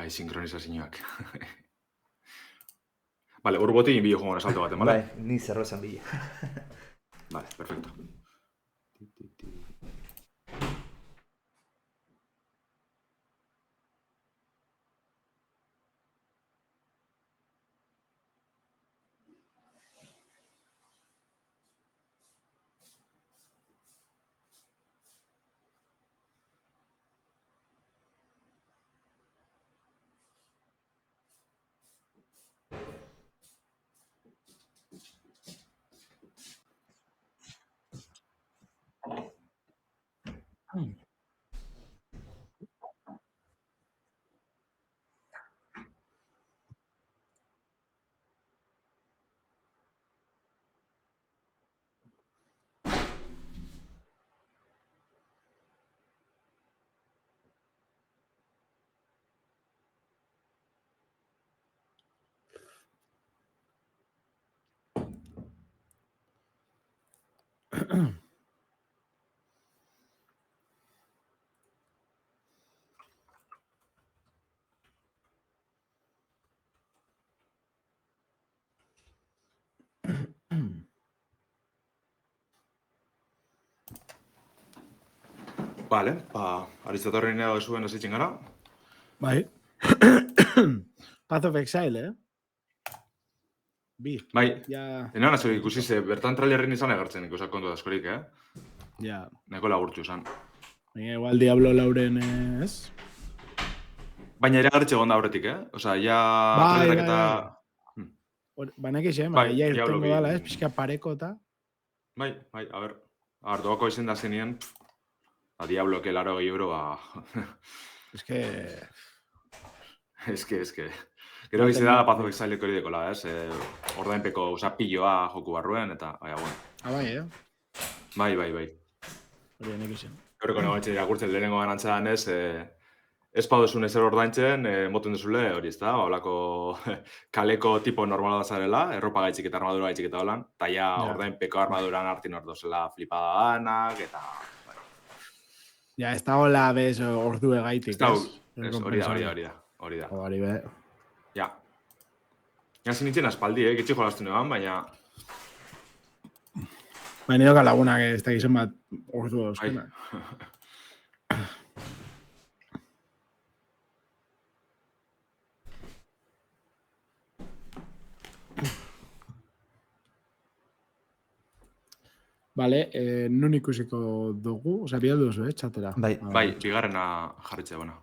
Ai, sinkronizazioak. Vale, hor boti inbio joan salto baten, vale? Bai, ni zerbezan bile. Vale, perfecto. Vale, Aristotorren edo zuen hasitzen gara. Bai. Path of Exile, Bi. Bai, Ja, enan asko ikusi ze, bertan trailerren izan egartzen ikusak kontu askorik, ja. Neko lagurtxu izan. Baina igual Diablo Lauren ez? Baina ere agertxe gonda horretik, Osa, ja Bai, trailerak bai, eta... Baina ekixe, Bai, baina ja Diablo irtengo bi. dala, ez? Pixka pareko eta... Bai, a ber. Doako izen da zenien, Diablo que laro €, Ez que... eske. Gero bizi da Path of Exile hori dekola, ez? Ordainpeko, osa, pilloa joku barruen, eta, bueno. Bai, Bai. Hori enekixe. Horreko nagoetxe irakurtzen lehenengo ganantzean ez, ez pauduzun ezer ordaintzen, moten duzule, hori ez da, holako kaleko tipo normala da zarela, erropa gaitxik eta armadura gaitxik eta holan, eta ja ordainpeko armaduran hartin hor dozela flipada danak, eta... Ja, ez da hola bez ordu egaitik, ez? Hori da. Hori be. Ja. Ja, zinitzen aspaldi, gitxi jolaztu neban, baina... Baina doka lagunak ez da gizon bat ordu dauzkena. Vale, nun ikusiko dugu? Osa, bihal duzu, txatera? Bai, bigarrena jarritxe, bueno.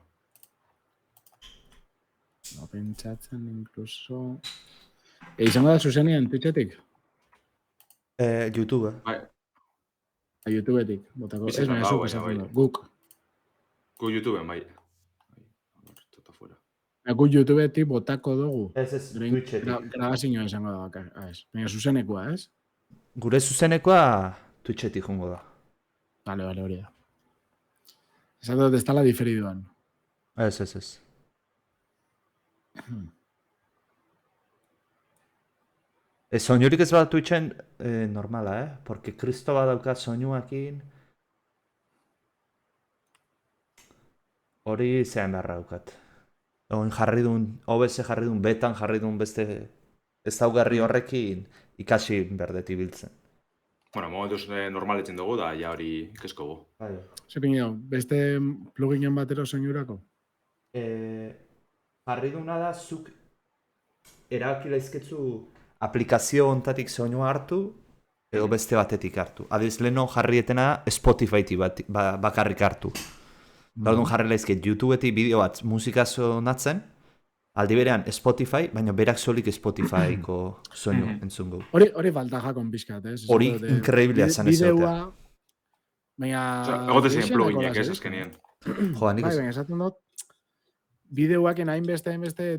No, pentsatzen, incluso... izango da zuzenian Twitchetik? YouTube. Bai. YouTubetik, botako. Ez, baina zuk esatzen du. Guk. Gu YouTubeen, bai. Guk YouTubetik botako dugu. Ez, Twitchetik. Grabazioa izango da bakar. Baina zuzenekoa, ez? Gure zuzenekoa Twitchetik jongo da. Vale, hori da. Esaten dut ez dala diferiduan. Ez. Soinurik ez bat Twitchen normala, Porque Kristo bat dauka soinuakin. Hori zean beharra daukat. Oin jarri duen, OBS jarri duen, betan jarri duen beste ezaugarri horrekin ikasi berdeti biltzen. Bueno, momentuz normaletzen dugu da, ja hori ikesko gu. Zer pinio, beste pluginen batero soinurako? Jarri duena da, zuk erabaki laizketzu aplikazio ontatik soinua hartu, edo beste batetik hartu. Adiz, leheno jarrietena Spotify-tik bakarrik hartu. Gaudun jarri laizket YouTubeetik bideo bat musika sonatzen, aldi berean Spotify, baina berak solik Spotifyko soinu entzungo. Hori falta jakon pixkat, ez? Hori inkreiblea zan ez Bideoa... Baina... Egote ziren pluginek ez azkenien. Joan, bai, baina esaten dut, bideoaken hainbeste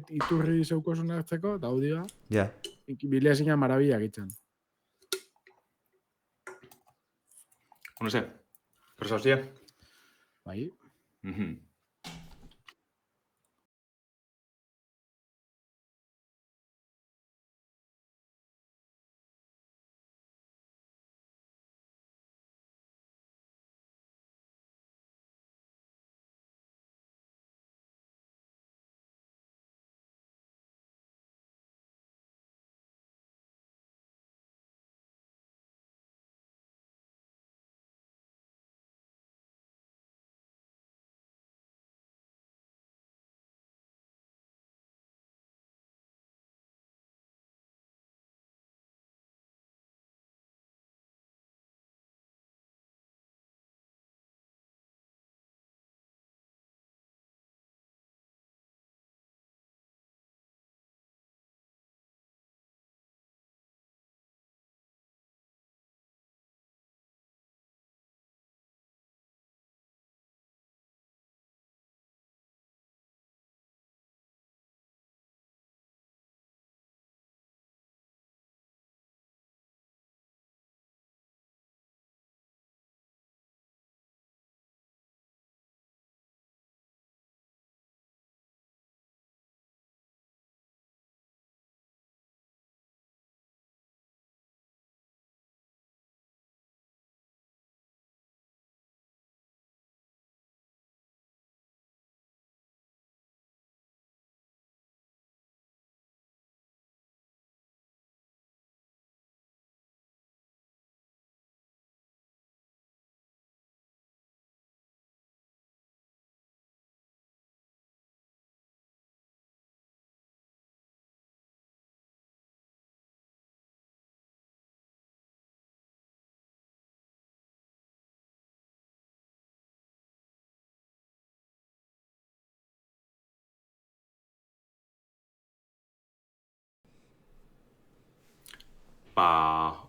iturri zeukosun hartzeko, eta audioa. Ja. Bilea zina marabila gitzen. No sé. Pero hostia. Bai.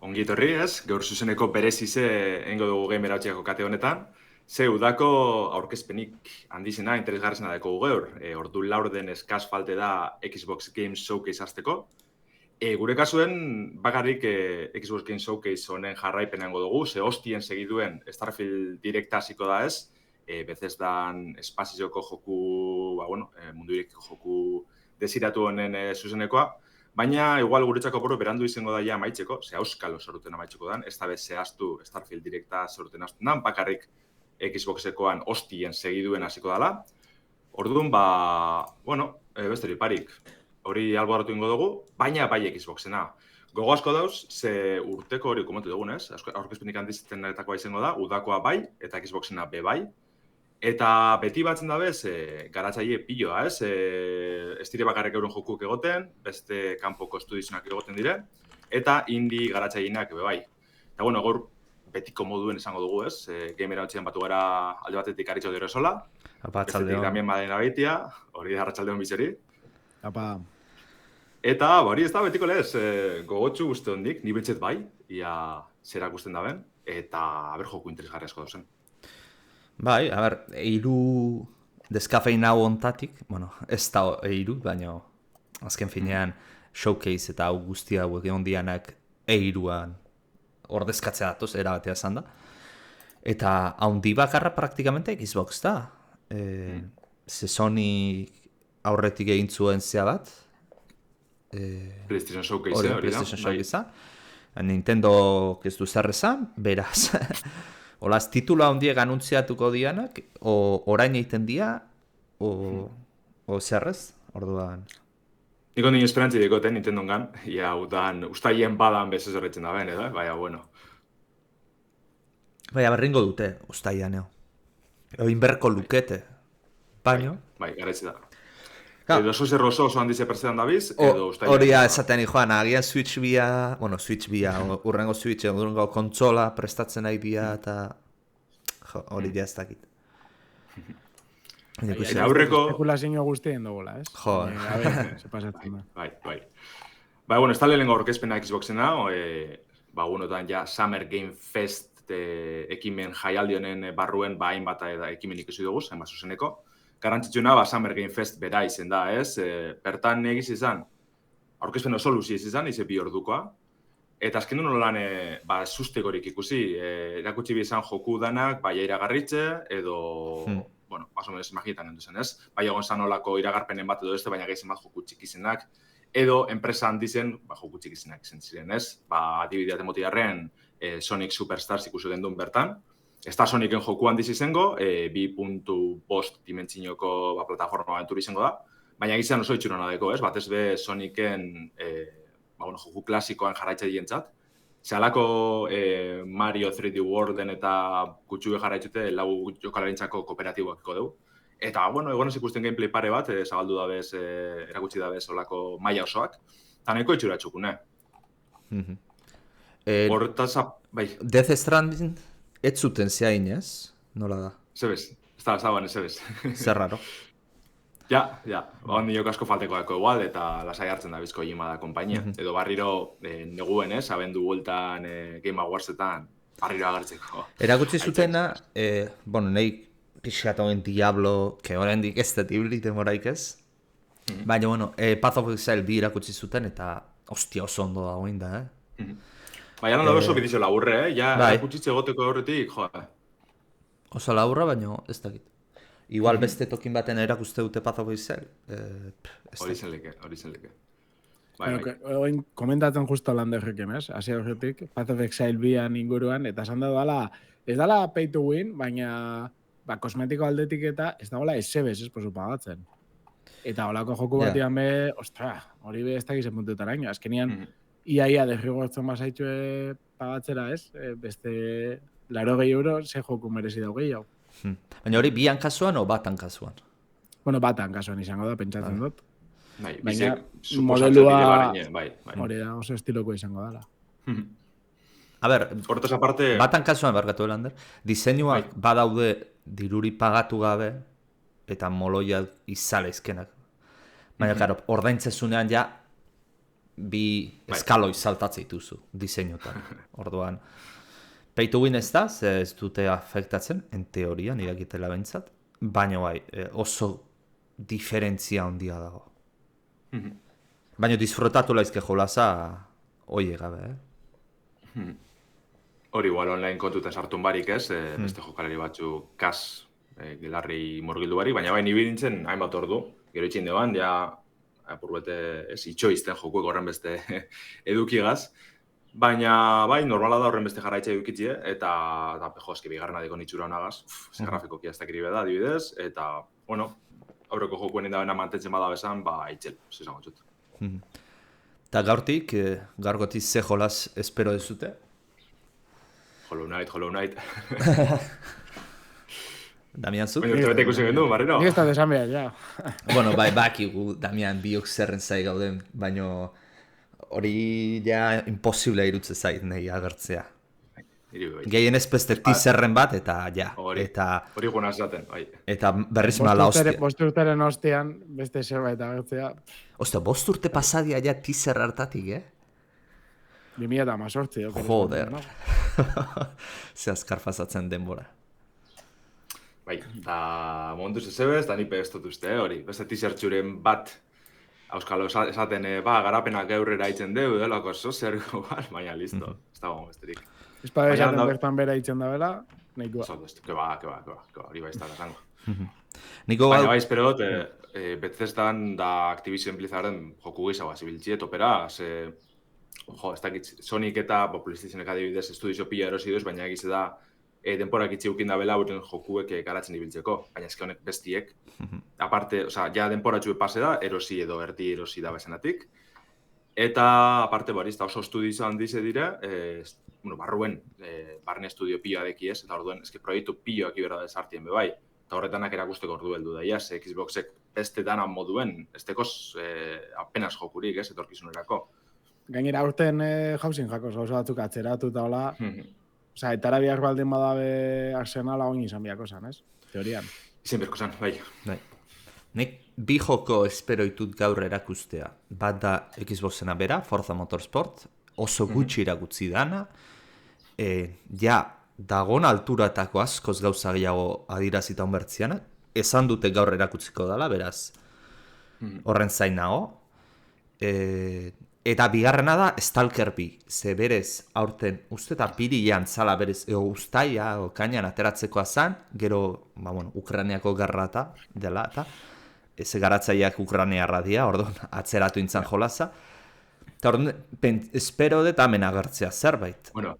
ongi etorri ez, gaur zuzeneko berezize eingo dugu gamer hautsiako kate honetan. Ze udako aurkezpenik handizena, interesgarrizena deko gaur. Ordu laurden eskaz falte da Xbox Game Showcase hasteko. Gure kasuen bakarrik Xbox Game Showcase honen jarraipenengo dugu, ze hostien segiduen Starfield Directa hasiko da ez, Bethesdan espazioko joku, mundu irekiko joku desiratu honen zuzenekoa, baina igual guretzako berandu izango da ja amaitzeko, ze auskalo soruten amaitzeko dan, ez da bez zehaztu Starfield Directa soruten hasten dan, bakarrik Xboxekoan hostien segiduen hasiko dela. Orduan, besteri parik, hori alboratu ingo dugu, baina bai Xboxena. Gogo asko dauz, ze urteko hori komentu dugunez, aurkezpenik handiztenetakoa izango da, udakoa bai, eta Xboxena be bai. Eta beti batzen da bez, garatzaile piloa, ez? Ez dire bakarrik euren jokuk egoten, beste kanpoko estudizionak egoten dire, eta indie garatzaileak be bai. Eta gaur betiko moduen esango dugu, ez? Gamera hotxean batu gara alde batetik Aritxo Dero Sola, bestetik Damien Madena Baitia, hori Arratsaldeon bizeri. Eta hori ez da betiko lez, gogotxu guzti hondik, ni betxet bai, ia zerak guztien daben, eta joku interesgarri asko dozen. Bai, eiru deskafein hau ontatik, ez da eiru, baina azken finean showcase eta hau guzti hauek egon dianak eiruan ordezkatzea datoz, erabatea zan da. Eta haundi bakarra praktikamente Xbox da. Ze Sony aurretik egin zuen zea bat. PlayStation Showcase, hori da. PlayStation Showcase. Nintendo ez du zer esan, beraz. Olaz, titula hondiek anuntziatuko dianak, orain egiten dia, o zerrez, orduan. Niko nien esperantzi dikoten Nintendo gan, ia ustaien badan bezez horretzen da ben, edo, baina, bueno. Baina, berringo dute, ustaian, Egin berko lukete, baino. Bai, garetzi da. Edo zozer oso handize perzetan dabiz, edo ustaien. Hori esatean, joan, agian Switch bia, urrengo Switch, urrengo kontsola prestatzen nahi bia, eta hori ez dakit. Eta aurreko... Espekulazio guztien dugula, ez? Jo. Se pasatzen da. Bai. Ez da lehenengo aurkezpena Xboxena, unotan ja Summer Game Fest ekimen jaialdi honen barruen hainbat ekimen ikusi dugu, hainbat zuzeneko. Garantzitsuna, Summer Game Fest bera izen da, ez? Bertan egiz izan, aurkezpen oso luzi izan, ize bi ordukoa. Eta azken duen lan, sustegorik ikusi, erakutsi bizan joku danak, bai iragarritze, edo, baso menos imaginetan enduzen, ez? Bai egon zan olako iragarpenen bat edo beste, baina gehizien bat joku txikizenak, edo enpresa handizen, joku txikizenak izan ziren, ez? Adibidea temotiarren Sonic Superstars ikusi gendun bertan. Ez da Sonicen joku handiz izango, 2.5 dimentsiñoko plataforma aventura izango da, baina gizan oso itxurona deko, ez? Batez be Sonicen joku klasikoan jarraitze dientzat. Zalako Mario 3D Worlden eta kutxue jarraitzute lau jokalarintzako kooperatiboakiko dugu. Eta, egonez ikusten gameplay pare bat, zabaldu dabez, erakutsi dabez olako maila osoak, eta nahiko itxura txukune. Hortaz, bai. Death Stranding ez zuten zehain, ez? Nola da? Zebez, ez da ban, zebez. Zer raro. Ja, nio asko falteko dako igual, eta lasai hartzen da bizko Kojima da kompainia. Edo barriro neguen, ez, abendu bueltan Game Awards-etan barriro agertzeko. Erakutsi zutena, nahi pixkatoen Diablo, que oraindik ez da tiblite moraik ez. Baina, Path of Exile bi erakutsi zuten, eta ostia oso ondo dagoen da, Baina, nola oso bidizio laburre, ja, erakutsitze egoteko horretik, Oso laburra, baina ez dakit. Igual beste tokin baten erakuste dute Path of Exile. Hori zen leke. Komentatzen justo lan derrekin, ez? Asi horretik, Path of Exile bian inguruan, eta esan da dala, ez dala pay to win, baina kosmetiko aldetik eta ez da hola esebez esposu pagatzen. Eta holako joku batian be, hori be ez dakizen puntutaraino. Azkenian, iaia derrigortzen bazaitxue pagatzera, ez? Beste 80 euro ze joku merezi dau gehiago. Baina hori bian kasuan o batan kasuan? Batan kasuan izango da, pentsatzen dut. Baina, modelua hori da, oso estiloko izango dela. A ber, hortaz aparte... Batan kasuan, barkatu Lander, diseinuak badaude diruri pagatu gabe eta moloia izalezkenak. Baina, ordaintzezunean ja bi eskaloi saltatzen dituzu diseinutan. Orduan, pay to win ez da, ze ez dute afektatzen, en teoria, nirakitela behintzat, baina bai, oso diferentzia handia dago. Baina disfrutatu laizke jolasa, oie gabe, Hori igual online kontutan sartun barik ez, beste jokalari batzu kas gelarri murgildu barik, baina bai nibi nintzen hainbat ordu, gero itxin deban, ja apur bete ez itxoizten jokuek horren beste edukigaz, baina bai normala da horren beste jarraitza edukitzie, eta eski bigarrena deko nitxura honagaz, ze grafikoki ez dakiri beda, adibidez, eta, bueno, aurreko jokuen indabena mantentzen bada bezan, itxel, zizango txut. Eta gaurgotik ze jolas espero dezute? Hollow Knight. Damian zuk? Baina urte ikusi gendu, Marino. Nik ez da desan behar, ja. Bueno, bai, bakigu Damian biok zerren zai gauden, baina hori ja imposible irutze zait nahi agertzea. Gehien ez beste teaserren bat, eta ja. Hori guna esaten, bai. Eta berriz mala hostia. 5 urteren ostean beste zerbait agertzea. Osta, 5 urte pasadia ja teaser hartatik, 2018. Joder. Ze azkar pasatzen denbora. Bai, eta momentuz ezebez, eta nipe ez dut uste, hori. Beste teaser-txuren bat, auskalo esaten, garapenak aurrera itzen deu, delako zer igual, baina listo, ez dago besterik. Espada esaten bertan bera itzen da bela, nahikoa. Que ba, hori bai ez da gazango. Baina bai, espero dut, Bethesdan da Activision Blizzarden joku gehiago zibiltzie, topera, ez dakit, Sonic eta PlayStationek adibidez estudizio pila erosi duz, baina egize da, denporak itxiukin da bela urten jokuek garatzen ibiltzeko, baina eske honek bestiek. Aparte, ja denporatxue pase da, erosi edo erdi erosi da bezenatik. Eta, aparte, barista oso estudizio handize dire, barruen, barne estudio pila deki ez, eta orduen, eske proiektu piloak iberda desartien bebai. Eta horretanak erakusteko ordu heldu da, Xboxek beste danan moduen, estekoz apenas jokurik ez, etorkizunerako. Gainera, aurten jausin jakoz, gauza batzuk atzeratu eta hola, etara biak baldin badabe Arsenala oin izan biako zan, ez? Teorian. Izan biako zan, bai. Nik bi joko espero ditut gaur erakustea. Bat da Xboxena bera, Forza Motorsport, oso gutxi irakutzi dana. Ja, dagon alturatako askoz gauza gehiago adirazita onbertziana. Esan dute gaur erakutziko dela, beraz, horren zain nago. Eta bigarrena da Stalker 2, ze berez aurten uste eta pirilean zala berez, ustaia, kainan ateratzekoa zan, gero, Ukraniako garrata dela, eta ze garatzaileak Ukraniarra dia, orduan atzeratu intzan jolaza. Eta orduan, espero dut hemen agertzea zerbait. Bueno,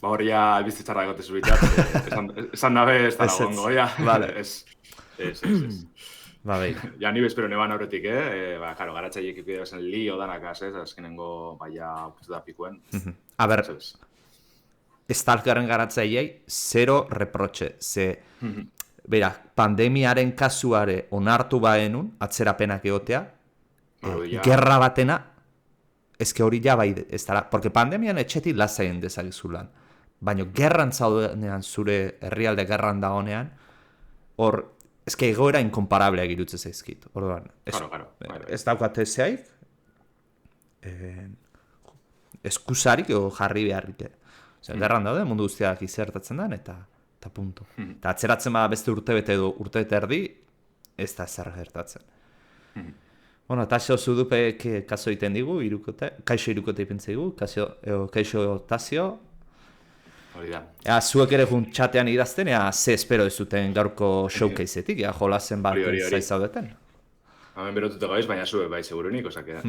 hori ja albizte txarra egote zubitat, esan nabe ez da lagongo, ja. Vale. Ez. Ba, bai. Ja, ni bezpero neban horretik, karo, garatzaileek ipide bezen lio danakaz, azkenengo, baina, da pikuen. A ber, Stalkerren garatzaileei, zero reproche, ze, bera, pandemiaren kasuare onartu baenun, atzerapenak egotea, gerra batena, ezke hori ja bai, ez dara, porque pandemian etxetik lasaien dezagizulan, baina gerran zaudenean, zure herrialde gerran dagonean, hor, ezke egoera inkomparableak irutze zaizkit, orduan. Ez daukate zeaik, eskusarik edo jarri beharrik. Gerran daude, mundu guztiak izertatzen den, eta punto. Eta atzeratzen bada beste urtebete edo urtebete erdi, ez da zer gertatzen. Bueno, Tasio Zudupek kaso egiten digu, kaixo irukote ipentzaigu, kaixo Tasio. Hori da. Zuek ere txatean idazten, ze espero ez zuten gaurko showcase-etik, jolazen bat zaizaudeten. Hemen berotuta gaiz, baina zue bai segurunik, osake da.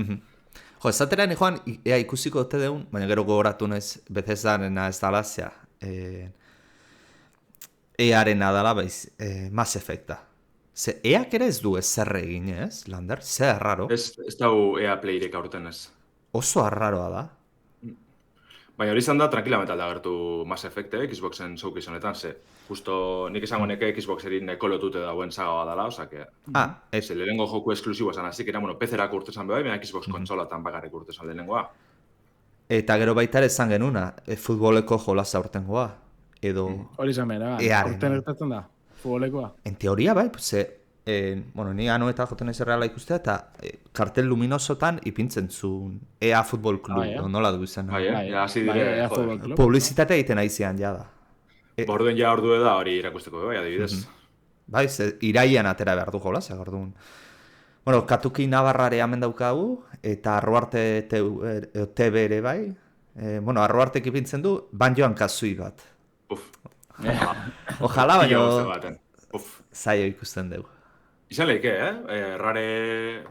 Jo, esatera joan, ikusiko dute deun, baina gero gogoratu nez, Bethesdarena ez dalazia, EA-arena dala, baiz, Mass Effecta. Ze, EA-k ere ez du ez zer egin, ez, Lander? Ze arraro. Ez dau EA Playerek aurten ez. Oso arraroa da. Baina hori izan da, tranquilamente aldagertu Mass Effect, Xboxen showcase honetan, ze justo nik esango neke Xboxeri neko lotute dauen saga badala, osake... Ze lehenengo joku esklusiboa zan, así que era, PC-rak urte zan bebai, baina Xbox konsolatan bakarrik urte zan lehenengoa. Eta gero baita ere zan genuna, futboleko jolaza urtengoa, edo... Hori izan bera, urten ertatzen da, futbolekoa. En teoria bai, ze bueno, ni anoeta joten ez erreala ikustea, eta kartel luminosotan ipintzen zuen EA Futbol Club, Ah, ja. nola du izan. Bai, ja, hasi Bai, dire, Futbol joder. Club. Publizitate egiten aizian, jada. Borduen ja ordue da hori irakusteko, bai, adibidez. Bai, iraian atera behar du jolazak, orduan. Bueno, Katuki Navarrare hemen daukagu, eta Arruarte TV ere bai. Bueno, Arruartek ipintzen du, Banjoan Kazui bat. Uf. Ojalá, Pilo guzti baina baten. Uf. zaio ikusten dugu. Izan lehike, Rare,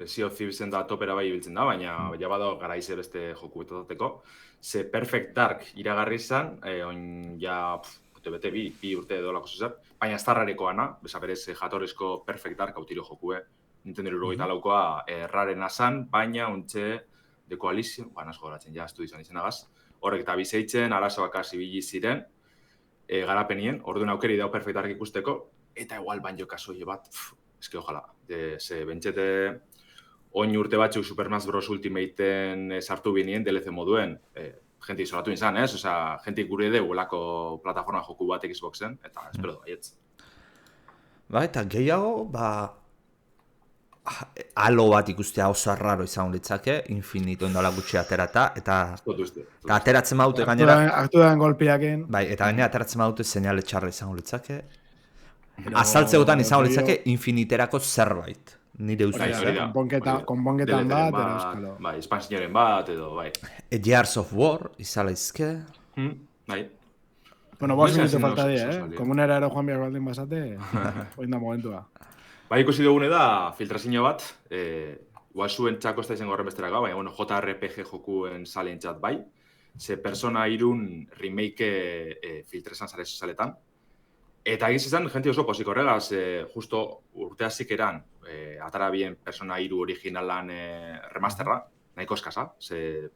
Sea of Thievesen da topera bai ibiltzen da, baina ja badago garaize beste joku betateko. Ze Perfect Dark iragarri izan, oin ja bete bi urte edo lako zuzat, baina ez da Rarekoana, berez jatorrizko Perfect Dark autiro jokue. Nintendo 64koa Raren asan, baina ontxe The Coalition, nasko goratzen, ja, estu izan izanagaz. Horrek eta bizeitzen, arazoak ibili ziren, garapenien, orduan aukeri dau Perfect Dark ikusteko, eta igual Banjo Kazooie bat, eske ojala, ze bentxete oin urte batzuk Super Smash Bros. Ultimateen sartu binien DLC moduen, jenti izolatu izan, ez? Osea, jenti gure dugu lako plataforma joku bat Xboxen, eta espero da, baietz. Ba, eta gehiago, Halo bat ikustea oso raro izan litzake, Infinito indala gutxi aterata, eta ateratzen maute gainera... Artu da golpiaken. Bai, eta gainera ateratzen maute seinale txarra izan litzake. Azaltzegotan izan litzake Infiniterako zerbait. Nire ustez. Konponketan bat, edo eskalo. Bai, espansioaren bat, edo, bai. Gears of War, izala izke. Bai. Bueno, 5 minutu falta dira, Komunera ero joan behar baldin basate, oin da momentua. Bai, ikusi dugune da filtrazio bat, igual zuen txako ez da izango horren besterako, baina, bueno, JRPG jokuen salen txat bai, ze Persona 3 remake filtrezan zare saletan. Eta egiz izan, jenti oso posik horregaz, justo urte hasik eran, atara bien Persona 3 originalan remasterra, nahiko eskasa, ze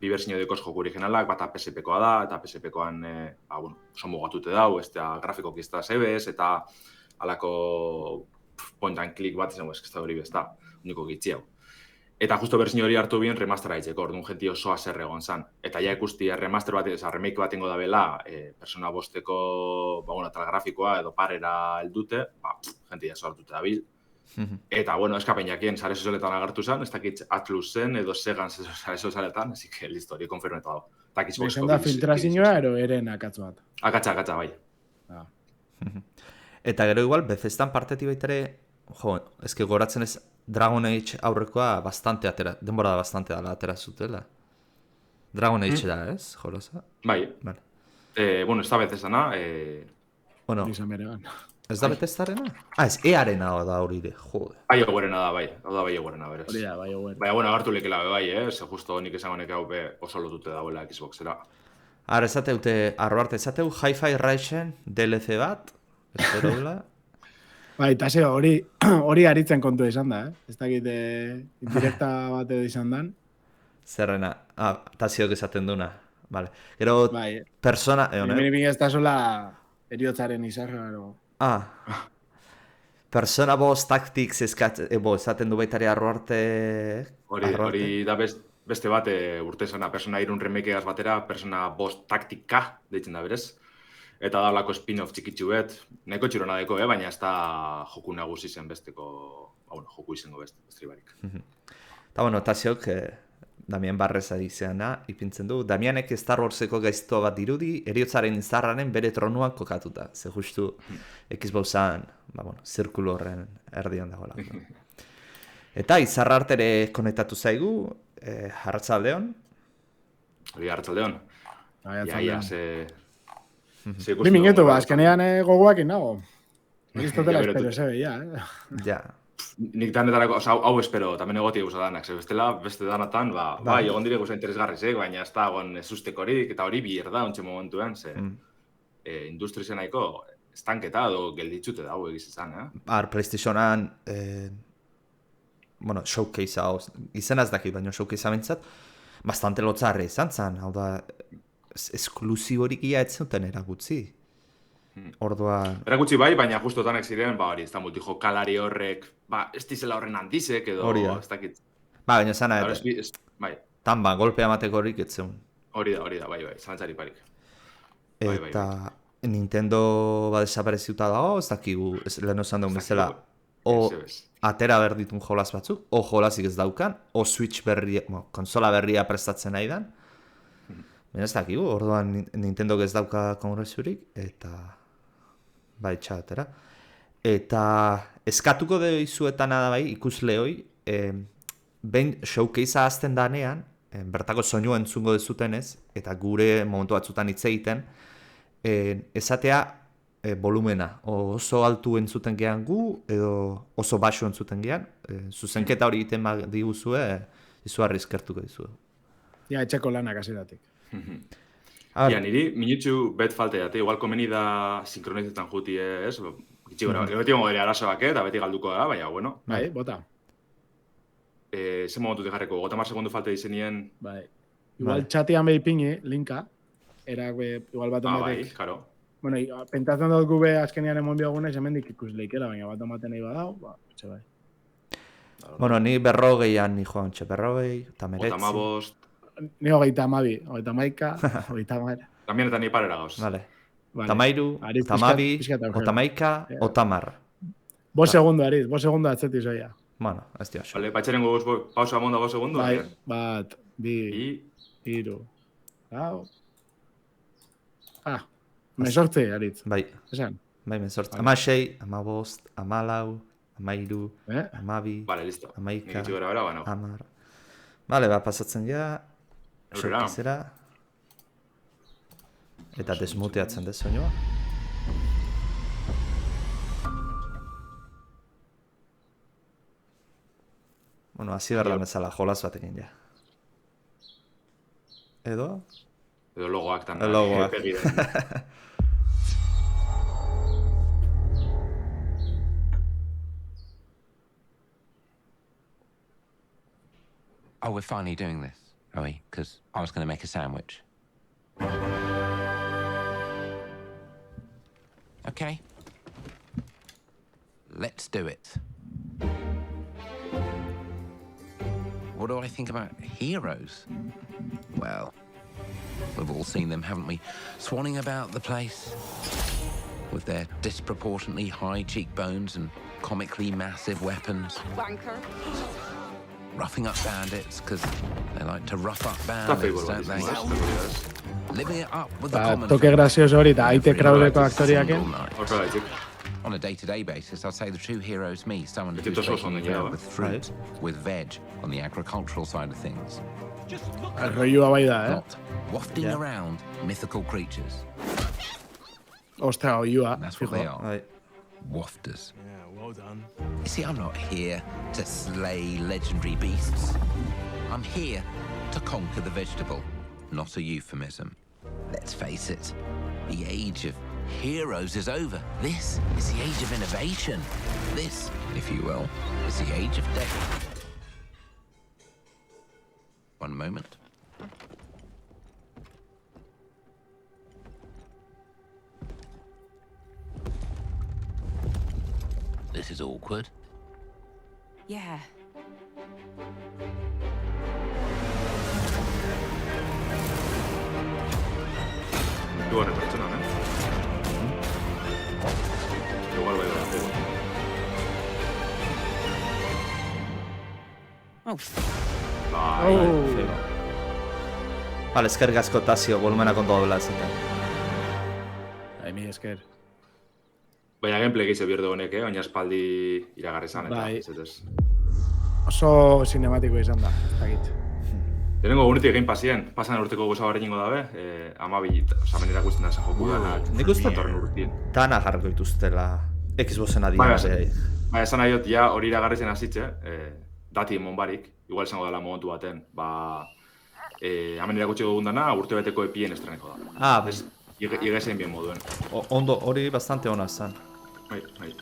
bi berzio dekoz joku originalak, bata PSP-koa da, eta PSP-koan, oso mugatute dau, ez da grafikoki ez da zebez, eta alako point and click bat izango ez da hori bezta, uniko gitzi hau. Eta justo berzio hori hartu bien remastera ditzeko, orduan jenti oso aserre egon zan. Eta ja ikusti remaster bat, remake bat ingo da bela, Persona 5-eko, tal grafikoa edo parera heldute, jenti ja sortute dabil. Eta, bueno, eskapen jakien sare sozialetan agertu zen, ez dakit Atlus zen edo Segan sare sozialetan, así que listo, hori konfirmeta dago. Ezen da filtrazioa ero eren akatz bat. Akatza, bai. Eta gero igual, Bethesdan partetik baitare, eske goratzen ez Dragon Age aurrekoa bastante atera, denbora da bastante dala atera zutela. Dragon Age da, ez, jolosa? Bai. Bueno, ez da Bethesdana, bueno, ez da Bethesdarena? Ez EA-arena da hori de, jode. BioWarena da, bai. Hau da BioWarena, berez. Hori da, BioWare. Baina, bueno, agartu lekela bai, ze justo nik esango neke hau oso lotute dagoela Xboxera. Ara, esateute, Arroarte, esateu Hi-Fi Rush'en DLC bat, espero dela. Bai, eta zeo, hori aritzen kontu izan da, ez dakit indirekta bat edo izan dan. Zerrena, eta ziok esaten duna. Vale. Gero, persona... Mini ez da sola eriotzaren izarra, ero... Persona Boss Tactics esaten du baitare Arroarte... Hori da beste bat urte zena, Persona 3 remakeaz batera, Persona Boss Tactica deitzen da berez. Eta da olako spin-off txikitsu bet, nahiko txirona deko, baina ez da joku nagusi zen besteko, joku izango beste barik. Eta bueno, eta ziok, Damien Barrez adizeana, ipintzen du, Damianek Star Warseko gaizto bat dirudi, eriotzaren izarraren bere tronuan kokatuta. Ze justu Xboxan, zirkulo horren erdian dagoela. Eta izarra artere konektatu zaigu, Arratsaldeon. Hori Arratsaldeon. Ia, Bi minutu, azkenean gogoak inago. Aristotela espero eze beia, Ja. Nik danetarako, hau espero, tamen egotik guza danak, beste danatan, bai, egon dire guza interesgarrizek, baina ez da egon ezustekorik, eta hori bierda ontxe momentuen, ze industrizen nahiko estanketa edo gelditzute dago egiz izan, PlayStationan, showcase hau, izenaz daki, baina showcase bintzat, bastante lotzarre izan zen, hau da, esklusiborik ia ez zuten erakutzi. Orduan... Erakutsi bai, baina justo tanek ziren, hori, ez da multijokalari horrek, ez dizela horren handizek edo, ez dakit. Baina zana, bai. Tan golpea mateko horik ez zeun. Hori da, bai, zalantzari parik. Eta Nintendo desapareziuta dago, ez dakigu, lehen osan dugu bezala, o Ezebez. atera behar ditun jolaz batzuk, o jolasik ez daukan, o Switch berria, konsola berria prestatzen nahi dan. Baina ez dakigu, orduan Nintendok ez dauka kongresurik, eta bai txatera. Eta eskatuko dizuetana da bai, ikusle hoi, behin showcasea azten danean, bertako soinua entzungo dezutenez, eta gure momentu batzutan hitz egiten, esatea volumena, oso altu entzuten gehan gu, edo oso baxu entzuten gehan, zuzenketa hori egiten diguzue, izugarri eskertuko dizue. Ja, etxeko lanak hasieratik. Ja, niri minutxu bet falte date, igual komeni da sinkronizetan juti, ez? Gitxi gora, beti gongo dira arazoak, eta beti galduko da, baina, bueno. Bai, bota. Ze momentu jarreko, 30 segundu falte dizenien... Bai. Igual txatian behi pingi, linka, igual baten bai, batek. karo. Bueno, pentatzen dut gube azkenian emon biogunez, hemendik ikus leikela, baina bat ematen nahi badau, etxe bai. Bueno, ni 40an ni joan txe, 40, eta 35. Ni 32, 31, 30. También eta ni parera gauz. Vale. Tamairu, tamabi, otamaika, otamar. 5 segundo, Ariz, 5 segundo atzeti zoia. Bueno, ez dio xo. Vale, patxeren goguz pausa monda 5 segundu. Bai, bat, bi, iru, lau. Mesortzi, Aritz. Bai. Esan? Bai, mesortzi. 16, 15, 14, 13, 12, Vale, listo. 11, Nik itxi gora bera, bueno. 10. Vale, pasatzen ja. Showcasera. Eta desmuteatzen dez soinua. Bueno, hasi behar da bezala, jolaz batekin ja. Edo logoak tan. Logoak. Oh, we're finally doing this, are we? Because I was going to make a sandwich. Okay. Let's do it. What do I think about heroes? Well, we've all seen them, haven't we? Swanning about the place with their disproportionately high cheekbones and comically massive weapons. Wanker. Roughing up bandits, because they like to rough up bandits, don't they? Living it up with the common Toke grazioso hori eta aite kraudeko aktoriaken. On a day-to-day basis, I'd say the true hero is me, someone who's making it out with fruit, with veg, on the agricultural side of things. Arroioa bai da, Not wafting around mythical creatures. Ostra, oioa. That's what they are. Wafters. Yeah, well done. You see, I'm not here to slay legendary beasts. I'm here to conquer the vegetable, not a euphemism. Let's face it, the age of heroes is over. This is the age of innovation. This, if you will, is the age of death. One moment. This is awkward. Yeah. Igual pertsona, ne? Igual bai da. Oh. Bai. Vale, eskerrik asko Tazio, volumena kontu dobla ezaten. Mi esker. Baina gameplay gehiago bierdo honek, baina espaldi iragarri zan, eta Bai. ez. Oso cinematiko izan da, ez dakit. Lehenengo unetik egin pasien, pasan urteko goza barri ningo dabe, oza, menera guztien da zen joku danak. Nik uste datorren urtien. dana jarriko dituztela Xboxen Bai, adien. Baina esan nahi dut, ja hori iragarri zen hasitxe, dati emon barik, igual esango dela momentu baten, hemen irakutsi dugun dana, urte beteko epien estreneko da. Ah, Ez, igezein bien moduen. ondo, hori bastante ona zen. Bai, bai.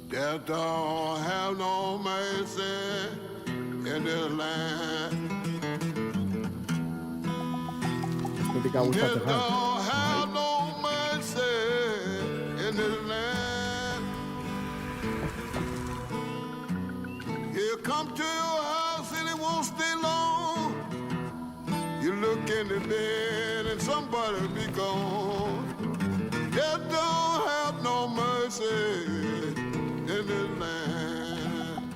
Death don't have no mercy in this land. Kritika gustatzen Death da. don't have no mercy in this land. in the bed and somebody be gone. Death don't have no mercy in this land.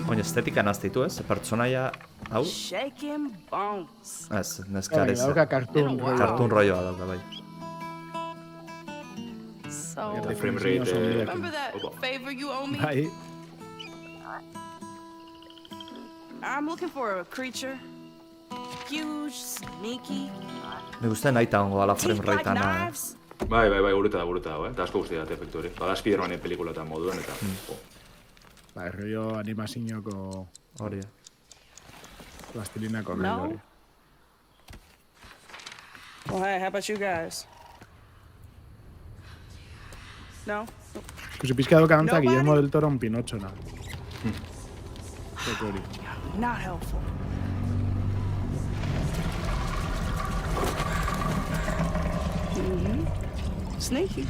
Oin, estetika naztitu ez? Pertsonaia hau? Shaking bones. Ez, neskare zen. Dauka kartun rollo. Kartun rolloa dauka, bai. So, The frame rate... remember that favor you owe me? Bai, I'm looking for a creature. Huge, sneaky, Me gusta nahi eta ongo ala frame teeth like ratean. knives. Bai, gureta dago, Eta asko guzti dut efektu hori. Bada Spider-Manen pelikulatan moduen, eta... bai, rollo animazioko Hori. plastilinako No. rollo hori. Well, hey, how about you guys? No? Ikusi pizka doka antza Nobody? Guillermo del Toro Pinocho na. Zeko hori. Not helpful. Sneaky.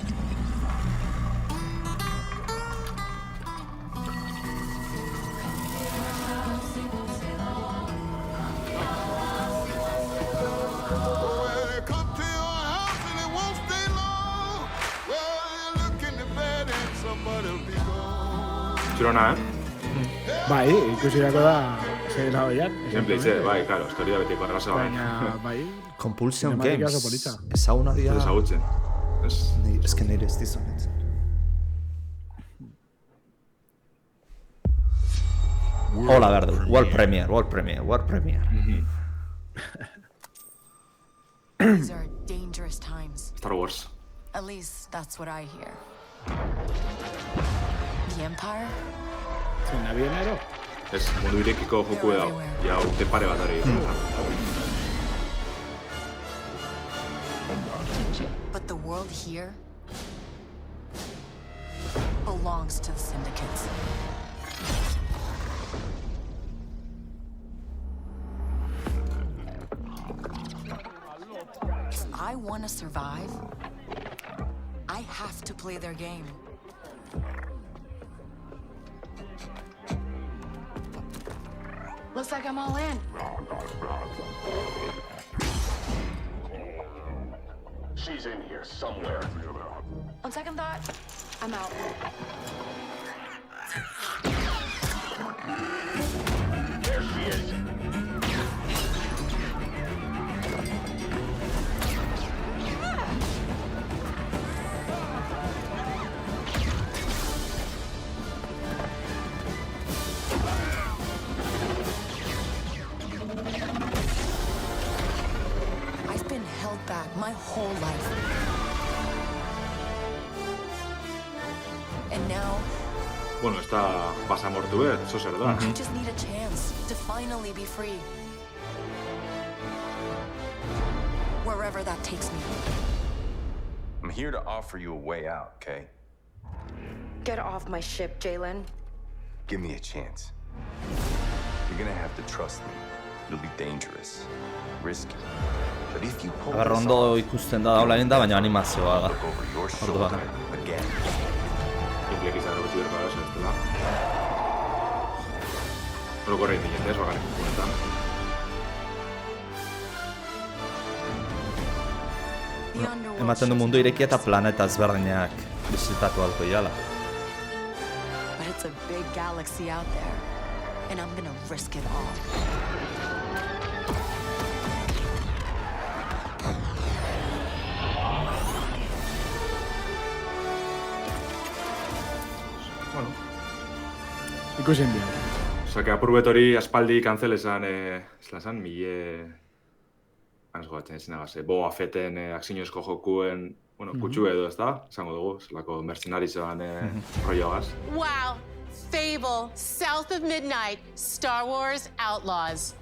Well, they come to your house and it won't stay long. Well, you look in the bed and somebody'll be gone. Txurona, Bai, ikusi dako da, zein hau ian. Gameplay, bai, claro, historia betiko erraza bai. Baina, bai, Compulsion Cinematika Games. oso polita. Ezaguna dira... Ez ezagutzen. Ez que nire ez dizonet. Hola, behar du. World Premiere. These are dangerous times. Star Wars. At least that's what I hear. The Empire? zein abienero. Ez, mundu irekiko joku edo. Ja, urte pare bat ari. But the world here belongs to the syndicates. If I want to survive, I have to play their game. Looks like I'm all in. She's in here somewhere. On second thought, I'm out. There she is. I've been held back my whole life. And now, Bueno, ez da basamortu zo zer da. I just need a chance to finally be free. Wherever that takes me. I'm here to offer you a way out, okay? Get off my ship, Jalen. Give me a chance. You're gonna have to trust me. It'll be dangerous, risky. But if you pull Aber this ondo off, ikusten da daula da, baina animazioa da. look over your Orduan. shoulder again. Gameplay izan erotu berba da, ez dela. Orokorra indien, ez bakarrik kunetan. The underworld Ematen du shows mundu no irekia eta mercy. planeta ezberdinak bizitatu alko iala. But it's a big galaxy out there. And I'm gonna risk it all. Bueno, Ikusi indian. osea, que apurbet hori aspaldi cancel esan, esan, Hanz goatzen ezin agaz, Boba Fetten akzinozko jokuen, bueno, kutsu edo, ez da? Esango dugu, zelako mercenarizoan rolloagaz. Wow. Fable, South of Midnight, Star Wars Outlaws.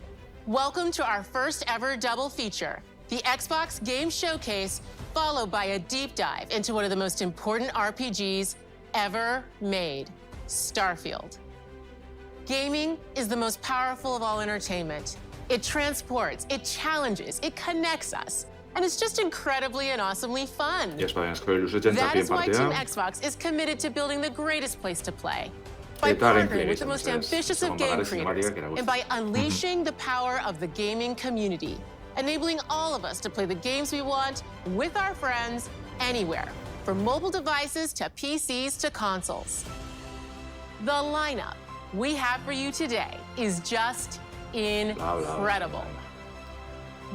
Welcome to our first ever double feature, the Xbox Game Showcase, followed by a deep dive into one of the most important RPGs ever made, Starfield. Gaming is the most powerful of all entertainment. It transports, it challenges, it connects us, and it's just incredibly and awesomely fun. Yes, baina eskero ilusetzen That txapien is why Team partea. Xbox is committed to building the greatest place to play. By Eta gameplay partnering with the izan, most ez, ambitious of segon game bagara creators cinematikak erakusten. and by unleashing the power of the gaming community. enabling all of us to play the games we want with our friends anywhere, from mobile devices to PCs to consoles. The lineup we have for you today is just incredible.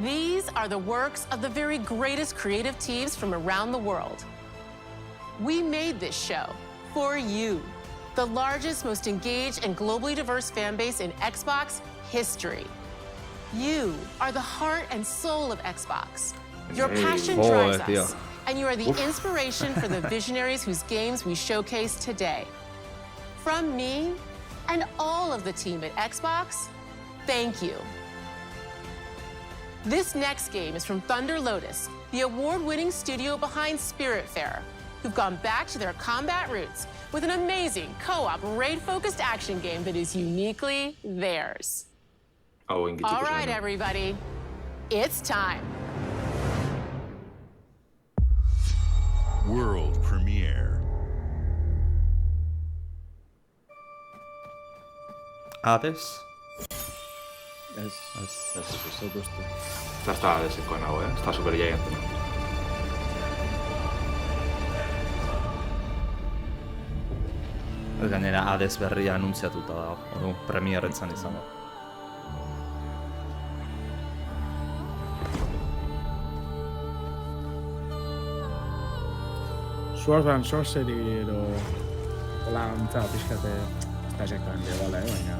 These are the works of the very greatest creative teams from around the world. We made this show for you, the largest, most engaged, and globally diverse fan base in Xbox history. You are the heart and soul of Xbox. Your passion drives us, and you are the inspiration for the visionaries whose games we showcase today. From me and all of the team at Xbox, thank you. This next game is from Thunder Lotus, the award-winning studio behind Spiritfarer, who've gone back to their combat roots with an amazing co-op raid-focused action game that is uniquely theirs. All right, everybody, it's time. World premiere. Hades? Ez uste. Está Hadeseko nago, Está super gigante. Gainera Hades berria anuntziatuta dago, orduan premieretzan izango. Sword and Sorcery edo hola antza pixkate ez da exactamente iguala, baina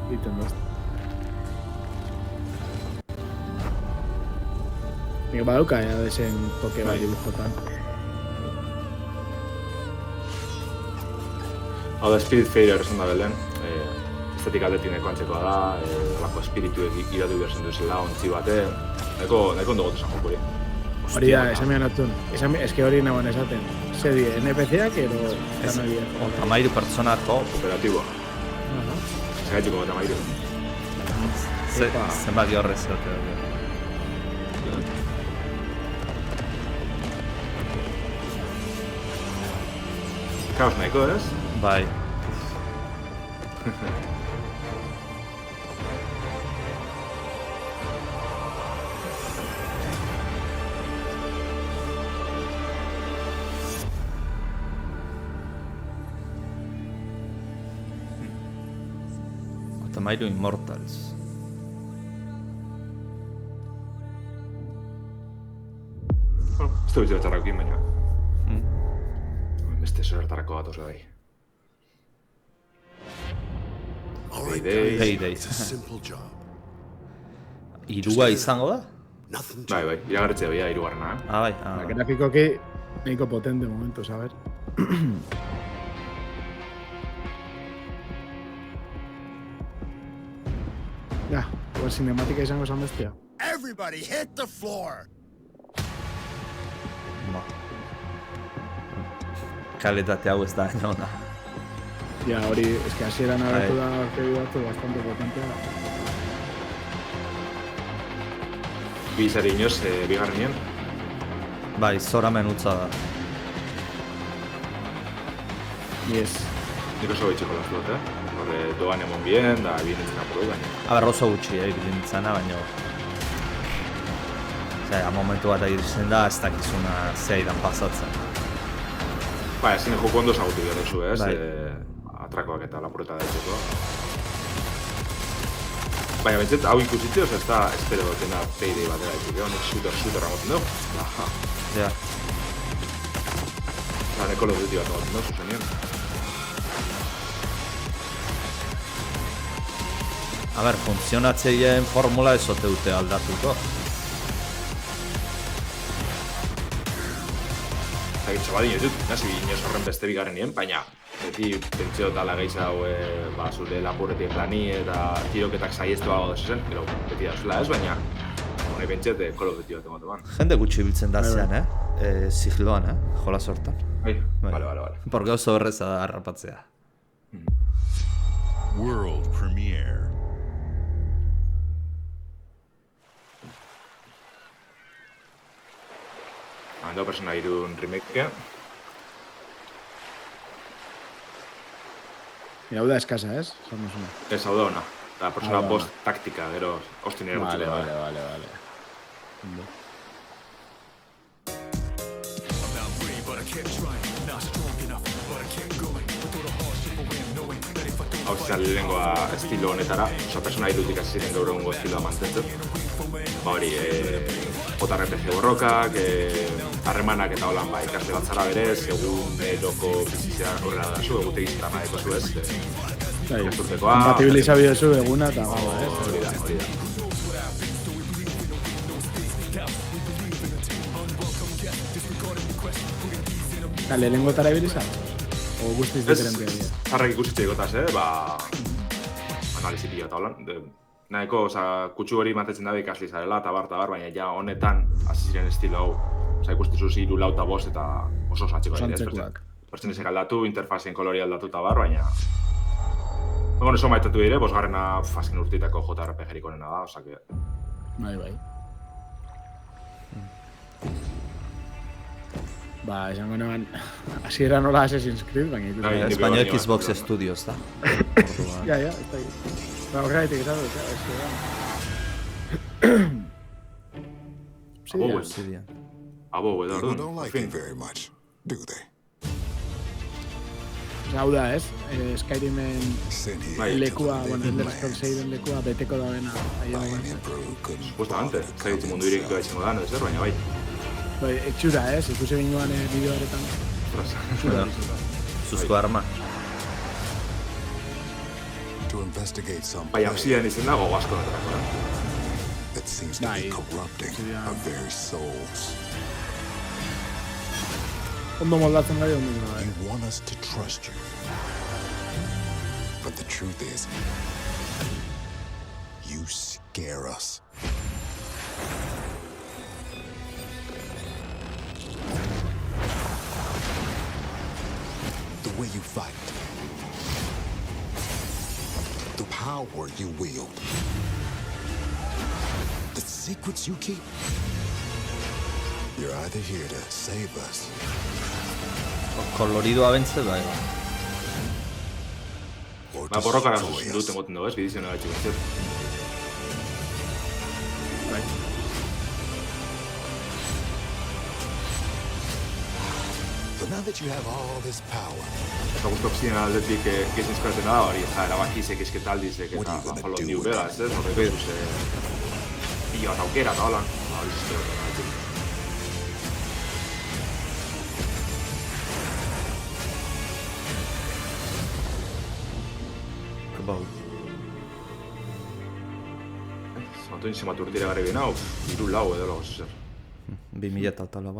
egiten dut. Nik baduka Hadesen toke bai dibujotan. Hau da Spiritfarer esan da belen, estetik aldetineko antzekoa da, lako espiritu iradu berzen duzela, ontzi bate, nahiko ondo gotu esan jokuri. Hori da, esan mehan atun. Eske hori nagoen esaten. Ze die, NPC-ak edo kanabia? Tamairu pertsonako. Kooperatiboa. Zagaitiko Tamairu. Zenbaki horrez zote. Kaos nahiko, ez? Bai. Tamairu Immortals. Ez da bizi batxarrakokin, baina. Beste zertarako bat oso bai. Payday. Irua izango da? Bai, iragarritzea bai, irugarrena. Bai. Grafikoki nahiko potente momentos, a ver. Ja, cinematika izango esan bestia. Everybody hit the floor! Kalitate hau ez da ona. Ja, hori, eske hasieran agertu da arkebi batzu bastante potentea. Bizari inoz, bigarrenien? Bai, zoramen utza da. Yes. Nik oso behitxeko las dut, Horre, doan emon bien, da bien entzena produ, baina. Aber, oso gutxi, bilintzana, baina... Osea, momentu bat iristen da, ez dakizuna zeidan pasatzen. Ba, ezin joko ondo zagutu behar duzu, ez? Atrakoak eta lapureta daiteko. Baina, bentzet, hau ikusitze, ez da espero dutena Payday batera ditu, honek super amoten dugu. Ja. Neko loduti bat amoten dugu, zuzenien. A ber, funtzionatzeien formula ez ote dute aldatuko. Zagit, txabadin ez dut, nazi inoz horren beste bigarrenien, baina beti pentsio tala gehiz hau zure lapurretien plani eta tiroketak saiestu bago desuzen, gero beti da zela ez, baina honi pentsiet Call of Duty bat emote ban. Jende gutxi biltzen da zean, sigloan, jola sortan. Vale. Porque oso horreza da harrapatzea. World premiere. Ando Persona 3 remakea. Hau da eskasa, ez? Ez, hau da ona. Eta persona bost taktika, gero, hostin ere gutxiko da. Vale. Hau zizan lehenengoa estilo honetara, oza, persona irutik aziren gaur egungo estiloa mantentzen. Hori, JRPG borrokak, harremanak eta holan ikasle bat zara berez, egun loko bizizia horrela da zu, egutegi zitama eko zu ez. Kompatibiliza bidezu eguna eta gaua, Hori da. Eta lehenengo tara ibilizan? O guztiz diferentia dira? Zarrak ikusitzea egotaz, analizi pila eta holan. Nahiko, kutsu hori mantetzen dabe ikasli zarela, eta bar, baina ja honetan hasi ziren estilo hau. Ikustizu ziru, lau eta bost, eta oso osatxiko dira. Pertsenezek aldatu, interfazien kolori aldatu eta bar, baina... Egon eso maitatu dire, bosgarrena azken urteetako JRPG-erik honena da, osake... Bai. Esango neban, hasiera nola Assassin's Creed, baina ikusten. Español Xbox Studios, da. Ja, ez da. Horregaitik esatu, Obsidian. Edo, People don't like it very much, do they? Hau da, ez? Skyrimen lekua, Elder Scrolls 6-en lekua beteko da bena. Supuestamente, Skyrim mundu irekiko da izango da, ez baina bai. Etxura, ez? Ikusi binuan bideoaretan. Zuzko arma. Baina Obsidian izen dago asko dago. That seems to be corrupting our very souls. Ondo moldatzen gai ondo da. You want us to trust you. But the truth is, you scare us. The way you fight. The power you wield. The secrets you keep. You're either here to save us. Koloridoa bentze da, Borrokara zuzen dut emoten dugu, ez? Bidizioa gaitxik bentzet. So now that you have all this power, eta guztu Obsidian aldetik kez inspiratzen da, hori, erabakizek, esketaldizek, eta jolo New Vegas, ez? Horrek ez, pila bat aukera eta holan. Zantoin zemat urtira gare bina, iru lau edo lago zuzer. 2000 eta lau.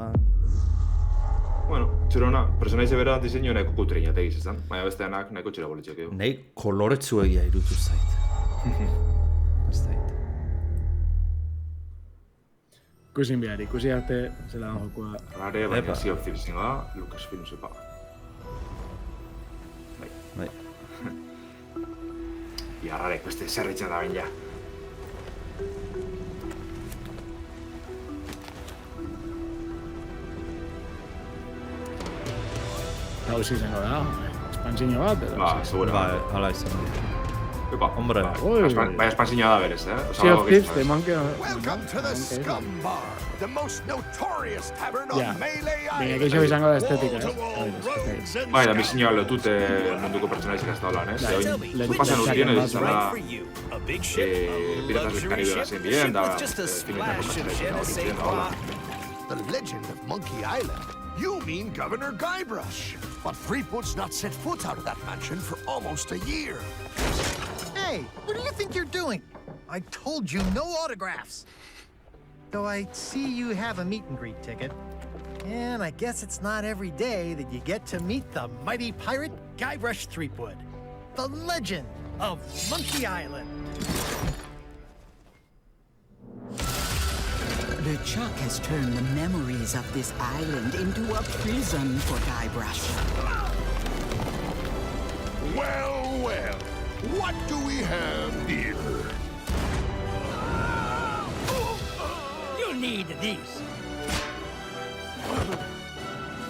Bueno, txerona, personaize bera diseinu nahiko kutreina tegiz ezan, baina besteanak nahiko txera bolitxek edo. Nahi koloretsu egia irutu zait. Ez zait. Ikusin behar, ikusi arte zela da jokua. Rare, baina Sea of Thieves zingo da, Lucasfilm sepa. Bai. Ia rarek beste zerritzen da baina. Hau izango da, espantzino bat, edo? Segura. Hala izango da. Epa, hombre. Baina espantzinoa da berez, Sea of Thieves, de Monkey... welcome to the Scum Bar, the most notorious tavern on Melee Island. Baina geixo izango da estetika, ez? Bai, da bizinoa lotute munduko pertsonaizik ez da holan, ez? Zu pasan urtien ez izan da Piratas del Caribe gazen bien, da filmetako pertsonaizik horitzen da holan. The legend of Monkey Island. You mean Governor Guybrush. But Threepwood's not set foot out of that mansion for almost a year. Hey, what do you think you're doing? I told you no autographs. Though I see you have a meet and greet ticket. And I guess it's not every day that you get to meet the mighty pirate Guybrush Threepwood. The legend of Monkey Island. LeChuck has turned the memories of this island into a prison for Guybrush. Well, well, what do we have here? You need these.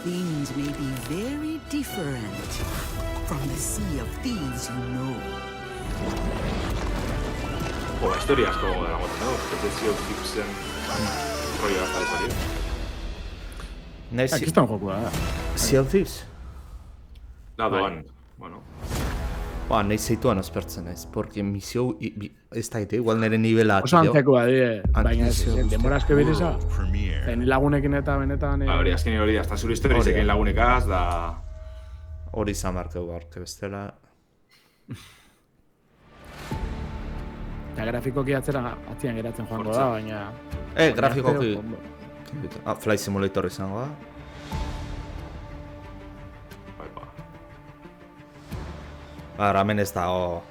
Things may be very different from the Sea of Thieves you know. historia asko dela goten dugu. Eta Sea of Thievesen rollo aztaliz hori. Akistan jokua da. Sea of Thieves? Da, doan, bueno. Ba, nahi zeituan ospertzen naiz, porque misio, ez da ite, igual nire nivela Oso antzekoa, baina denbora asko biriza. Premiere. Zain lagunekin eta benetan... Hori, azken hori, hasta zure historizekin lagunekaz, da... Hori izan barkeu barke bestela... Eta grafikoki atzian geratzen joango da, baina... grafikoki... Flight Simulator izango da. Bara, hemen ez dago...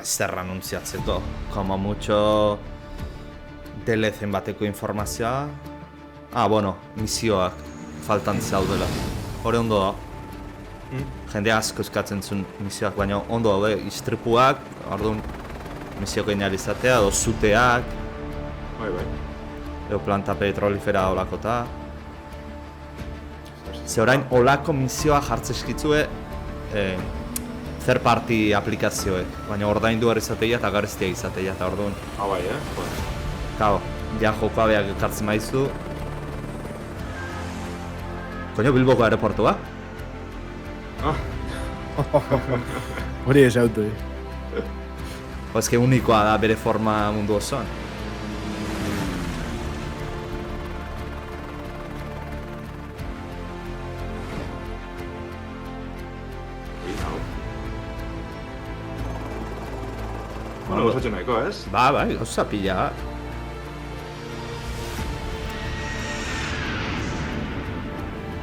zer anuntziatzeko. Como mucho... DLC bateko informazioa... bueno, misioak faltan zaudela. Hore ondo da. Jende asko eskatzen zuen misioak, baina ondo daude, istripuak, orduan misioko inalizatea, edo zuteak, edo planta petrolifera olakota. Ze orain, olako misioa jartzezkitzue third party aplikazioek, baina ordaindu behar izateia eta garestia izateia, eta orduan. Bai, Kao, ja jokoa beak ekartzen maizu. Koño, Bilboko aeroportua? Hori ez auto, Eske unikoa da bere forma mundu osoan. Bueno, gozatxo nahiko, ez? Bai, gauza pila.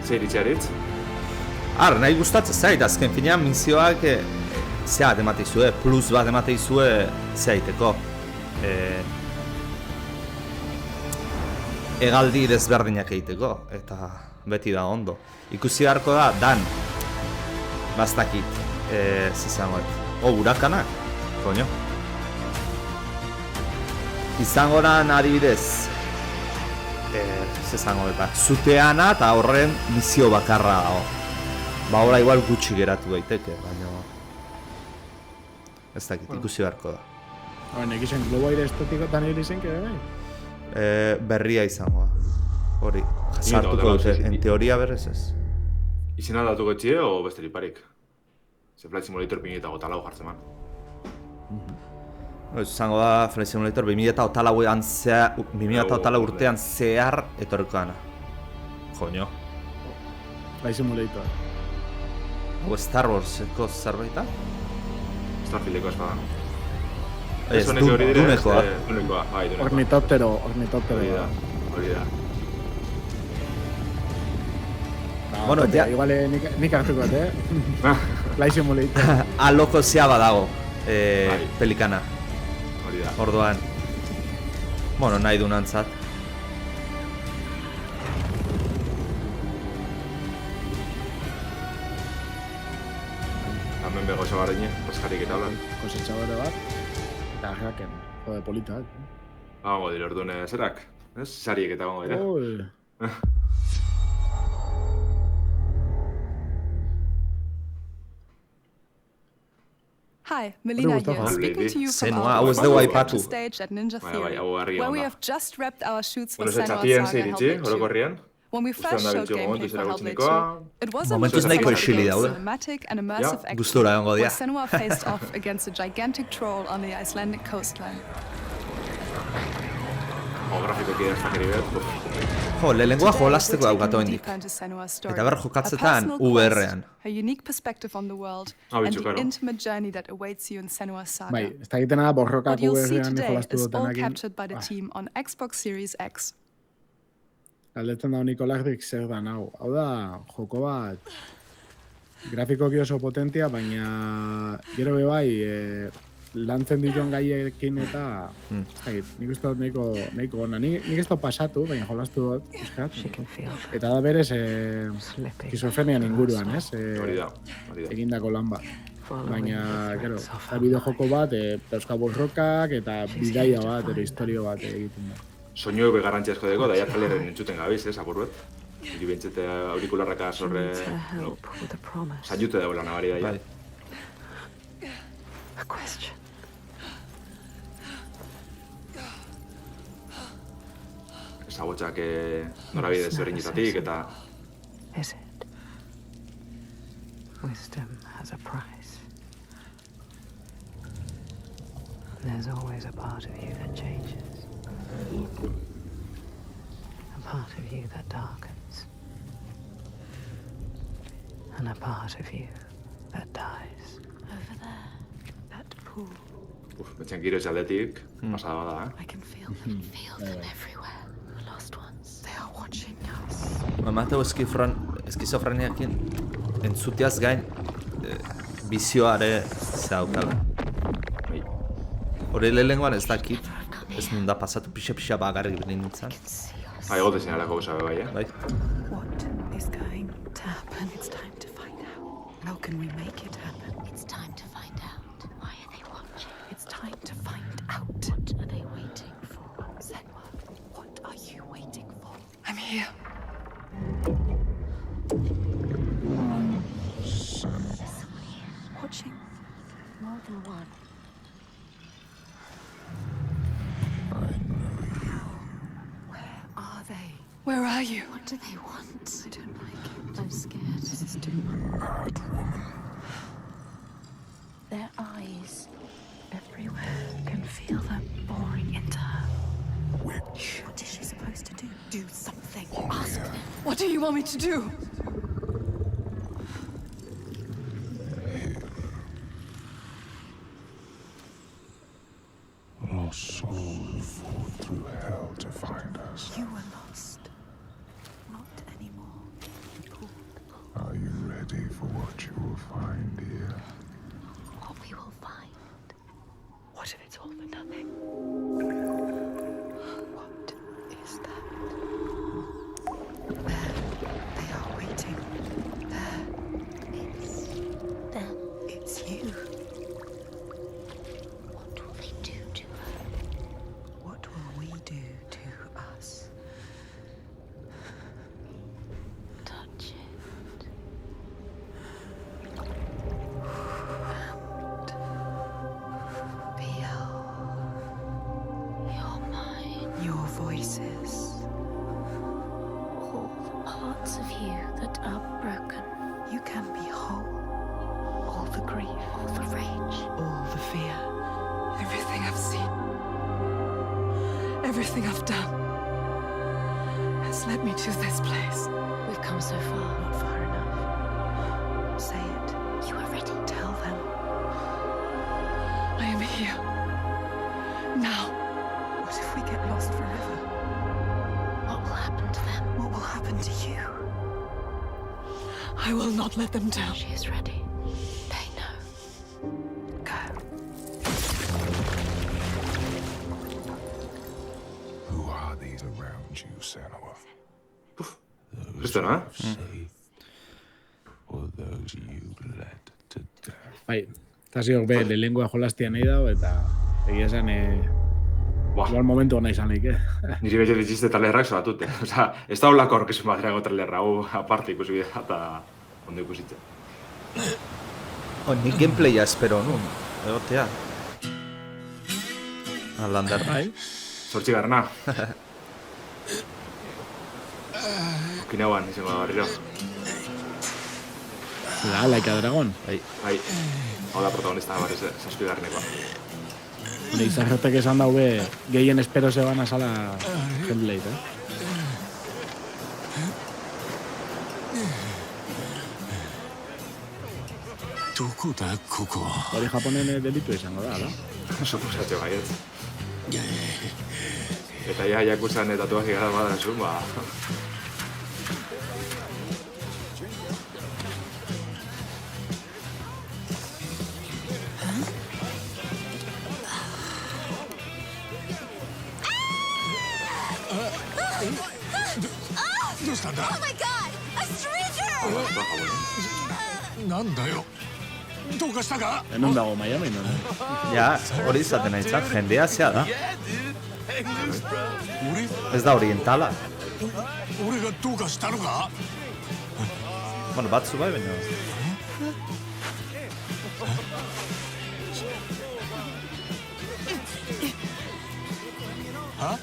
Zer itxaritz? Nahi gustatzen zait, azken finean misioak zea bat emateizue, plus bat emateizue zeaiteko. Egaldi desberdinak egiteko, eta beti da ondo. Ikusi beharko da, dan, bastakit, zizangoet. Urakanak, koño. Izango da adibidez, zizangoet, zuteana eta horren misio bakarra dago. Ba, ora igual gutxi geratu daiteke, baina... Ez dakit, ikusi beharko da. Nek izan globo aire estetikotan hil izen, kere bai? Berria izango da. Hori, jasartuko dute, en teoria berrez ez. Izin aldatuko etxie, o besterik parik? Ze Flight Simulator 2008 jartzen man. Izango da, Flight Simulator 2008 urtean zehar etorriko dana. Joño. Flight Simulator. Hau Star Warseko zerbaita? Starfieldeko espada. Ez, Dunekoa. Dunekoa, bai, Dunekoa. Ornitoptero. Hori da. Bueno, ja... Igual nik hartuko, Flight Simulator. Aloko zea badago, pelikana. Hori da. Orduan. Bueno, nahi dunantzat. Hemen bego zabarreine, paskarik eta holan. Kosetxabore bat, eta jaken, jode polita bat. Gongo dire orduan zerak, ez? Sariek eta gongo dire. Hi, Melina here, speaking to you from our virtual stage at Ninja Theory, where we have just wrapped our shoots for Senua Saga Hellblade 2. When we first showed gameplay for Hellblade 2, it was a cinematic and immersive action where Senua faced off against a gigantic troll on the Icelandic coastline. Jo, lehenengoa jolasteko daukatu hendik. Eta behar jokatzetan VR-ean. A unique perspective on the world and the intimate journey that awaits you in Senua Saga. Bai, ez da egitena borrokak What you'll see today jolastu is all dutenakin. captured by the team on Xbox Series X. Galdetzen da Nikolakdik zer da hau. Hau da, joko bat grafikoki oso potentia, baina gero be bai lantzen dituen gaiekin eta nik uste dut nahiko gona. Nik ez dut pasatu, baina jolastu dut, eta da berez skizofrenian inguruan, ez? Egindako lan bat. Baina, gero, da bideo joko bat, euskal borrokak eta bidaia bat, edo historio bat egiten da. Soinu ebe garrantzia asko dago, da jartaleren entzuten gabiz, apur bet. Hiri bentsete aurikularraka zorre... Saiute dagoela nabari da, ja. zabotxak norabide ezberdinetatik, eta... Is it? Wisdom has a price. There's always a part of you that changes. A part of you that darkens. And a part of you that dies. Over there, that pool. Betxen giro aldetik, pasada bada, I can feel them everywhere. The lost ones. They are watching us. Mateo eskizofreniakin entzuteaz gain bizioare zaukala. Hore lehengoan ez dakit, ez nunda pasatu pixa bagarrik nintzen. Egote zinalako gozabe bai, What is going to happen? It's time to find out. How can we make it happen? It's time to find out. Why are they watching? It's time to find out. What are they waiting for? Senwa, what are you waiting for? I'm here. Watching. More than one. Are they? Where are you? What do they want? I don't like it. I'm scared. This is too much. Bad woman. Their eyes Everywhere can feel them boring into her. Witch. What is she supposed to do? Do something. Ask them. What do you want me to do? Lost souls fought through hell to find us. You were lost. Not anymore. Are you ready for what you will find here? What we will find. What if it's all for nothing? What is that? There. They are waiting. There. It's them. It's you. What will they do to her? What will we do to us? Touch it. Feel You're mine. your voices. All the parts of you that are broken. You can be whole. All the grief, All the rage. all the fear, everything I've seen, everything I've done has led me to this place. We've come so far. Not far enough. Say it. You are ready. Tell them. I am here. Now. What if we get lost forever? What will happen to them? What will happen to you? I will not let them down. She is ready. They know. Go. Who are these around you, Senua? Listo, no? Or those you led to death? Bai, eta ziok be, lehengoa jolaztia nahi dago, eta egia esan, igual momentu hona izan leik, Niri bete ditxiste talerrak zoratute. Osa, ez da holako aurkezun bat erago talerra, hau aparte ikusi bidea, eta ondo ikusitzen. Nik gameplaya espero nun, egotea. Alander. Bai. Zortzi garna. Kinauan, izango da barriro. Laika Dragon. Bai. Hau da protagonista da barriz, zazpi garnekoa. Hone, izarretek esan daube, gehien espero zeban azala Hellblade, Hori Japonen delitu izango da, ala? Suposatio baiet. Eta ja, Yakuzan tatuaje gara badanzun, ba... Oh my god! A stranger! なんだよ。どうかしたか? Enon dago Miami, no? Ja, hori izaten aitzak, jendea zea da. Ez da orientala. 俺がどうかしたのか? Bueno, batzu bai, baina... Ha?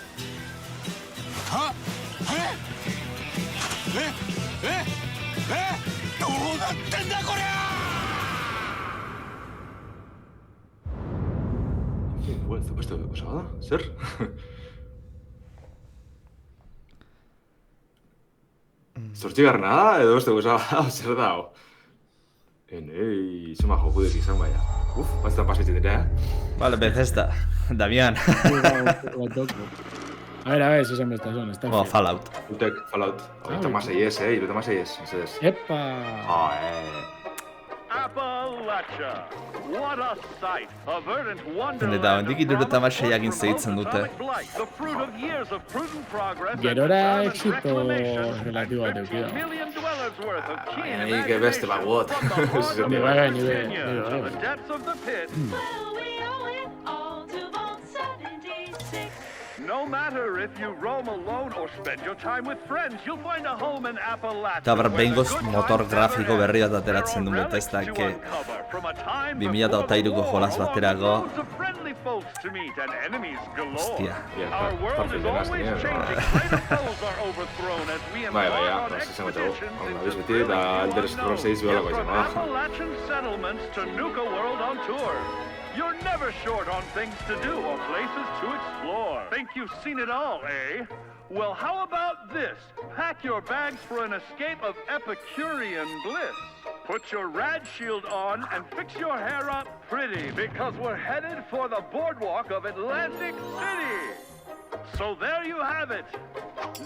Ha? da? Zer? Zortzigarrena da, edo beste guza, zer da, hau? Zuma jokudek izan baina. Baztan pasatzen dira, Vale, Bethesda. Damián. A ver, si esan besta son. Fallout. Fallout. Iruta ez. Epa! Appalachia. What a sight. A verdant wonderland. Eta hendik iruta maseiakin segitzen dute. The fruit of years of prudent progress. Gerora exito relatibo bat eukida. Nik beste bagot. The depths of the pit. No matter if you roam alone or spend your time with friends, you'll find a home in Appalachia. Eta behingoz motor grafiko berri bat ateratzen du Bethesda, 2003ko jolas baterako. Hostia. Appalachian settlements to Nuka World on tour. You're never short on things to do or places to explore. Think you've seen it all, eh? Well, how about this? Pack your bags for an escape of Epicurean bliss. Put your rad shield on and fix your hair up pretty, because we're headed for the boardwalk of Atlantic City. So there you have it.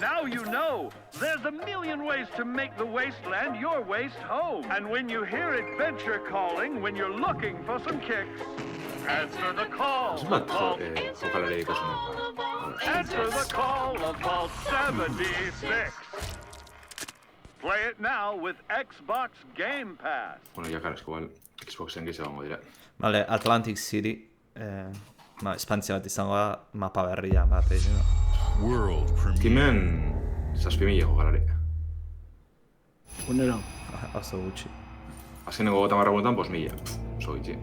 Now you know. There's a million ways to make the wasteland your waste home. And when you hear adventure calling, when you're looking for some kicks, answer the call. Answer the call of Vault 76. Play it now with Xbox Game Pass. Bueno, ya karazko, Xboxen gize gongo dira. Vale, Atlantic City. Espantzia bat izango da, mapa berria bat egin. World Premiere. Kimen, 7.000 jokalari. Unero. Oso gutxi. Azkeneko 50 egunetan, 1.000. Oso gitxi.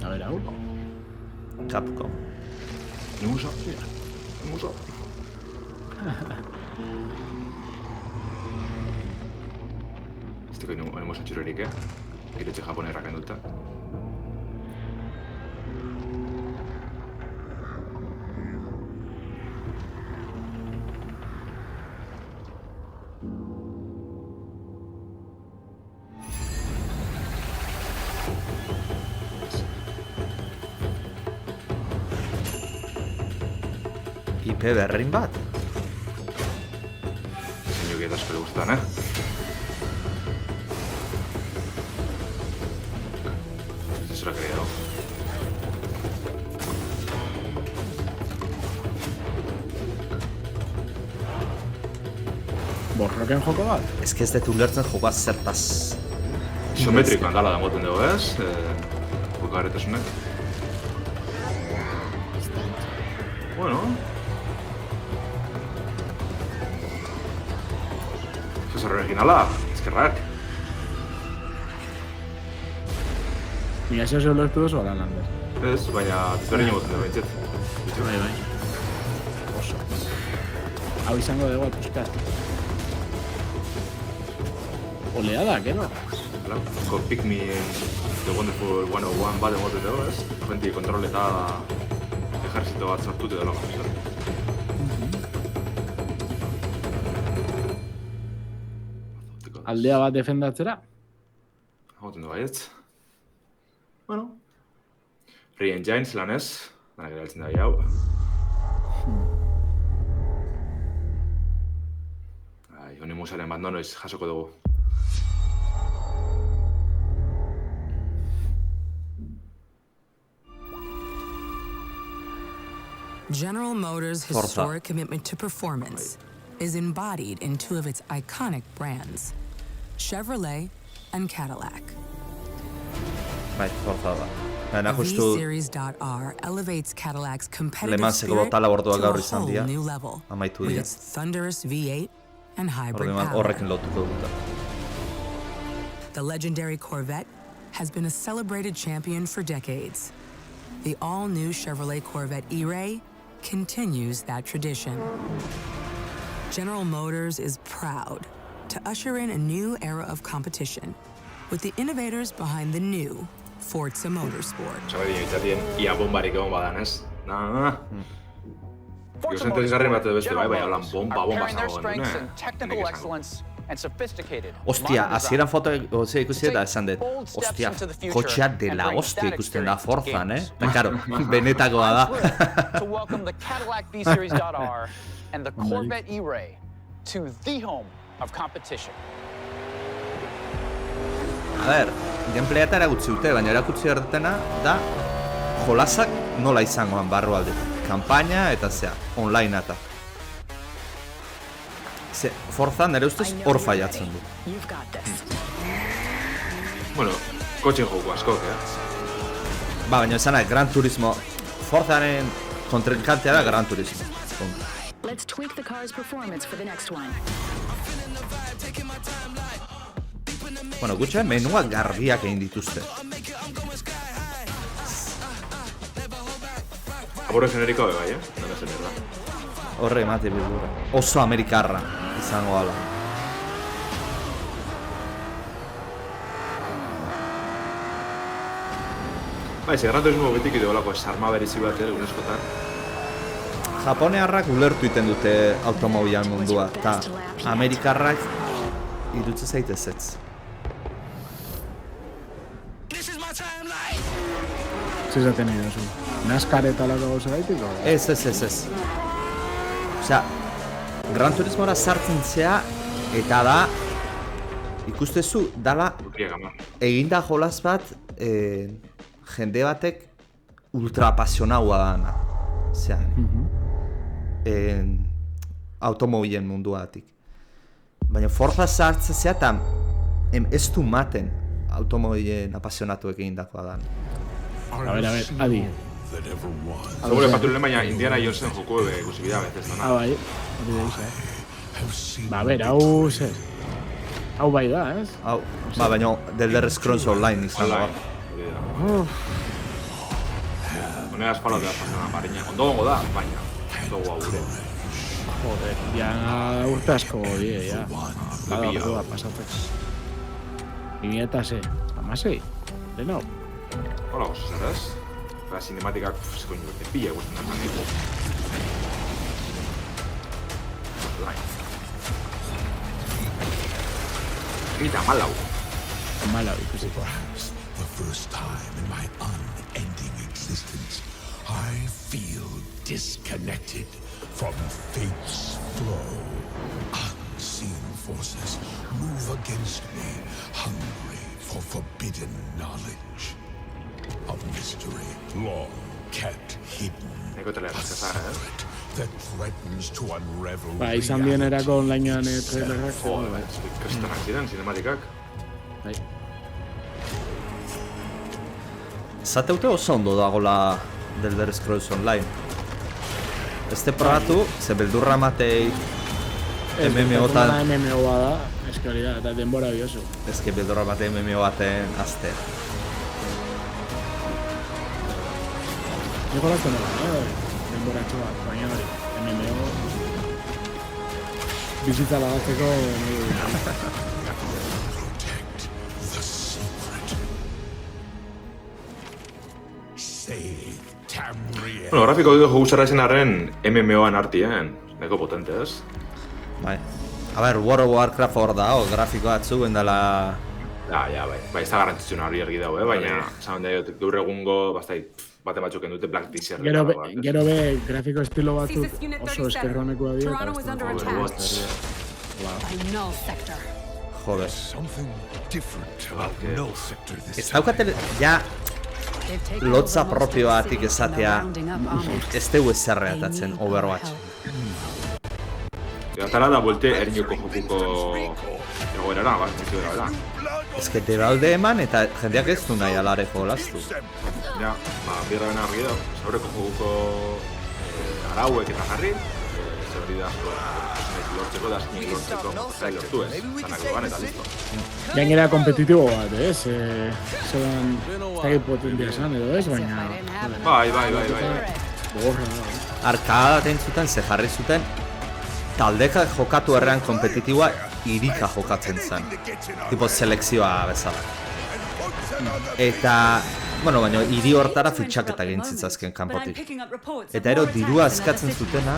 A ver, hau. Capcom. Nemusa. Este que no hemos hecho Erike, iretxe japonerrak enduta. IP berrin bat. Señor que te gustan, Se lo ha creado. Borroken joko bat? Ez que ez dut ulertzen jokoa zertaz. Isometrikoan dala da moten dugu, ez? Jokagarretasunak. Bueno. Ez originala, ezkerrak. Mira, eso solo estuvo sola, Lander. Ez, baina desberdin moten dugu, bintzet. Bai. Oso. Hau izango dugu alpuzkat. Oleadak, no? Ko Pikmin The Wonderful 101 bat emoten dugu, ez? Genti kontroleta ejerzito bat sartute dela. Aldea bat defendatzera? Emoten dugu baietz. Bueno. Re-engines lan ez, baina geraltzen da hau. Onimusaren bat noiz jasoko dugu. General Motors' historic commitment to performance is embodied in two of its iconic brands, Chevrolet and Cadillac. Bai, Forza da. V-Series.R elevates Cadillac's competitive spirit to a whole new level with its thunderous V8 and hybrid power. The legendary Corvette has been a celebrated champion for decades. The all-new Chevrolet Corvette E-Ray continues that tradition. General Motors is proud to usher in a new era of competition with the innovators behind the new Forza Motorsport. Sabadien itzatien, ia bombarik egon badan, ez? Forza Motorsport Ostia, hasieran foto ikusi eta esan dut. Ostia, kotxea dela hostia ikusten da Forzan, Eta, karo, benetakoa da. To welcome the Cadillac B-Series.R and the Corvette E-Ray to the home of competition. A ber, gameplayat erakutsi dute, baina erakutsi erdetena da jolasak nola izangoan barrualde. Kampaina eta zea, online eta. Ze, Forzan nire ustez hor faiatzen du. Bueno, kotxen joko askok, baina esanak, Gran Turismo, Forzaren kontrinkantea da Gran Turismo. Let's tweak the car's performance for the next one. Bueno, gutxe, menuak garbiak egin dituzte. Abore generiko bai, Nara zen erda. Horre emate bildura. Oso amerikarra izango ala. Ze Gran Turismo betik ideolako esarma berezi bat uneskotan. Japonearrak ulertu iten dute automobilan mundua, eta amerikarrak irutze zaitez ez. Zezaten nahi duzu? NASCAR eta lako gauza gaitik? Ez. Osea, Gran Turismora sartzen zea, eta da, ikustezu, dala, eginda jolas bat, jende batek ultra apasionaua dana. Osea, automobilen munduatik. Baina Forza sartzen zea, eta ez du maten automobilen apasionatuek egindakoa dana. A ver, adi. Segure patrulen baina Indiana Jonesen joko guzibida betez dana. Bai, hori da, a ver, hau zer. Hau bai da, ez? Hau, baina The Elder Scrolls Online izan da. Honera espalotea pasana barina. Ondo gongo da, baina. Ondo guaure. Joder, ja urte asko die, ja. Bada ordua pasatzek. 2006, amasei, denau. Hola, gozo zer ez? La cinematikak, koño, te pilla gusten da maneko. Eta malau. Malau ikusiko. The first time in my unending existence, I feel disconnected from fate's flow. Unseen forces move against me, hungry for forbidden knowledge. A mystery long kept hidden. A secret that threatens to unravel. Izan bienerako onlinean trailerrak. Kastanak ziren, cinematikak. Bai. Zateute oso ondo dagoela The Elder Scrolls Online. Este probatu, ze beldurra matei MMO-tan... MMO-a da, eski hori da, eta denbora biozu. Eski beldurra matei MMO baten azte. Nik horazten nola, denboratxo bat, baina hori, MMO... Bizitza lagatzeko... Bueno, grafiko dugu jogusarra izan arren MMO-an artien, neko potente ez? Bai. A ber, World of Warcraft hor da, grafiko batzu endala... Ja, bai, ez da garrantzitzu hori ergi dago, baina esan da gaur egungo, bate batzuk endute Black Desert. Gero be, grafiko estilo batzuk oso eskerronekoa dira. Joder. Ez daukate, ja... Lotza propioatik esatea ez dugu ezerreatatzen Overwatch. Gatara da buelte ernioko jokuko egoerara, bazkizu erabera. Ez que te balde eman eta jendeak ez du nahi alare jolaztu. Ja, birra bena argi da, zaureko jokuko arauek eta jarri, hori da lortzeko da azkenik lortzeko zail lortu ez, zanak doan eta listo. Gainera kompetitibo bat, ez? Zeran zagit potentia esan edo ez, baina... Bai. Arkada baten zuten, ze jarri zuten, taldeka jokatu errean kompetitiboa irika jokatzen zen. Tipo selekzioa bezala. Eta, bueno, baina hiri hortara fitxaketa gintzen zazken kanpotik. Eta ero dirua eskatzen zutena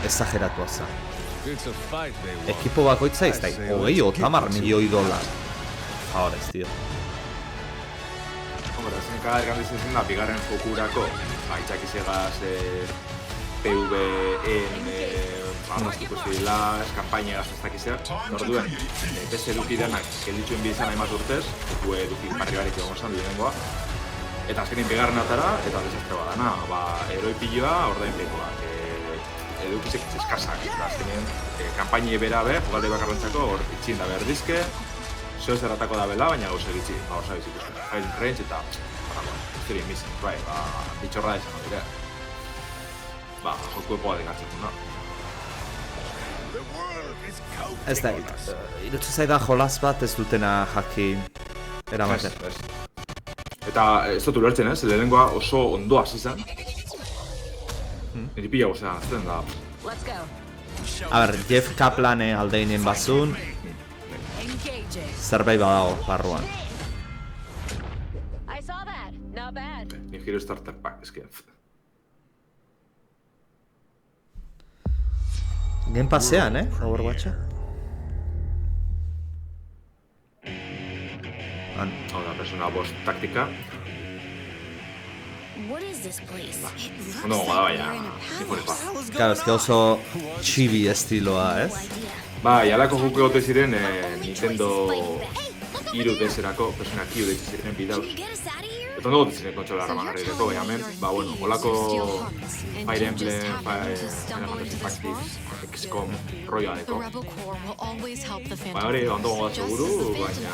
exageratua zen. Ekipo bakoitza iztai, 30 milioi $. Ahora, tío. Hombre, zenka ergandizen zen da, bigarren jokurako, itxakizegaz PvE-en amaztuko zidila, kampainegaz ez dakizeak, orduen, beste eduki denak, gelditxuen bizan hainbat urtez, eduki barri barik egon zan, lehenengoa, eta azkenin bigarren atara, eta desastre badana, eroi piloa, ordain peikoa, edukizek eskasak, azkenin, kampaini bera be, jogalde bakarrentzako, hor itxin da behar dizke, zeo zerratako da bela, baina gauza egitzi, hor zabizik uste, firing range eta, historien mizan, bitxorra da izan dire. Joku epoa dekatzen, no? Ez da, irutzu zaidan jolaz bat ez dutena jakin eramaten. Eta ez dut ulertzen, lehenengoa oso ondo hasi zen. Niri pila gozea, zuten da. A ber, Jeff Kaplan aldeinen bazun, zerbait badago barruan. Ni giro starter pack, eske. Gen pasean, Overwatcha. Hau da, persona bost taktika. Ondo goga da, baina. Claro, ez que oso chibi estiloa, ez? Alako juke gote ziren Nintendo iru deserako, persona kiu deitze ziren bidauz. Eta ondo gote ziren kontsola ramagarrireko, baina hemen, olako Fire Emblem, Final Fantasy Tactics, XCOM, roioa deko. Hori, ondo goga seguru, baina...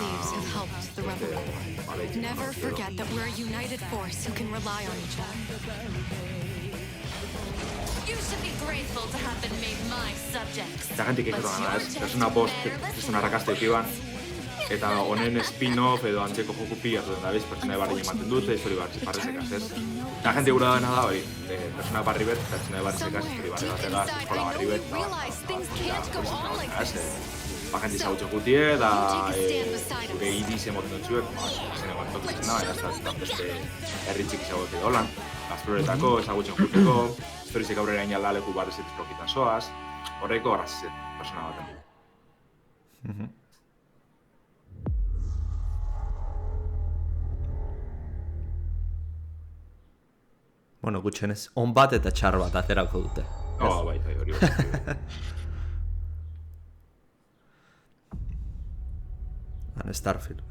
Eta gentik ikutu gana, ez? Persona bost, persona rakaste ekiban, eta honen spin-off edo antzeko joku pila zuten da, bez? Pertsona barri ematen dute, histori barrizekaz, ez? Eta gente gura dena da, hori, persona barri bet, pertsona barrizekaz, histori barrizekaz, eskola barri bet, gente zagutzen gutie, da gure idiz emoten dutzuek, zen egon tokitzen da, eta beste herritxik izagote dolan, gazploretako, ezagutzen guteko, historizek aurrera inala leku barrizetik lokitan soaz, horreiko horrazizen, persona baten. Bueno, gutxenez, on bat eta txar bat aterako dute. Bai, hori. Starfield.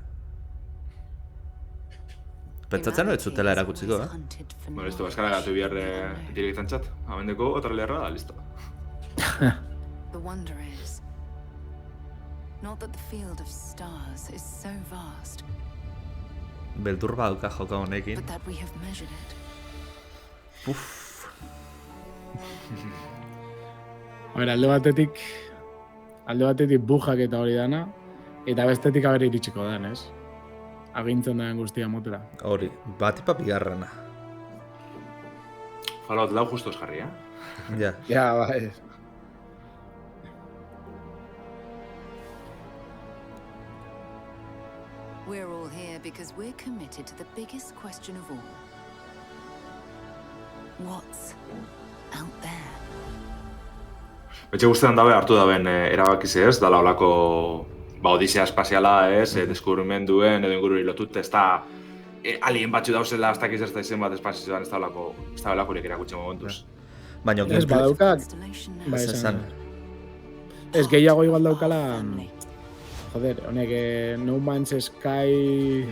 Pentsatzen hori zutela erakutziko, Bueno, listo, eskara gatu bihar direktan txat. Amendeko, otra leherra da, listo. The wonder is not that the field of stars is so vast, beldur baduka joka honekin. but that we have measured it. Alde batetik bujak eta hori dana, eta bestetik abere iritsiko den, ez? Agintzen den guztia motera. Hori, batipa bigarrena. Fallout lau justos jarri, Ja, bai. We're all here because we're committed to the biggest question of all. What's out there? Betxe guztetan dabe hartu daben erabakize ez, dala olako odisea espaziala ez, deskubrimenduen edo ingururi lotut, ez da alien batzu dauzela, ez dakiz ez da izen bat espazioan, ez da olako horiek erakutxe momentuz. Baina ez badaukak, ez gehiago igual daukala, joder, honek No Man's Sky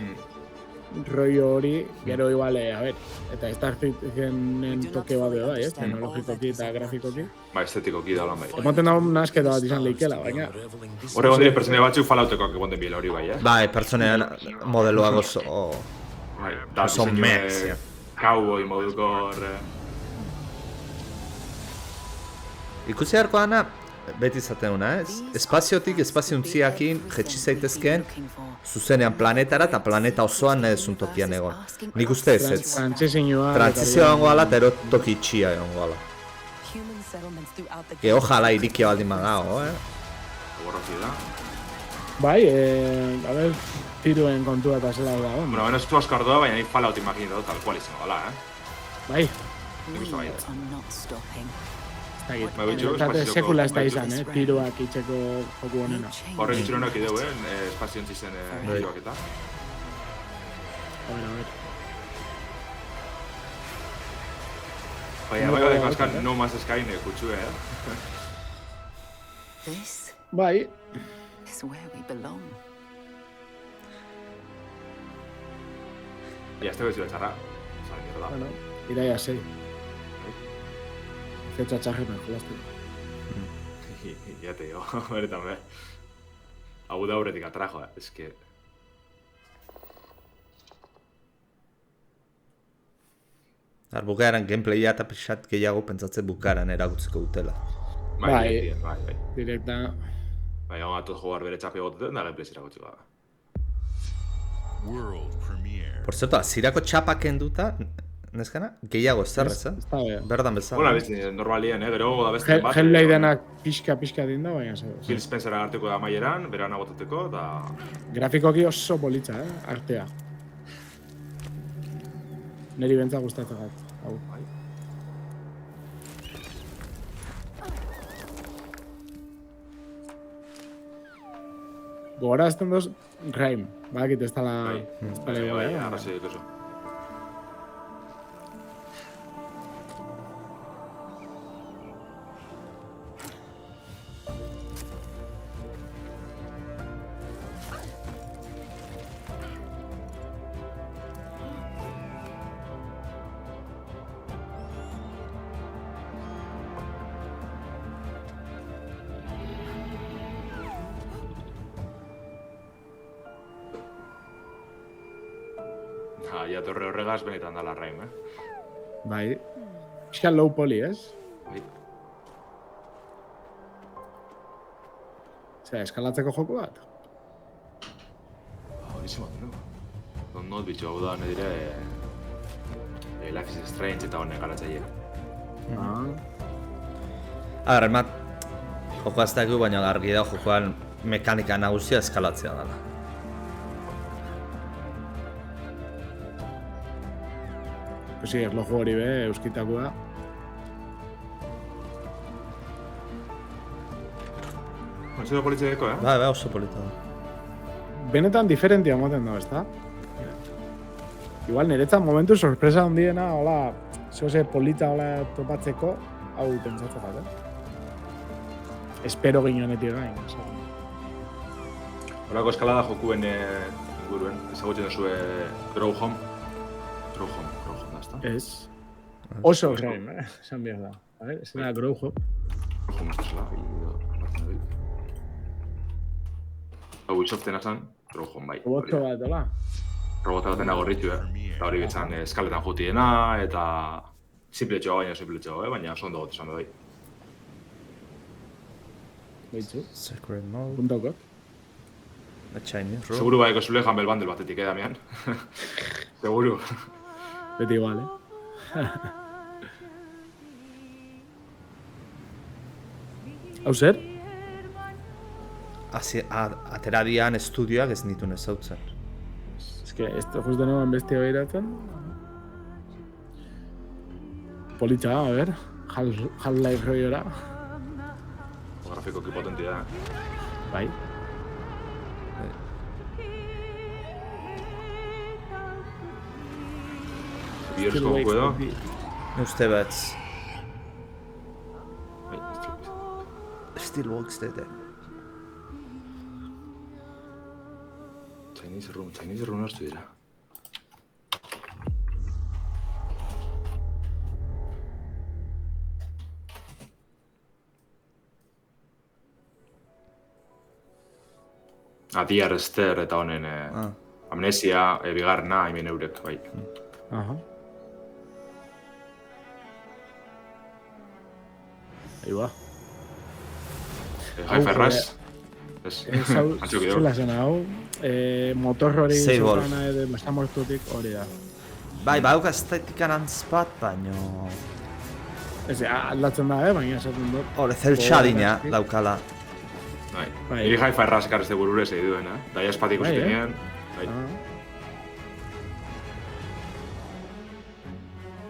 rollo hori, gero igual, eta Starfielden toke bat da, teknologikoki eta grafikoki. Estetikoki da lan bai. Ematen da nasketa bat izan leikela, baina... Horre gondire pertsonea batzuk Falloutekoak egonden biela hori bai, Bai, pertsonea modeloak oso... oso mex. Cowboy moduko horre... Ikusi harko dana, beti izaten una, ez? Espaziotik, espaziontziakin jetxi zaitezkeen zuzenean planetara eta planeta osoan nahi dezun tokian egon. Nik uste ez ez. Trantzizioa egon goala eta ero toki itxia egon goala. Ojalá irikia baldin badago, Borroki da. Bai, a ver, tiruen kontua eta zela da. Bueno, menos tu asko ardoa, baina nik Fallout imagino tal cual izango dela, Bai. Nik uste bai. Sekula ez da izan, tiroak itxeko joku honena. Horrek itxeronak ideu, espaziontzi zen tiroak eta. A ver. Baina, deko azkan No Man's Sky kutxue, Bai. Is where we belong. Ya este bezio txarra. Bueno, iraia 6. Fecha txarretan, jolazte. Ya te digo, beretan be. Hau da horretik atrajo, es que... Bukaeran gameplaya eta pixat gehiago pentsatzen bukaeran eragutzeko dutela. Bai. Direkta... Bai, hau atot jugar bere txapi gotuten da gameplay ziragotzeko da. Por cierto, azirako txapak enduta, neskana, gehiago ez zerrez, Berdan bezala. Bona, normalien, gero da beste bat. Hellblaidenak pixka dinda, baina zer. Phil Spencer hartuko da maieran, beran agotuteko, da... Grafikoki oso politza, artea. Neri bentza gustatzen gat. Hau. Gogora azten doz, Raim. Badakit ez tala... Bai, arrazio dituzu. Ja, torre horregaz benetan dala Raim, Bai. Fiscal low poly, ez? Bai. Osea, eskalatzeko joku bat? Horizimo, no? Not bitxo, hau da, nire... Life is Strange eta honen garatzaile. Armat, joko azteak baina argi da jokoan mekanika nagusia eskalatzea dela. Pues erloju hori be, euskitakoa. Oso da politxe deko, Bai, oso polita da. Benetan diferentia moten da, ezta? Igual niretzat momentu sorpresa handiena, hola, zehose polita hola topatzeko, hau pentsatzen bat, Espero ginonetik gain, Horako eskalada jokuen inguruen, ezagutzen duzue Grow Home. Grow Home da, ezta? Ez. Oso Raim, esan behar da. A ver, ez da Grow Home. Grow Home ez da, Ubisoften azan, Grow Home bai. Roboto bat, hola? Robota baten agorritu, Eta hori bitzan eskaletan jutiena, eta... Simpletxoa, baina oso ondo gote esan bai. Beitzu. Secret mode. Puntoko. Seguru baiko zule Humble Bundle batetik, Damian? Seguru. Beti igual, Hau zer? Atera dian estudioak ez nituen ezautzen. Ez que, ez da justo noan bestia behiratzen. Politxa, a ver. Half-Life roiora. Grafikoki potentia da. Bai. Biersko edo? Uste bat. Still works dede. Chinese room hartu dira. Adiar Ester eta honen amnesia, bigarrena, hemen eurek, bai. Aha. Ahí va. Hi-Fi Rush. Zula zen hau, motor hori zutana edo estamortutik hori da. Bai, bauka estetikan antzpat, baino... Ez, aldatzen da, baina esaten dut. Hore, cel shadina daukala. Niri Hi-Fi Rush ekarrezte burure zei duen, Daia espatik usitenean.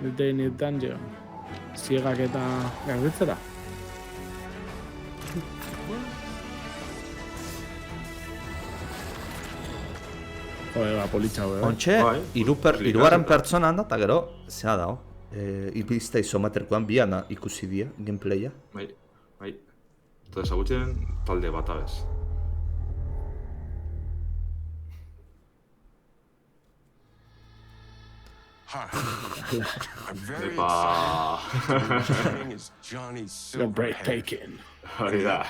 Detained Dungeon. Ziegak eta garbitzera. Joder, politxau, Ontxe, iruaren pertsona handa, eta gero, zera dago. Ipizta isometrikoan biana ikusi dia, gameplaya. Bai. Eta ezagutzen talde bat abez. Hi. I'm very Epa. excited. My name is Johnny Silverhand. Breathtaking. Hori da.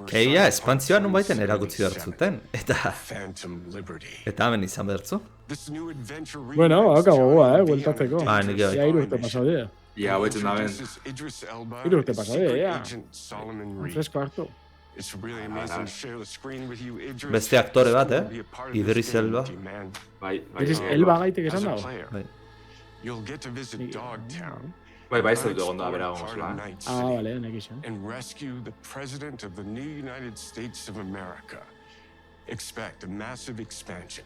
Keia, espantzioa nun baiten erakutsi bertzuten. Eta hemen izan bertzu. Bueno, hauka gogoa, bueltatzeko. Nik bai. Ja, 3 urte pasadea. Ja, hauetzen da ben. 3 urte pasadea, ja. Fresko hartu. Beste aktore bat, Idris Elba. Idris Elba gaitek esan dago. Bai, ez dut egon da bera gozela. Bale, nekizan. And rescue the president of the new United States of America. Expect a massive expansion.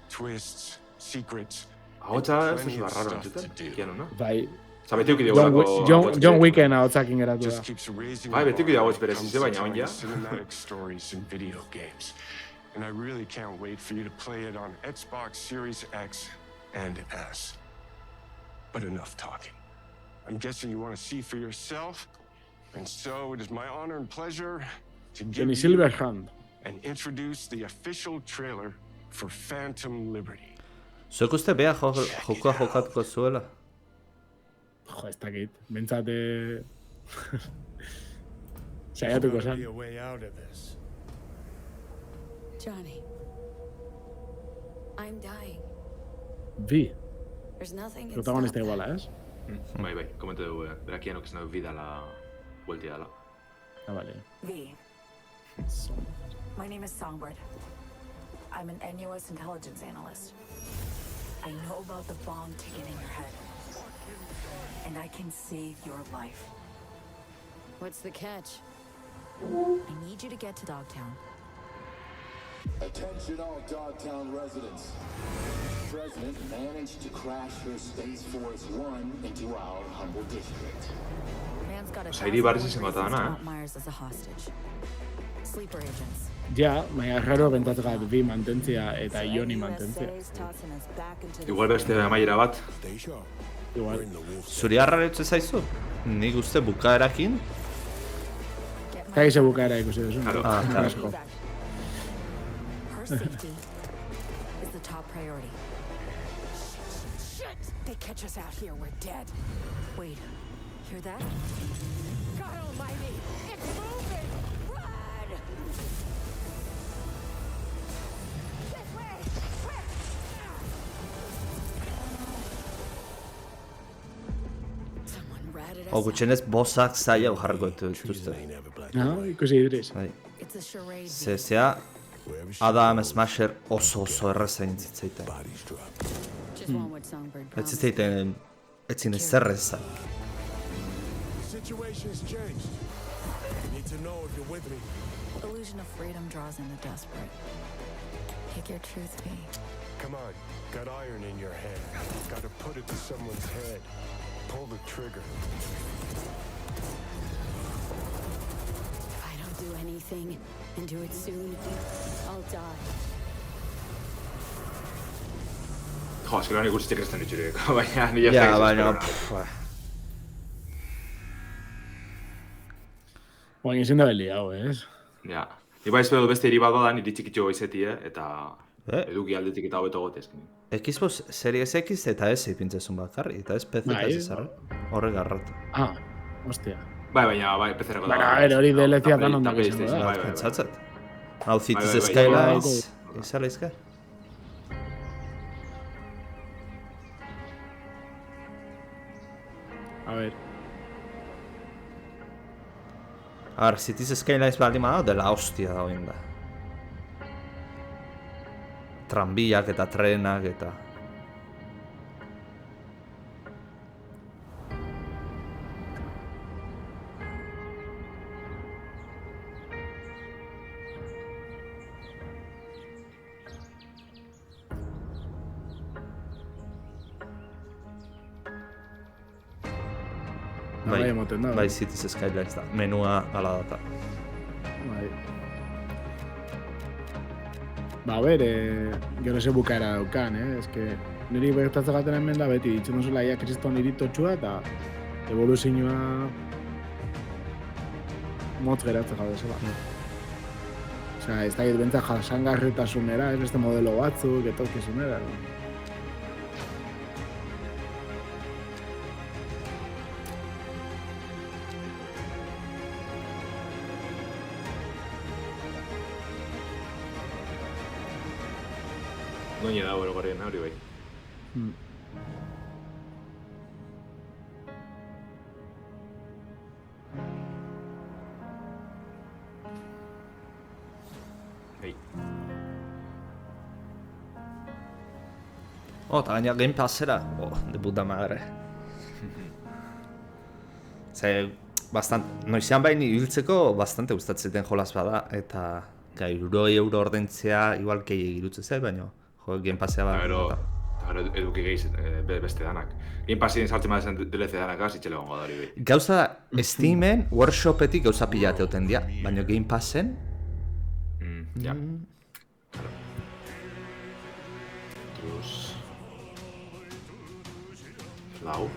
Twists, secrets. Ahotza ez duzu barraro entzuten, kiano, no? Bai. Oza, betiuk ideo lako... John Wicken ahotzakin geratu da. Bai, betiuk ideo agotz berezitze, baina on ja. And I really can't wait for you to play it on Xbox Series X and S. But enough talking. I'm guessing you want to see for yourself, and so it is my honor and pleasure to give you and introduce the official trailer for Phantom Liberty. Zuek uste beha jokoa jokatuko zuela? Jo, ez dakit. Bentsate... Saiatuko zen. Johnny, I'm dying. Bi. There's nothing Protagonista iguala, ez? Bai, komente dugu, berakianok ez nago bidala buelti dala. Vale. V. My name is Songbird. I'm an NUS intelligence analyst. I know about the bomb ticking in your head. And I can save your life. What's the catch? I need you to get to Dogtown. Attention all Dogtown residents. The President managed to crash her Space Force 1 into our humble district. Man's got a Sairi barriz izango eta dana, Myers as a hostage. Sleeper agents. Ja, baina gero bentatzgat bi mantentzia eta Ioni mantentzia. Igual beste amaiera bat. Igual. Zuri harraretze zaizu? Nik uste bukaerakin? Kaize bukaera ikusi duzu. Claro. Her safety is the top priority. Shit! They catch us out here, we're dead. Wait, hear that? God almighty! It's moving! Run! This way! Quick! Someone ratted us. Gutxenez bossak zaila jarriko dituzte. Ikusi Idris. It's a charade. Zezea, Adam Smasher oso erreza intzitzeiten. Ez zitzeiten, etzin ez zerreza. Illusion of freedom draws in the desperate. Pick your truth, V. Come on, got iron in your hand. Gotta put it to someone's head. Pull the trigger. If I don't do anything, and do it soon, I'll die. Jo, eskero nik uste kresten ditxurik, baina nire ja, baina... Baina ezin da beli hau, ez? Ja. Ni bai espero beste hiri bat badan, niri txikitxo goizetie, eta eduki aldetik eta hobeto gotezkin. Xbox Series X eta S ipintzezun bakarri, eta ez PC eta ez zarra. Horre garratu. Hostia. Bai, baina, PC-rako da. Baina, hori DLC dan ondak izango da. Pentsatzat. Hau Cities Skylines, izala izka? A ver. Cities Skylines baldin bada, dela hostia da hoin da. Tranbiak eta trenak eta... emoten da. Bai, Cities Skylines da. Menua gala data. Bai. Gero ze bukaera daukan, eske niri bertatzen gaten hemen da beti ditzen duzula ia kriston iritotxua eta evoluzioa motz geratzen gau desela. Osea, ez da bentzak jasangarritasunera, ez beste modelo batzuk, etorkizunera. Noñe da, bueno, gorrien, hori bai. Eta gaina Game Passera, de puta madre. Noizean bain ibiltzeko bastante gustatzen jolaz bada, eta €100 ordentzea igual gehiagik irutze zait, baina Game Passea bada. Gero eduki gehiz beste danak. Game Passien sartzen badezen DLC danak itxele gongo da hori bai. Gauza da, Steamen workshopetik gauza pilate oten dira, baina Game Passen... Ja. Lau.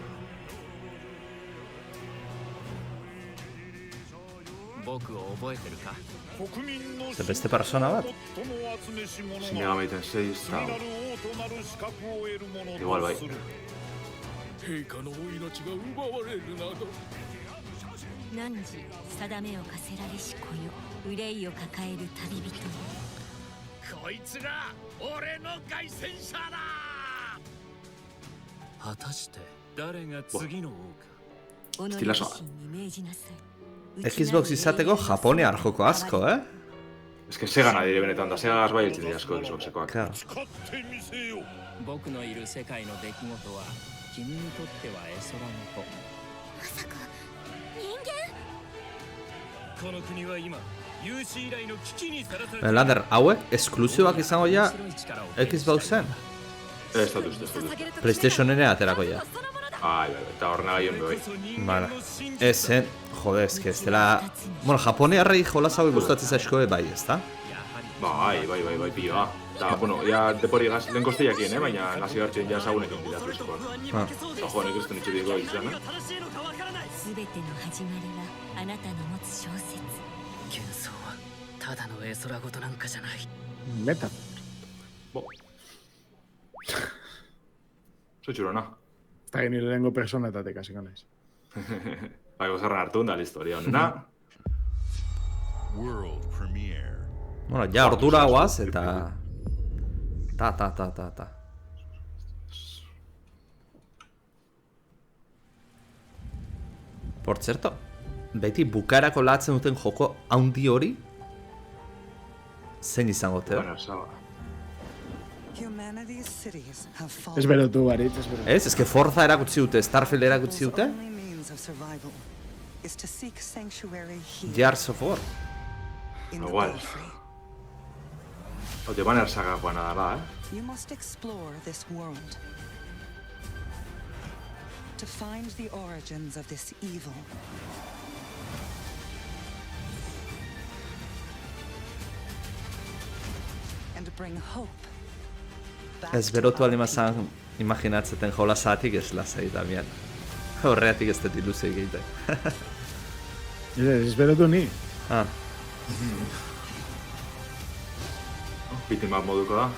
Zer beste persona bat? Zinega maiten 6 eta... Igual bai. Estilasoa. Xbox izateko Japonear joko asko, Ez que Sega nadire benetan da, Sega bai hiltzen dira asko Xboxekoak. Lander, hauek esklusiboak izango ja Xboxen? Ez dut uste. PlayStationene aterako ja. Eta horrena gaion bai. Bala. Ezen, jode, ez dela... Bueno, Japonearrei jolaz hauek gustatzen zaizko bai, ez da? Bai, pioa. Eta, bueno, ya depori lehen koste jakien, baina nazi gartzen ja ezagunekin dira tuizkoan. Eta jo, nik uste nitxe diko izan, Meta. Zutxurona. Eta nire lehenko personetatek hasiko naiz. Bai, gozarran hartu da historia honena. World premiere. Bueno, ja ordura guaz eta... Ta. Por cierto, beti bukarako latzen duten joko haundi hori zein izango te? Ez berotu barit, ez berotu. Ez que Forza erakutsi dute, Starfield erakutsi dute? Gears of War. Igual. Ote Banner saga buena dala, You must explore this world to find the origins of this evil. And bring hope. Ez berotu alimazan imaginatzeten jolazatik ez lazai Damian. Horreatik ez dut iluzei gehiago. Ez berotu ni. Beat'em up moduko da.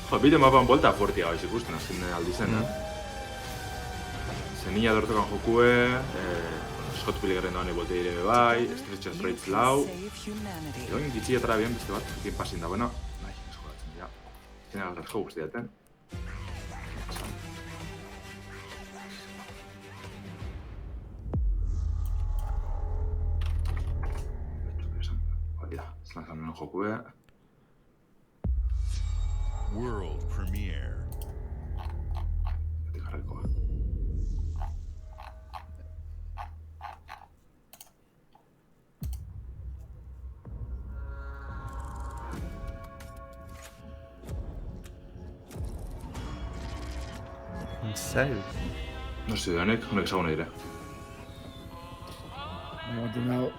Jo, beat'em upan bolta fuertia baiz ikusten azken aldizen, Zenilla dortokan jokue, Scott Pilgrim daune bolte dire bai, Stretch and Rage lau. Egoin gitxietara bien beste bat, ekin pasin da, bueno. Nahi, ez jodatzen dira. Zena galrat jo guztiaten. Hori da, ez lan zanen jokue. World premiere. Zail. No sé, honek ezagun dire. Egoten dago,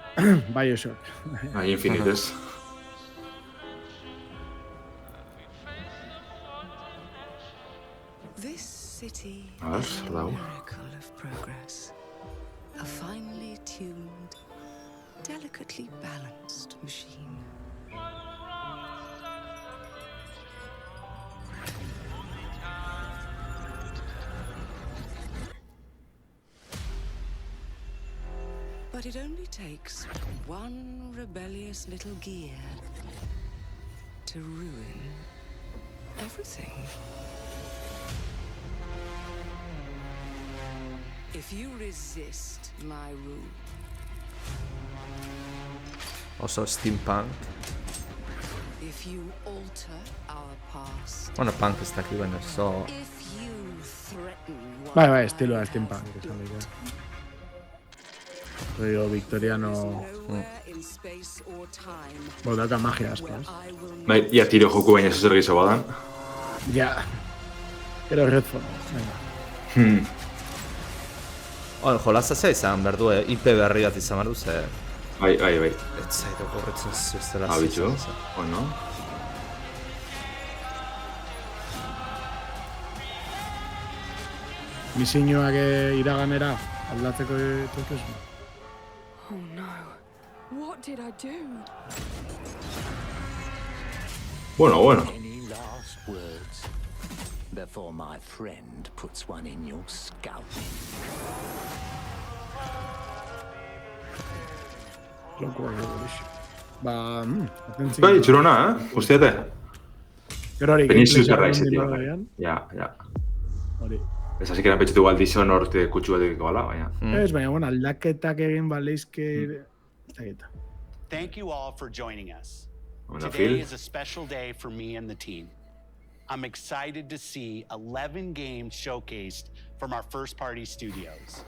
Bioshock. Infinite, ez. This city A ver, is a dago. miracle of progress. A finely tuned, delicately balanced machine. But it only takes one rebellious little gear to ruin everything. If you resist my rule. Oso steampunk. If you alter our past. Bueno, punk ez daki, baina oso... If you threaten Bai, estiloa steampunk, esan dira. Rollo victoriano... Daka magia asko, ez? Bai, ia tiro joku baina ez zer gehiago badan. Ja. Gero Redfall, Jolaza zea izan behar du, IP berri bat izan behar du, ze... Bai. Ez zaitu gorretzen zuztela Abitxu, no? Misiñoak iraganera aldatzeko dituzu. Oh no. What did I do? Bueno. Any last words before my friend puts one in your scalp? Bai, txurona, Ustiate? Gero hori gameplay Ja. Hori. Ez hasi keran petxetu baldizon horte kutsu batek bala, baina. Ez, baina, bueno, aldaketak egin baleizke... Thank you all for joining us. Phil. Today is a special day for me and the team. I'm excited to see 11 games showcased from our first-party studios.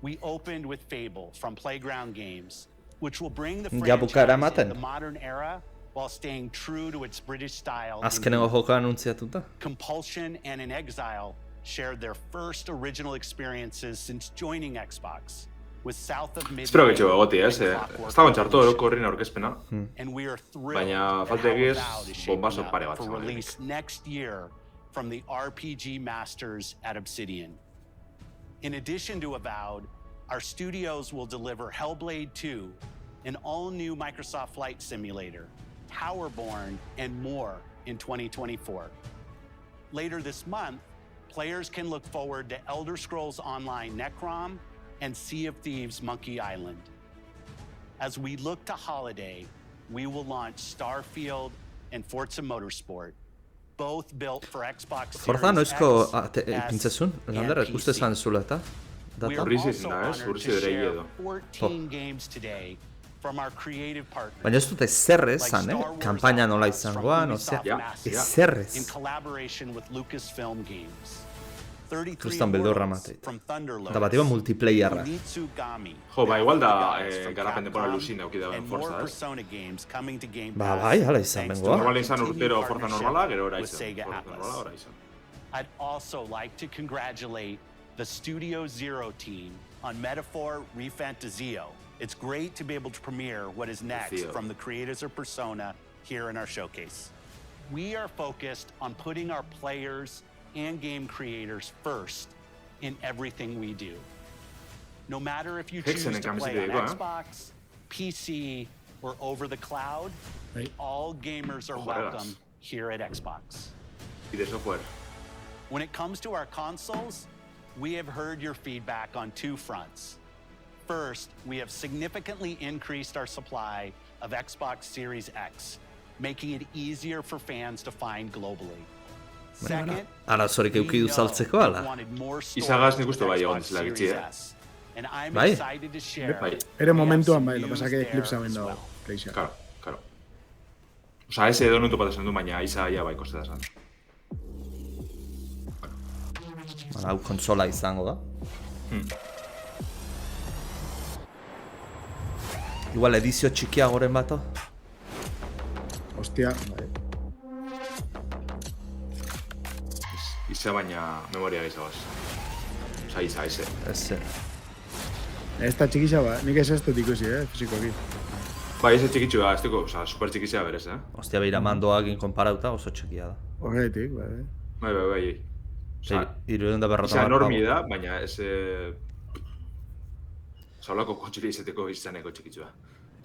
We opened with Fable from Playground Games, which will bring the franchise in the modern era while staying true to its British style. Azkeneko joka anuntziatuta. Compulsion and In Exile shared their first original experiences since joining Xbox. Espero getxo egoti, ez? Ez dagoen txartu eroko horrin aurkezpena. Baina falte egiz, bombazo pare bat zagoen. Next year from the RPG masters at Obsidian. In addition to Avowed, our studios will deliver Hellblade 2, an all-new Microsoft Flight Simulator, Towerborn, and more in 2024. Later this month, players can look forward to Elder Scrolls Online Necrom and Sea of Thieves Monkey Island. As we look to holiday, we will launch Starfield and Forza Motorsport, both built for Xbox Series Forza noizko S, pintzezun? Lander, uste zan zula eta? We are also honored to share 14 games today from our creative partners. Baina ez dute zerrez zan, Kampaina nola izangoan, zerrez. In collaboration with Lucasfilm Games. Kristan beldorra mateit. Eta bat iba multiplayerra. Jo, ba, igual da garapen depora luzin euki dagoen Forza, ez? Ba, bai, hala izan bengoa. Normala izan urtero Forza normala, gero ora izan. Forza normala, ora izan. I'd also like to congratulate the Studio Zero team on Metaphor ReFantazio. It's great to be able to premiere what is next from the creators of Persona here in our showcase. We are focused on putting our players and game creators first in everything we do. No matter if you choose to play on Xbox, PC, or over the cloud, all gamers are welcome here at Xbox. When it comes to our consoles, we have heard your feedback on two fronts. First, we have significantly increased our supply of Xbox Series X, making it easier for fans to find globally. Arazorik euki du saltzeko, ala? Izagaz nik uste bai egon dizela gitzi, Bai? Ere momentuan bai, lo pasa que Eclipse hamen dago. Claro. Osa, ese edo nuntu bat esan du, baina iza ja bai koste da esan. Hau konsola izango da. Igual edizio txikiagoren bato. Hostia, bai. Iza baina memoria gizagoz. Osa, iza, eze. Eze. Ez da txikisa ba, nik ez dut ikusi, fizikoki. Bai, ez txikitxua, ez dugu, osa, super txikisa berez, Ostia, behira mandoakin konparauta oso txikia da. Horretik, bai. Bai. Osa, iza enormi da, baina ez... Osa, holako kotxuri izateko izaneko txikitxua.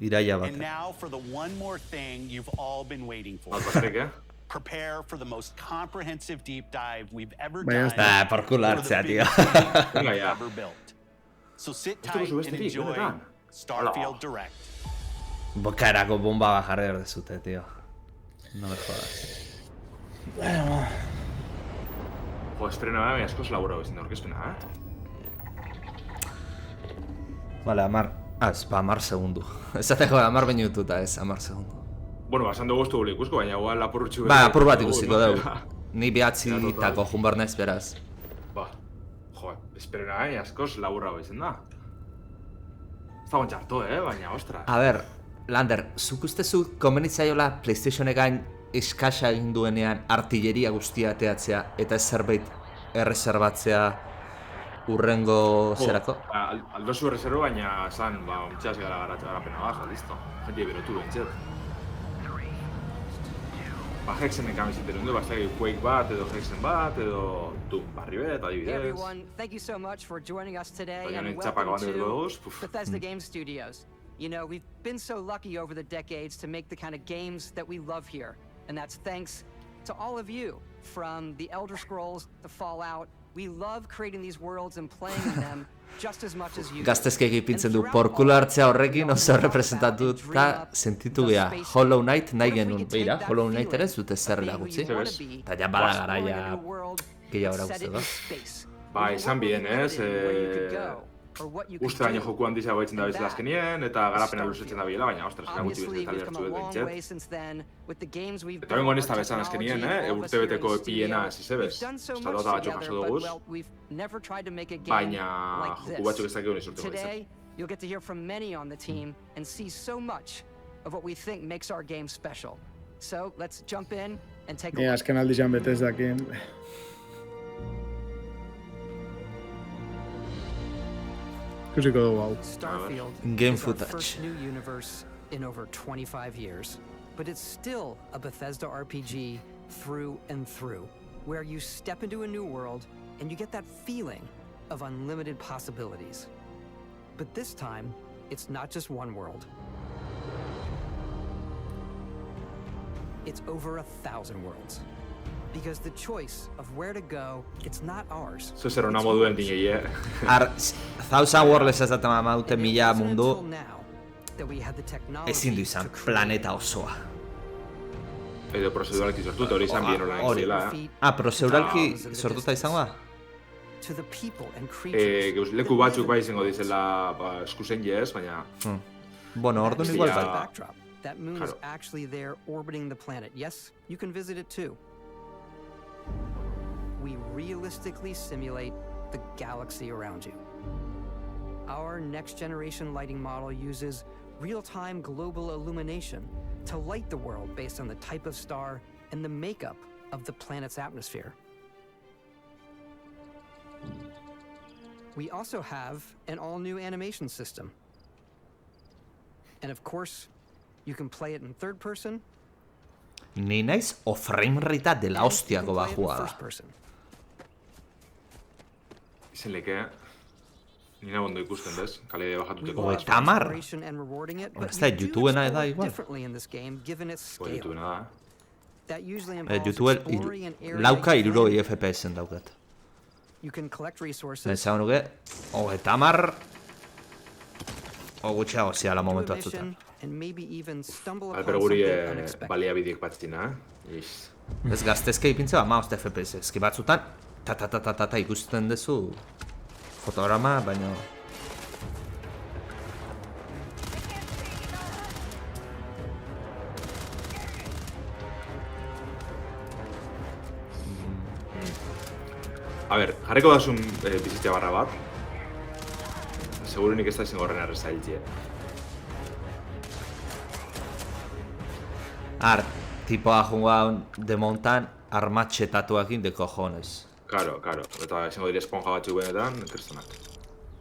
Iraia bat. And now for the one more thing you've all been waiting for. Alpakarrik, Prepare for the most comprehensive deep dive we've ever done. Por culo hartzea, tío. Ever built. So sit tight and enjoy Starfield Direct. Bokarako bomba bajarri erdezute, tío. No me jodas. Jo, estrena baina askoz labura bezin da orkespena, Vale, Amar. Ez, 10 segundu. Ezateko 10 minututa ez, 10 segundu. Bueno, basan dugu estu gule ikusko, baina igual apurrutxu... Ba, apur bat ikusiko dugu. Ni behatzi tako junbar naiz beraz. Ba, jo, esperena askoz laburra bezin da. Ez dagoen txarto, baina, ostras. A ber, Lander, zuk ustezu konbenitzaiola PlayStationegain eskasa egin duenean artilleria guztia ateatzea eta ez zerbait erreserbatzea urrengo zerako? Aldo zu erreserbo, baina esan, ontxeaz gara garapena baja, listo. Gente berotu bentzet. Hexenen kamiziteren du, bastaki Quake bat, edo Hexen bat, edo Doom barri bet, adibidez. Hey everyone, thank you so much for joining us today and welcome to Bethesda Game Studios. You know, we've been so lucky over the decades to make the kind of games that we love here. And that's thanks to all of you, from the Elder Scrolls to Fallout. We love creating these worlds and playing in them just as much as you. Gaztezkeik ipintzen du, porkulo hartzea horrekin oso representatu eta sentitu geha. Hollow Knight nahi genuen, beira, Hollow Knight ere zute zer eragutzi. Eta ja bada garaia gehiago eragutze da. Ba, izan bien, uste baino joku handizia baitzen da bezala azkenien, eta garapena luzetzen da biela, baina ostras, eragutzi bezala talde hartzu dut bentset. Eta bengo nesta bezan azkenien, urte beteko epiena zizebez. Eta dota batxo jaso duguz, baina joku batxok ez dakio nizurte baitzen. You'll get to hear from many on the team and see so much of what we think makes our game special. So, let's jump in and take a look. Azken aldizan betez dakien. Starfield game is footage. Our first new universe in over 25 years, but it's still a Bethesda RPG through and through, where you step into a new world and you get that feeling of unlimited possibilities. But this time, it's not just one world. It's over 1,000 worlds. Because the choice of where to go, it's not ours. Eso zer hona moduen dinei, Ar, 1,000 worlds ez daten amaute mila mundu ezin du izan planeta osoa. Edo prozeduralki sortuta hori izan bien hola egizela, prozeduralki sortuta izango da? Leku batzuk bai izango dizela eskusen jez, baina... Bueno, orduan igual bai. That moon is actually there orbiting the planet. Yes, you can visit it too. We realistically simulate the galaxy around you. Our next-generation lighting model uses real-time global illumination to light the world based on the type of star and the makeup of the planet's atmosphere. We also have an all-new animation system. And of course, you can play it in third person. Ni naiz o frame rate dela hostiako bajua da. Izen leke, nina bondo ikusten dez, kale bajatuteko. Eta mar! Ez da, YouTubena da igual. YouTubena da. YouTube lauka 60 FPS-en daukat. Eta nuke, eta mar... gutxiago ziala momentu atzutan. Pero guri baliabideek batzina, Ez gaztezke ipintze 15 FPS, eski batzutan ta ikusten duzu fotograma, baina... A ber, jarriko dazun bizitzea barra bat. Segurunik ez da izan horren arrezailtzie. Tipoa jungoa demontan, armatxetatuakin de cojones. Karo. Eta izango dira esponja batzuk benetan, kristonak.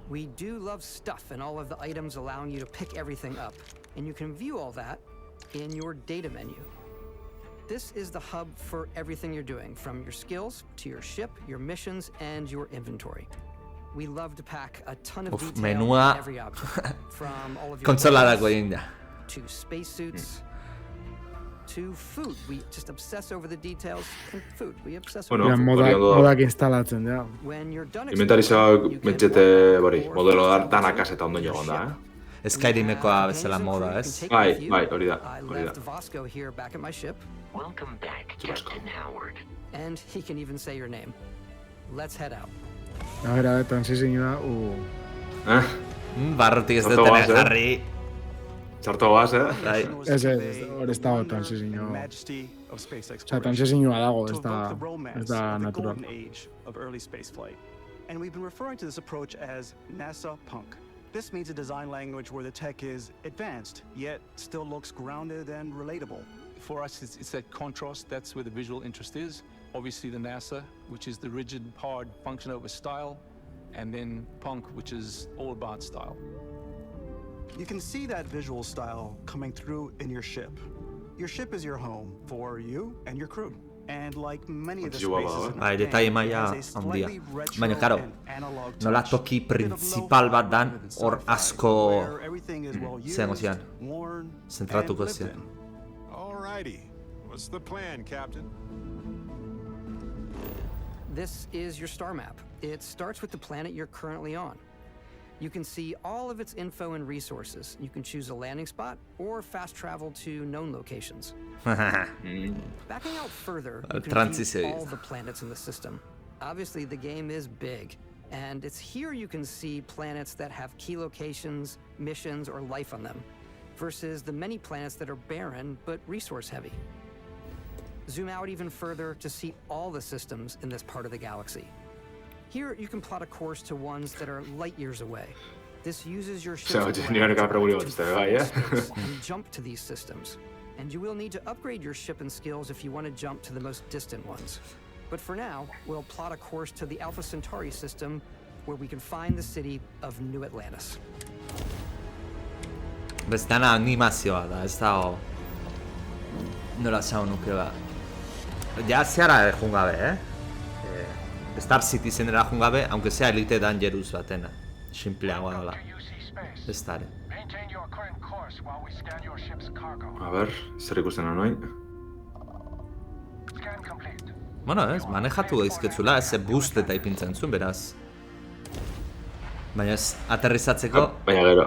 We do love stuff and all of the items allowing you to pick everything up. And you can view all that in your data menu. This is the hub for everything you're doing, from your skills to your ship, your missions, and your inventory. We love to pack a ton of detail in every object, from all of your to spacesuits to food. We just obsess over the details in food. We obsess over modak instalatzen da. Inventarizak mentzete modelo danak kaseta ondo egon da, Skyrimekoa bezala moda, ez? Bai, hori da. I left Vasco here back at my ship. Welcome back, Captain Howard. And he can even say your name. Let's head out. A ver, transizioa, Barrutik ez dutena jarri. Txarto goaz, Ez, hori ez dago transizioa. Osa, transizioa dago, ez da natural. And we've been referring to this approach as NASA Punk. This means a design language where the tech is advanced, yet still looks grounded and relatable. For us, it's that contrast. That's where the visual interest is. Obviously, the NASA, which is the rigid, hard function over style, and then Punk, which is all about style. You can see that visual style coming through in your ship. Your ship is your home for you and your crew. And like many of the spaces in the detalle maila handia. Baina, karo, nola toki principal bat dan, hor asko zengo zian. Zentratuko zian. Alrighty. What's the plan, Captain? This is your star map. It starts with the planet you're currently on. You can see all of its info and resources. You can choose a landing spot or fast travel to known locations. Backing out further, you can view all the planets in the system. Obviously, the game is big, and it's here you can see planets that have key locations, missions, or life on them, versus the many planets that are barren but resource-heavy. Zoom out even further to see all the systems in this part of the galaxy. Here, you can plot a course to ones that are light years away. This uses your ship's and jump to these systems. And you will need to upgrade your ship and skills if you want to jump to the most distant ones. But for now, we'll plot a course to the Alpha Centauri system, where we can find the city of New Atlantis. Bestana animazioa da, ez da nola zau nuke ba. Ja zehara joan gabe, Star Citizenera joan gabe, aunque sea Elite Dangerous batena. Simpleagoa dola. Ez da, A ber, zer ikusten anoin? Bueno, ez, manejatu daizketzula, ez boost eta ipintzen zuen, beraz. Baina ez, aterrizatzeko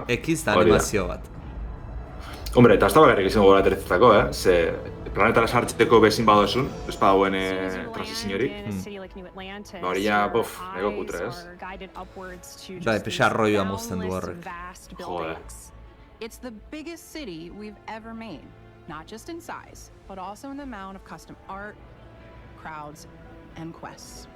ekiz da animazio bat. Hombre, eta ez da bakarrik izango gara aterrizatzeko, Ze planetara sartzeko bezin badozun, ez badauen transiziorik. Ba hori ja, nego kutre, ez? Ba, epexa arroioa mozten du horrek. Jode. It's the biggest city we've ever made, not just in size, but also in the amount of custom art, crowds, and quests.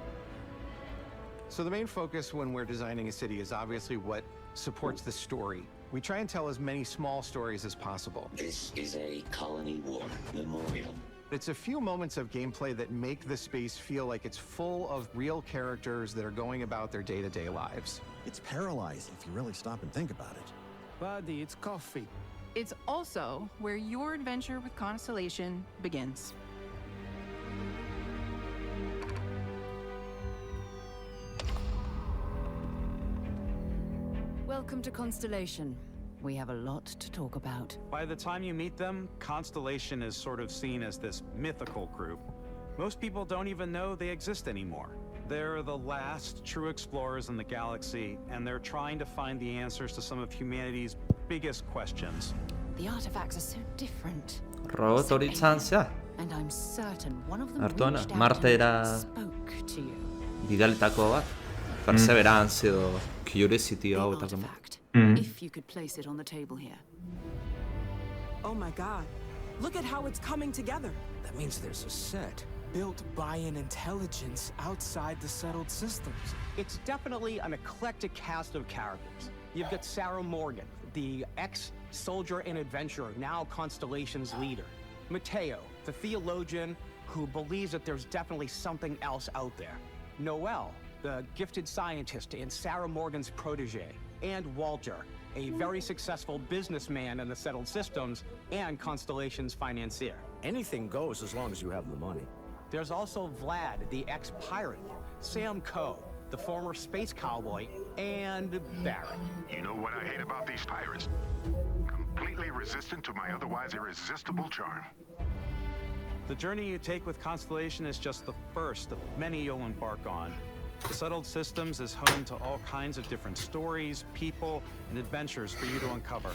So the main focus when we're designing a city is obviously what supports the story. We try and tell as many small stories as possible. This is a Colony War memorial. It's a few moments of gameplay that make the space feel like it's full of real characters that are going about their day-to-day lives. It's paralyzing if you really stop and think about it. Buddy, it's coffee. It's also where your adventure with Constellation begins. Welcome to Constellation. We have a lot to talk about. By the time you meet them, Constellation is sort of seen as this mythical group. Most people don't even know they exist anymore. They're the last true explorers in the galaxy, and they're trying to find the answers to some of humanity's biggest questions. The artifacts are so different. Robot hori izan zea. And I'm certain one of them Artuana, reached out Martera and spoke to you. bidaletako bat. Perseverance edo Curiosity hau eta kema. If you could place it on the table here. Oh my god. Look at how it's coming together. That means there's a set built by an intelligence outside the settled systems. It's definitely an eclectic cast of characters. You've got Sarah Morgan, the ex-soldier and adventurer, now Constellation's leader. Mateo, the theologian, who believes that there's definitely something else out there. Noel, the gifted scientist and Sarah Morgan's protege. And Walter, a very successful businessman in the Settled Systems and Constellation's financier. Anything goes as long as you have the money. There's also Vlad, the ex-pirate, Sam Coe, the former space cowboy, and Barrett. You know what I hate about these pirates? Completely resistant to my otherwise irresistible charm. The journey you take with Constellation is just the first of many you'll embark on. The Settled Systems is home to all kinds of different stories, people, and adventures for you to uncover.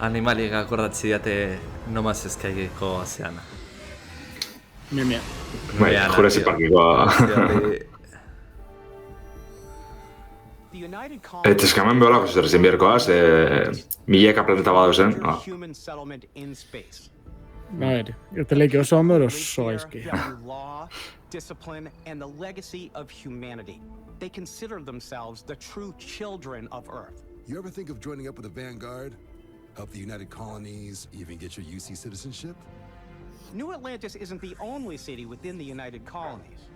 Animaliek akordatzi diate nomaz ezkaigeko azeana. Mimia. Bai, Jurassic Parkikoa. Eta eskamen beholako zerrezen biherkoaz, mileka planeta badauzen. Human settlement in space. A ver, este leike oso ondo oso gaizki. Law, discipline, and the legacy of humanity. They consider themselves the true children of Earth. You ever think of joining up with the Vanguard? Help the United Colonies, even get your UC citizenship? New Atlantis isn't the only city within the United Colonies.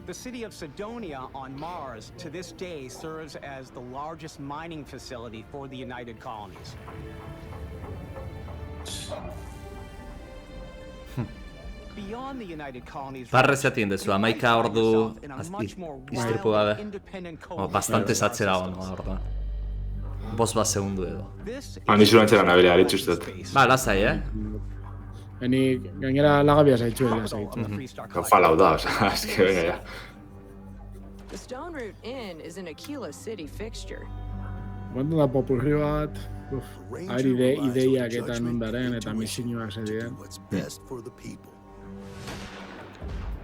The city of Cydonia on Mars to this day serves as the largest mining facility for the United Colonies. Beyond the United Colonies, Barrezatien dezu, 11 ordu iztripu gabe. Bastante zatzera ono, orduan. Bost bat segundu edo. Nizu lantzera nabila, eritxustet. Ba, lasai, Eni gainera lagabia zaitxu edo zaitxu. Falau da, eske venga ya. The Stone Root Inn is an Aquila City fixture. Guantu da popurri bat, ari ideiak eta nundaren eta misioak zedien.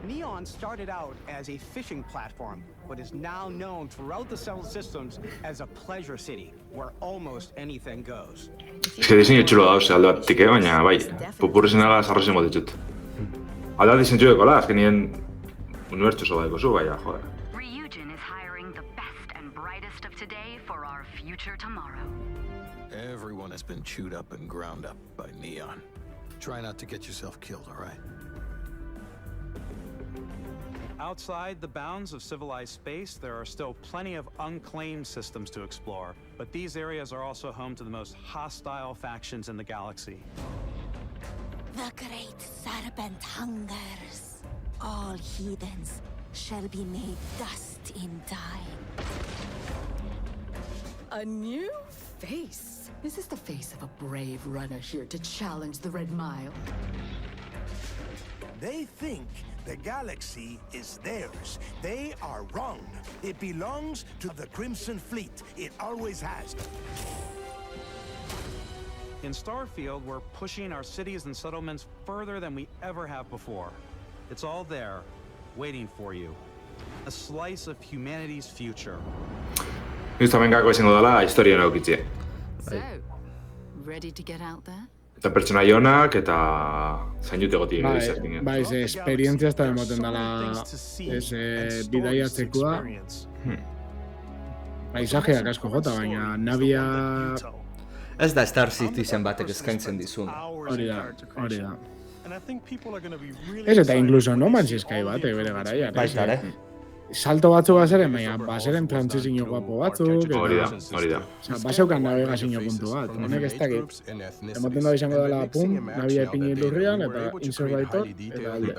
Neon started out as a fishing platform, but is now known throughout the Settled Systems as a pleasure city, where almost anything goes. Eske diseinu txulo dauz, alde batik, baina bai, pupurrizena zarrazen ditut. Alde diseinu dekola, azkenien unibertsu zo daiko zu, baina, joder. Ryujin is hiring the best and brightest of today for our future tomorrow. Everyone has been chewed up and ground up by Neon. Try not to get yourself killed, all right? Outside the bounds of civilized space, there are still plenty of unclaimed systems to explore, but these areas are also home to the most hostile factions in the galaxy. The great serpent hungers. All heathens shall be made dust in time. A new face. Is this the face of a brave runner here to challenge the Red Mile? They think the galaxy is theirs. They are wrong. It belongs to the Crimson Fleet. It always has. In Starfield, we're pushing our cities and settlements further than we ever have before. It's all there, waiting for you. A slice of humanity's future. Justo gako izango dela historia naukitzie. So, ready to get out there? Eta pertsonai honak eta zainute goti egin. Bai, ze esperientzia ez da emoten dela bidaiatzekoa. Paisajeak asko jota, baina nabia... Ez da Star Citizen batek eskaintzen dizun. Hori da. Ez eta inkluso No Man's Sky batek bere garaian. Baita, Salto batzu bazaren, baina bazaren trantzizio guapo batzuk. Hori da. Bazeukan navegazio puntu bat. Honek ez dakit. Emoten da izango dela pum, nabia ipini lurrian eta inservaitor eta alde.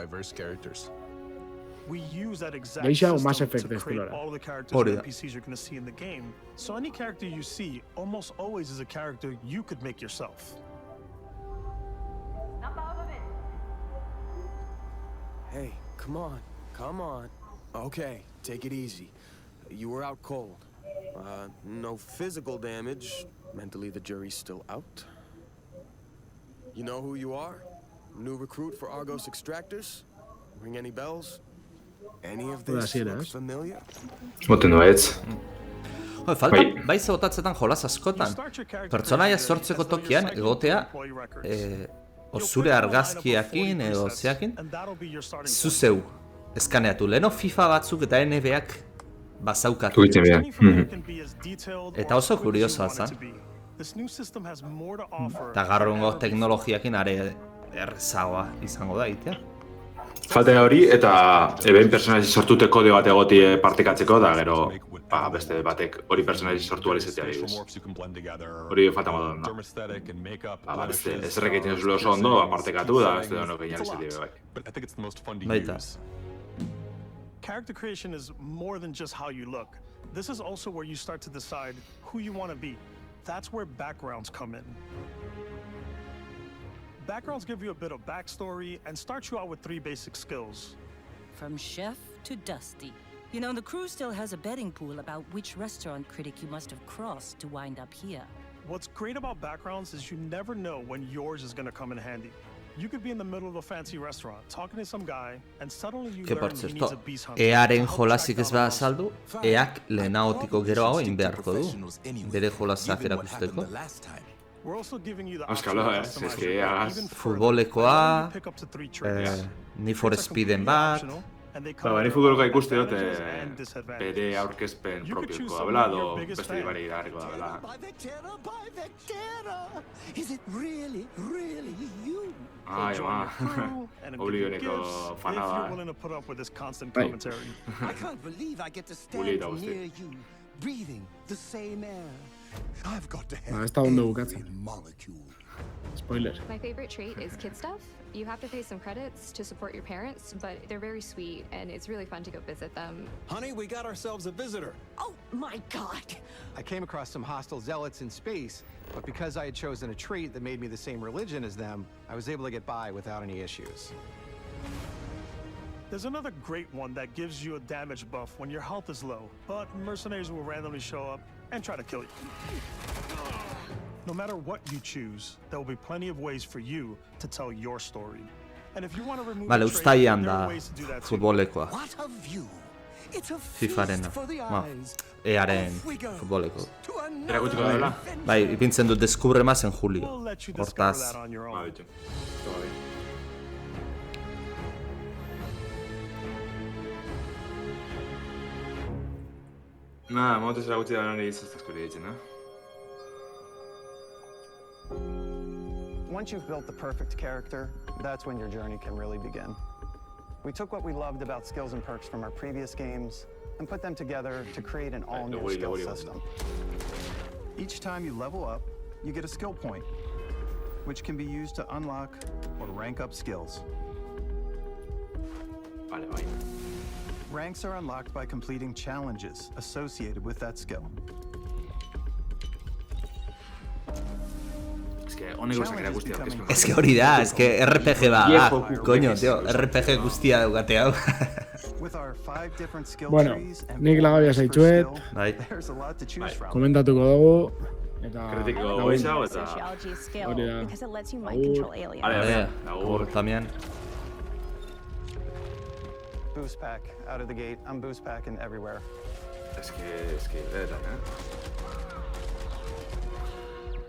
We use that exact Geisha o system Mass Effect to create estilora. all the characters and NPCs you're going to see in the game. So any character you see almost always is a character you could make yourself. Hey, come on. Okay, take it easy. You were out cold. No physical damage. Mentally, the jury's still out. You know who you are? New recruit for Argos Extractors? Ring any bells? Any of this look familiar? Moten du ez. Falta, bai zegotatzetan jolas askotan. Pertsonaia sortzeko tokian egotea zure argazkiakin edo zeakin zuzeu eskaneatu. Leheno FIFA batzuk eta NBAk bazaukatu. Eta oso kuriosoa za. Eta gaurrengo teknologiakin are errezagoa izango da egitea. Falta hori eta behin personaji sortute kode bat egoti partekatzeko da gero beste batek hori personaji sortu alizetea dibuz. Hori falta modu da. Beste ezerrek egiten zule oso ondo partekatu da beste donok egin alizetea bai. Baita. Character creation is more than just how you look. This is also where you start to decide who you want to be. That's where backgrounds come in. Backgrounds give you a bit of backstory and start you out with 3 basic skills. From chef to Dusty. You know, the crew still has a betting pool about which restaurant critic you must have crossed to wind up here. What's great about backgrounds is you never know when yours is going to come in handy. You could be in the middle of a fancy restaurant talking to some guy and suddenly you learn he needs a beast hunter. Earen jolasik ez bada saldu, eak lehenagotiko geroago egin beharko du. Bere jolasak erakusteko. Auskalo, eske eagaz. Futbolekoa, Need for Speeden bat. Ni futboloka ikuste dut bere aurkezpen propioko dabela, edo beste dibari iragarriko dabela. Ai, Oblivioneko fana da. Uli eta guzti. Ez da ondo bukatzen. Spoiler. My favorite trait is kid stuff. You have to pay some credits to support your parents, but they're very sweet and it's really fun to go visit them. Honey, we got ourselves a visitor. Oh my god! I came across some hostile zealots in space, but because I had chosen a trait that made me the same religion as them, I was able to get by without any issues. There's another great one that gives you a damage buff when your health is low, but mercenaries will randomly show up and try to kill you. No matter what you choose, there will be plenty of ways for you to tell your story. And if you want to remove the trait, there are ways to do that too. Futbolekoa. What a view! It's a FIFArena. Earen futboleko. Erakutiko dela? Bai, ipintzen dut Descubre Más en julio. Hortaz. Nada, momentuz erakutsi da hori izaztazko ditzen, Once you've built the perfect character, that's when your journey can really begin. We took what we loved about skills and perks from our previous games and put them together to create an all-new skill system. Each time you level up, you get a skill point, which can be used to unlock or rank up skills. Ranks are unlocked by completing challenges associated with that skill. Ez que hori da, ez que RPG da, coño, tío, RPG guztia daukate hau. Bueno, nik lagabia zaitxuet, komentatuko dugu, eta... Kritiko goizau eta... Hori da. Agur, también. Boost pack out of the gate. I'm boost packing everywhere. Es que,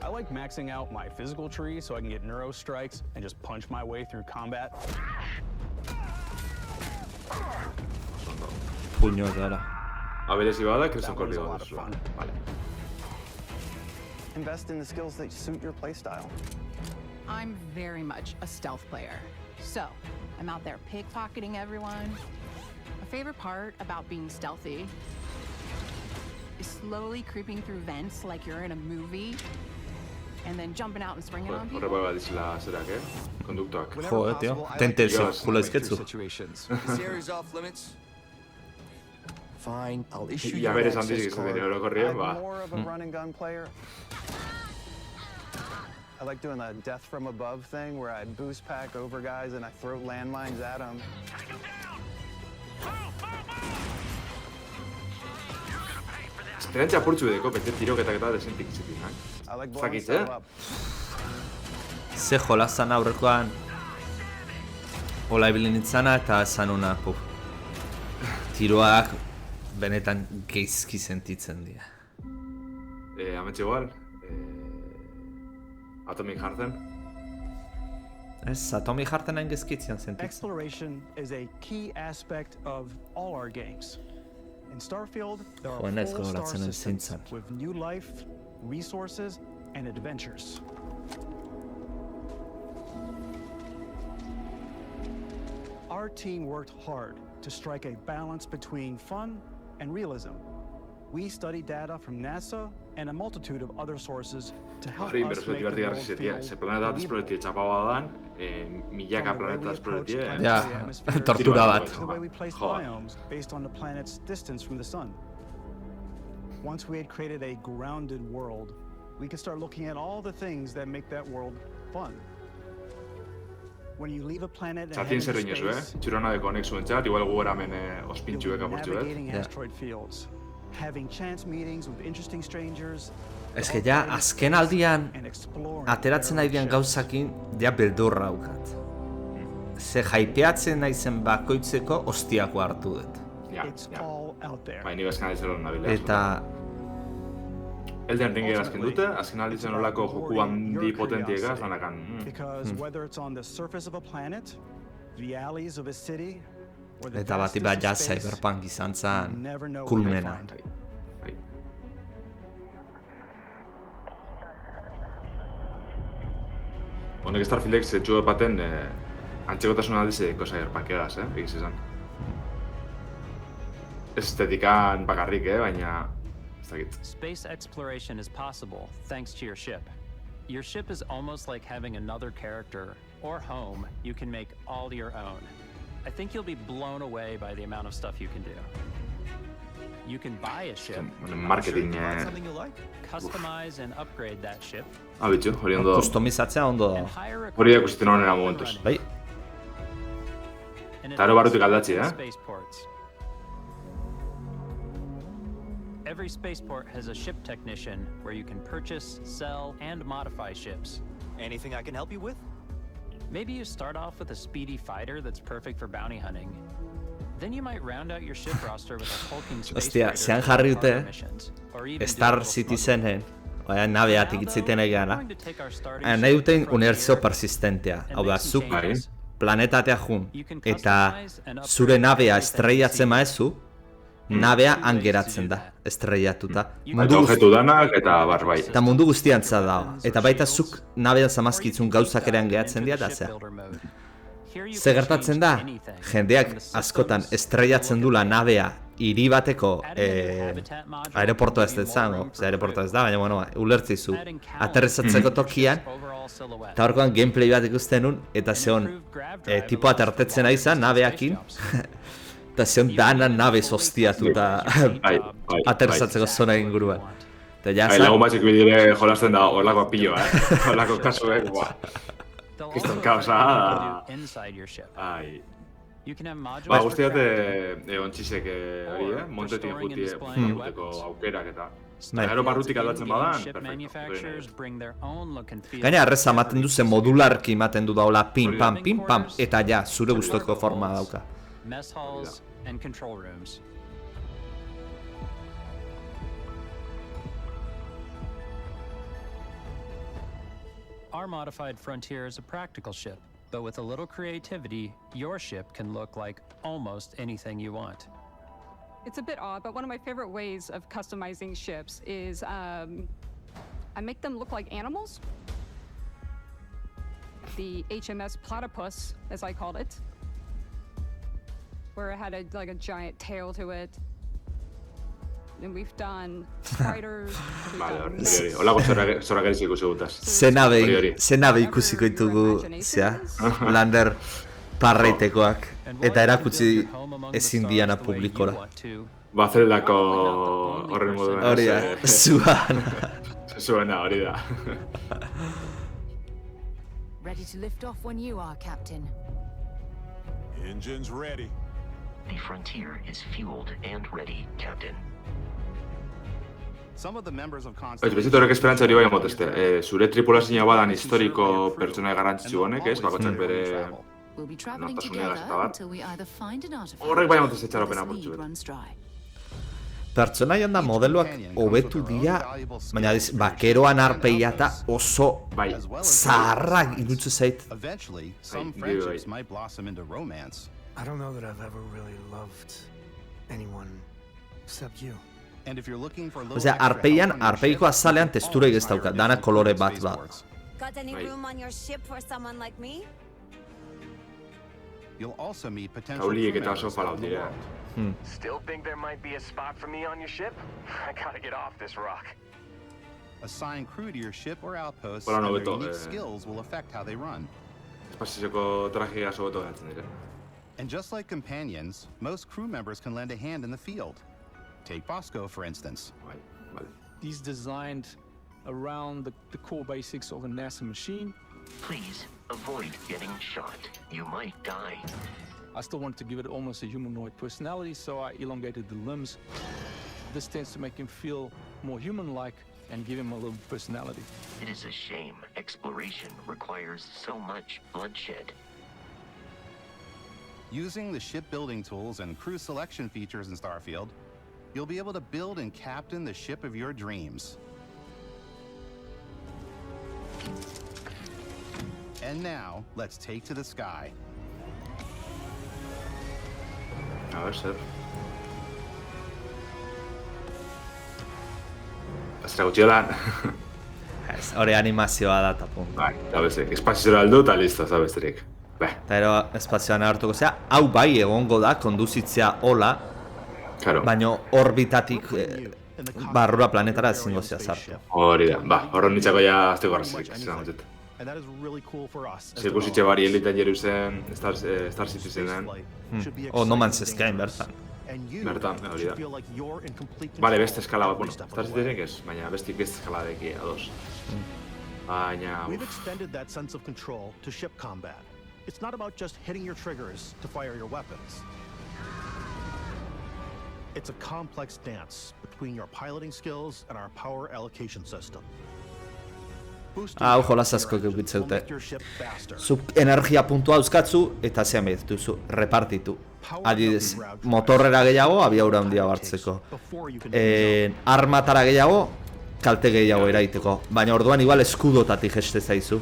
I like maxing out my physical tree so I can get neuro strikes and just punch my way through combat. Puño dara. Aberesi bada, Crimson Corridor. Vale. Invest in the skills that suit your playstyle. I'm very much a stealth player. So, I'm out there pickpocketing everyone. My favorite part about being stealthy is slowly creeping through vents like you're in a movie. And then jumping out and springing on people. Horre dizela zerak, konduktoak. Jo, tío. Tentezio, jula izketzu. This area's off limits. Fine, I'll issue Ya beres handizik izan dene orokorrien, ba. I'm more of a run and gun player. I like doing the death from above thing where I boost pack over guys and I throw landmines at them. Esperantza apurtzu edeko, pentsa tiroketak eta desentik zitik, Zakit, Ze jola zan aurrekoan hola ibili nintzana eta esan una, tiroak benetan geizki sentitzen dira. Ametxe igual, Atomic Hearten. Ez, Atomic Hearten hain gezkitzen sentitzen. Exploration is a key aspect of all our games. In Starfield, there are Joder, full star gogoratzen systems zintzen. with new life, resources, and adventures. Our team worked hard to strike a balance between fun and realism. We studied data from NASA and a multitude of other sources to help Hori, us pero make the divertigarri world zetia, feel ze planeta esploretie txapagoa dan, milaka planeta esploretie. Ja, tortura bat. to the way we placed biomes based on the planet's distance from the sun. Once we had created a grounded world, we could start looking at all the things that make that world fun. When you leave a planet and head Zatien into zer inezu, space, Txuronadeko honek zuentzat, igual gugera hemen ospintxuek apurtxu navigating asteroid fields, having chance meetings with interesting strangers. Ez que ja, azken aldian, ateratzen nahi dian gauzakin, ja beldurra daukat. Ze jaipeatzen naizen bakoitzeko ostiako hartu dut. Ja. Bai, ni bezkan dizelon nabilea. Eta... Elden Ring azken dute, azken alditzen olako joku handi potentieka, zanakan. Because whether it's on the surface of a planet, the alleys of a city, or the Eta bati bat ja Cyberpunk izan zen kulmena. Honek Starfieldek zetxu baten antzekotasun aldizeko Cyberpunkegaz, egiz izan. Estetikan bakarrik, baina... Space exploration is possible thanks to your ship. Your ship is almost like having another character or home you can make all your own. I think you'll be blown away by the amount of stuff you can do. You can buy a ship, Marketing... customize and upgrade that ship. Bitxu, hori ondo... Kustomizatzea ondo... Hori ikusten honera momentuz. Bai. Eta ero barutik aldatzi, Every spaceport has a ship technician where you can purchase, sell, and modify ships. Anything I can help you with? Maybe you start off with a speedy fighter that's perfect for bounty hunting. Then you might round out your ship roster with a hulking space Ostia, zean jarri dute, Star Citizenen, nabeatik itziten egana, nahi duten unibertsio persistentea. Hau da, zuk planetatea jun, eta zure nabea estreiatzen maezu, nabea angeratzen da, estreiatuta. Eta objetu danak, eta bai. Eta mundu guztiantza da. Eta baita zuk nabean zamazkitzun gauzak ere angeratzen dira da, zea. Ze gertatzen da, jendeak askotan estreiatzen dula nabea hiri bateko aeroportoa ez dut zango, aeroportoa ez da, baina bueno, ulertzizu, aterrizatzeko tokian, eta horkoan gameplay bat ikusten nun, eta zeon, tipo atertetzen ari zan, nabeakin, eta zeon dana nabe zoztiatuta aterrizatzeko zona inguruan. Lagun batzik bidire jolasten da horlako apilloa, horlako kasuek, Kiston kausa ai. Ba, guztiat ontxisek hori, montetik juteko aukerak eta gero barrutik aldatzen badan, perfecto. Gaina arreza ematen du, ze modularki ematen du daula pim pam, eta ja, zure guztoko forma dauka. Mess halls and control rooms. Our modified Frontier is a practical ship, but with a little creativity, your ship can look like almost anything you want. It's a bit odd, but one of my favorite ways of customizing ships is I make them look like animals. The HMS Platypus, as I called it, where it had like a giant tail to it. And we've done spiders. Olako zorakeriz ikusi gutaz. Zenabe ikusiko ditugu, zea, lander parreitekoak, eta erakutsi ezin diana publikora. Bazeldako horren moduen. Hori da, zuan. Zuena, hori da. Ready to lift off when you are, Captain. Engines ready. The Frontier is fueled and ready, Captain. Bezito horrek esperantza hori bai amotezte. Zure tripulazioa badan historiko pertsonai garrantzitsu honek, ez? Bakotzak bere nortasunegaz eta bat. Horrek bai amotezte txaropena portzu bet. Pertsonaian da modeloak hobetu dira, baina bakeroan arpeia eta oso zaharrak irutzu zait. I don't know that I've ever really loved anyone except you. Osea, arpeian, arpeiko azalean testura egez dauka, dana kolore bat bat. Got any room on your ship for someone like me? You'll also meet potential Kauliek crew eta members oso out palau in the dira. world. Still think there might be a spot for me on your ship? I gotta get off this rock. Assign crew to your ship or outposts, Hola, and their Nobeto, unique skills will affect how they run. Espazioko trajea oso beto geratzen dira. And just like companions, most crew members can lend a hand in the field. Take Bosco, for instance. He's designed around the core basics of a NASA machine. Please avoid getting shot. You might die. I still wanted to give it almost a humanoid personality, so I elongated the limbs. This tends to make him feel more human-like and give him a little personality. It is a shame exploration requires so much bloodshed. Using the shipbuilding tools and crew selection features in Starfield, you'll be able to build and captain the ship of your dreams. And now, let's take to the sky. A ver, zer. Azera gutxio lan. Ez, hori animazioa da, tapun. Bai, da bezek, espaziora aldu eta listo, za besterik. Eta ero espazioan hartuko zea, hau bai egongo da, konduzitzea hola, baina orbitatik barrura planetara ezingo zea zartu. Hori da, ba, horren nitzako ja azteko arrazik, ziren dut. Zirkusitxe bari eliten jeru zen, Star Citizenen. O No Man's Sky, bertan. Bertan, hori da. Bale, beste eskala bat, bueno, Star Citizenek ez, baina beste eskala deki ados. Baina... We've extended that sense of control to ship combat. It's not about just hitting your triggers to fire your weapons. It's a complex dance between your piloting skills and our power allocation system. Hau jolaz asko geukitzeute. Zuk energia puntua euskatzu eta zean behit duzu, repartitu. Adidez, motorrera gehiago, abiaura handia hartzeko. Armatara gehiago, kalte gehiago eraiteko. Baina orduan igual eskudotatik jeste zaizu.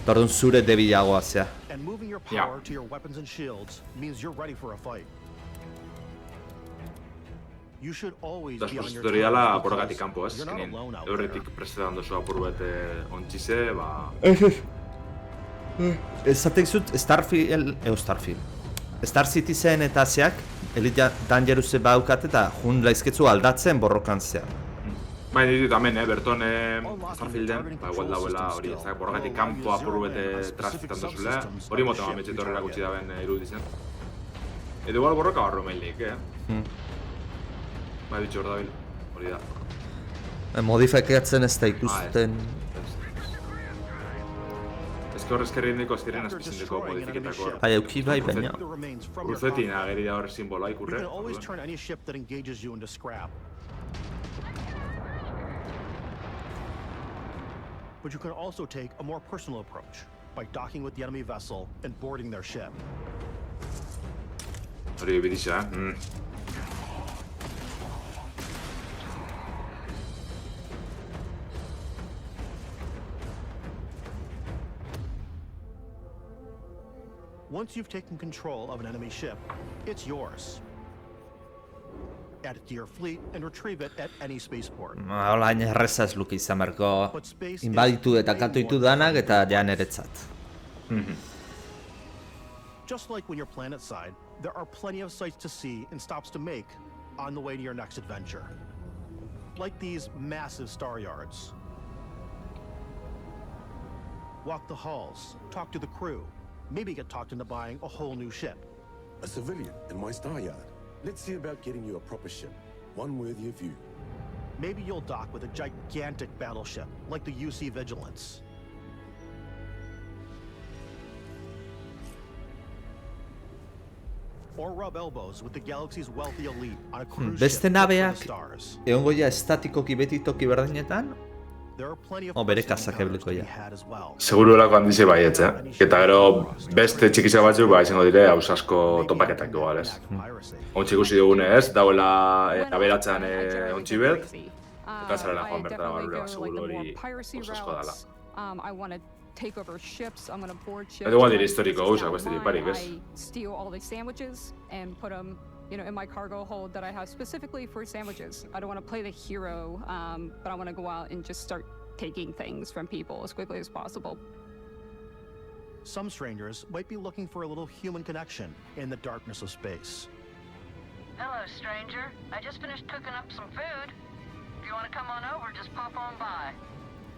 Orduan zure debilagoa zea. And moving your power to your weapons and shields means you're ready for a fight. You should always be on your tutoriala aporgatik kanpo, ez? Eskenin, eurretik prestetan dozu apur bete ontxize, ba... Ezatek zut, Star Citizen eta zeak, Elite Dangerous baukat eta jun laizketzu aldatzen borrokan zea. Baina ditut hemen, berton Starfielden, ba, igual dauela hori, ez da, borrokatik kanpo apur bete transfitan dozule, hori moten ametxe torrera gutxi daben iruditzen. Edo igual borroka barro mailik, Ba, bitxo hor dabil, hori da. Modifikatzen ez da ikusten... Ez que horrezkerri indiko azkeren azpizindeko modifiketako hor. Bai, euki bai, baina... Urzetin ageri da hor simboloa ikurre. You can always turn any ship that engages you into scrap. But you can also take a more personal approach by docking with the enemy vessel and boarding their ship. Hori bidisa, Once you've taken control of an enemy ship, it's yours. Add it to your fleet and retrieve it at any spaceport. Hola, hain erreza ez luke izan berko inbaditu eta katuitu danak eta jan eretzat. Just like when you're planetside, there are plenty of sights to see and stops to make on the way to your next adventure. Like these massive star yards. Walk the halls, talk to the crew, maybe get talked into buying a whole new ship. A civilian in my star yard. Let's see about getting you a proper ship, one worthy of you. Maybe you'll dock with a gigantic battleship, like the UC Vigilance. Or rub elbows with the galaxy's wealthy elite on a cruise Beste ship nabeak, for the stars. egongo ja estatikoki beti toki berdinetan, bere kazak ebliko ja. Seguru delako handize baietz, Eta gero beste txikisa batzuk ba izango dire ausasko topaketak igual, ez? Ontsi ikusi dugune, ez? Dauela aberatzen ontsi bet, eta zarela joan bertara barura, seguru hori ausasko dala. I want to take over ships, I'm going to board ships. Eta igual dire historiko gauza, beste diparik, ez? I steal all the sandwiches and put them in my cargo hold that I have specifically for sandwiches. I don't want to play the hero, but I want to go out and just start taking things from people as quickly as possible. some strangers might be looking for a little human connection in the darkness of space. Hello, stranger. I just finished cooking up some food. If you want to come on over, just pop on by.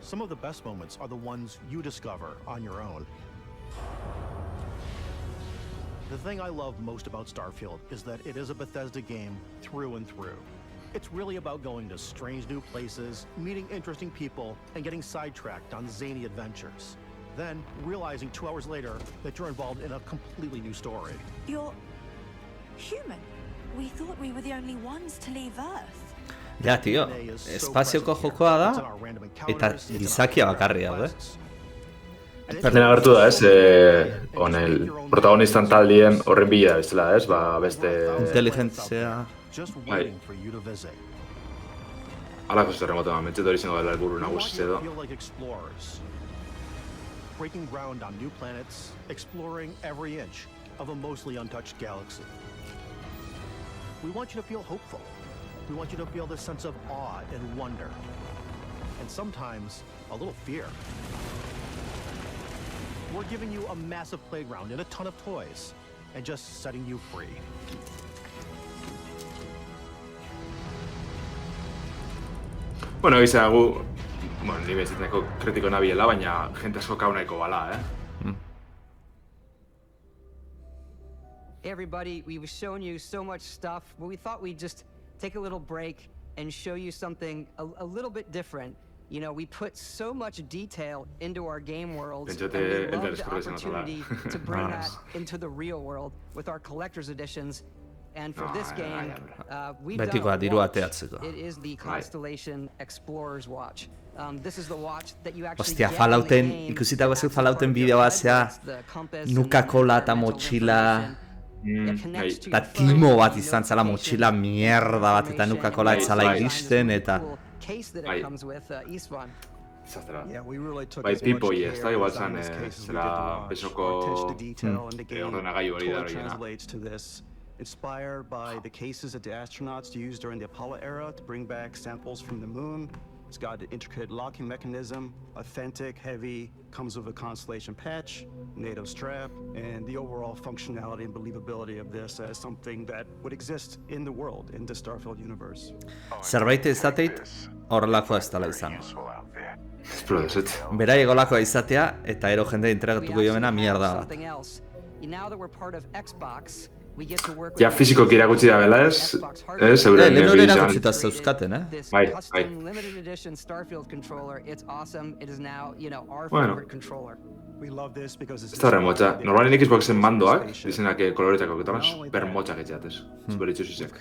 Some of the best moments are the ones you discover on your own. The thing I love most about Starfield is that it is a Bethesda game through and through. It's really about going to strange new places, meeting interesting people, and getting sidetracked on zany adventures. Then, realizing 2 hours later that you're involved in a completely new story. You're human. We thought we were the only ones to leave Earth. Ja, tio, espazioko jokoa da, eta gizakia bakarri daude. Dena gertu da, el protagonistan taldien horren bila da, bestela, ba, beste... Inteligentzia... Bai. Alako zerremoto da, mentxetu hori zengo dela elburu nagusi edo. Breaking ground on new planets, exploring every inch of a mostly untouched galaxy. We want you to feel hopeful. We want you to feel this sense of awe and wonder. And sometimes, a little fear. We're giving you a massive playground and a ton of toys, and just setting you free. Bueno, izan gu... Bueno, ni bezitzeko kritiko nabiela, baina jente asko kauneko bala, Hey everybody, we were showing you so much stuff, but we thought we'd just take a little break and show you something a little bit different. You know, we put so much detail into our game worlds, and we love the opportunity to bring that into the real world with our collector's editions. And for this game, we've done a watch. It is the Constellation Explorer's Watch. This is the watch that you actually Hostia, get Fallouten, in the game. ikusitako zu Fallouten bideoa zea, Nuka-Cola eta motxila, eta timo bat izan zala motxila mierda bat, eta Nuka-Cola etzala iristen, eta... Bai, pipoi ez da, igual zan, zera pesoko ordenagailu hori da horiena. Inspired by the cases that the astronauts used during the Apollo era to bring back samples from the moon. It's got an intricate locking mechanism, authentic, heavy, comes with a Constellation patch, NATO strap, and the overall functionality and believability of this as something that would exist in the world, in the Starfield universe. Zerbait izateit, horrelakoa ez dela izango. Beraiegolakoa izatea, eta ero jende entregatuko jomena mierda bat. Ja, fizikoki irakutsi da bela ez, euren lehen hori erakutsita zeuzkaten, Bai, bai. Bueno. Ez da horren motxa. Normalen Xboxen mandoak, dizenak koloretako eta super motxak etxeatez. Super itxusizek.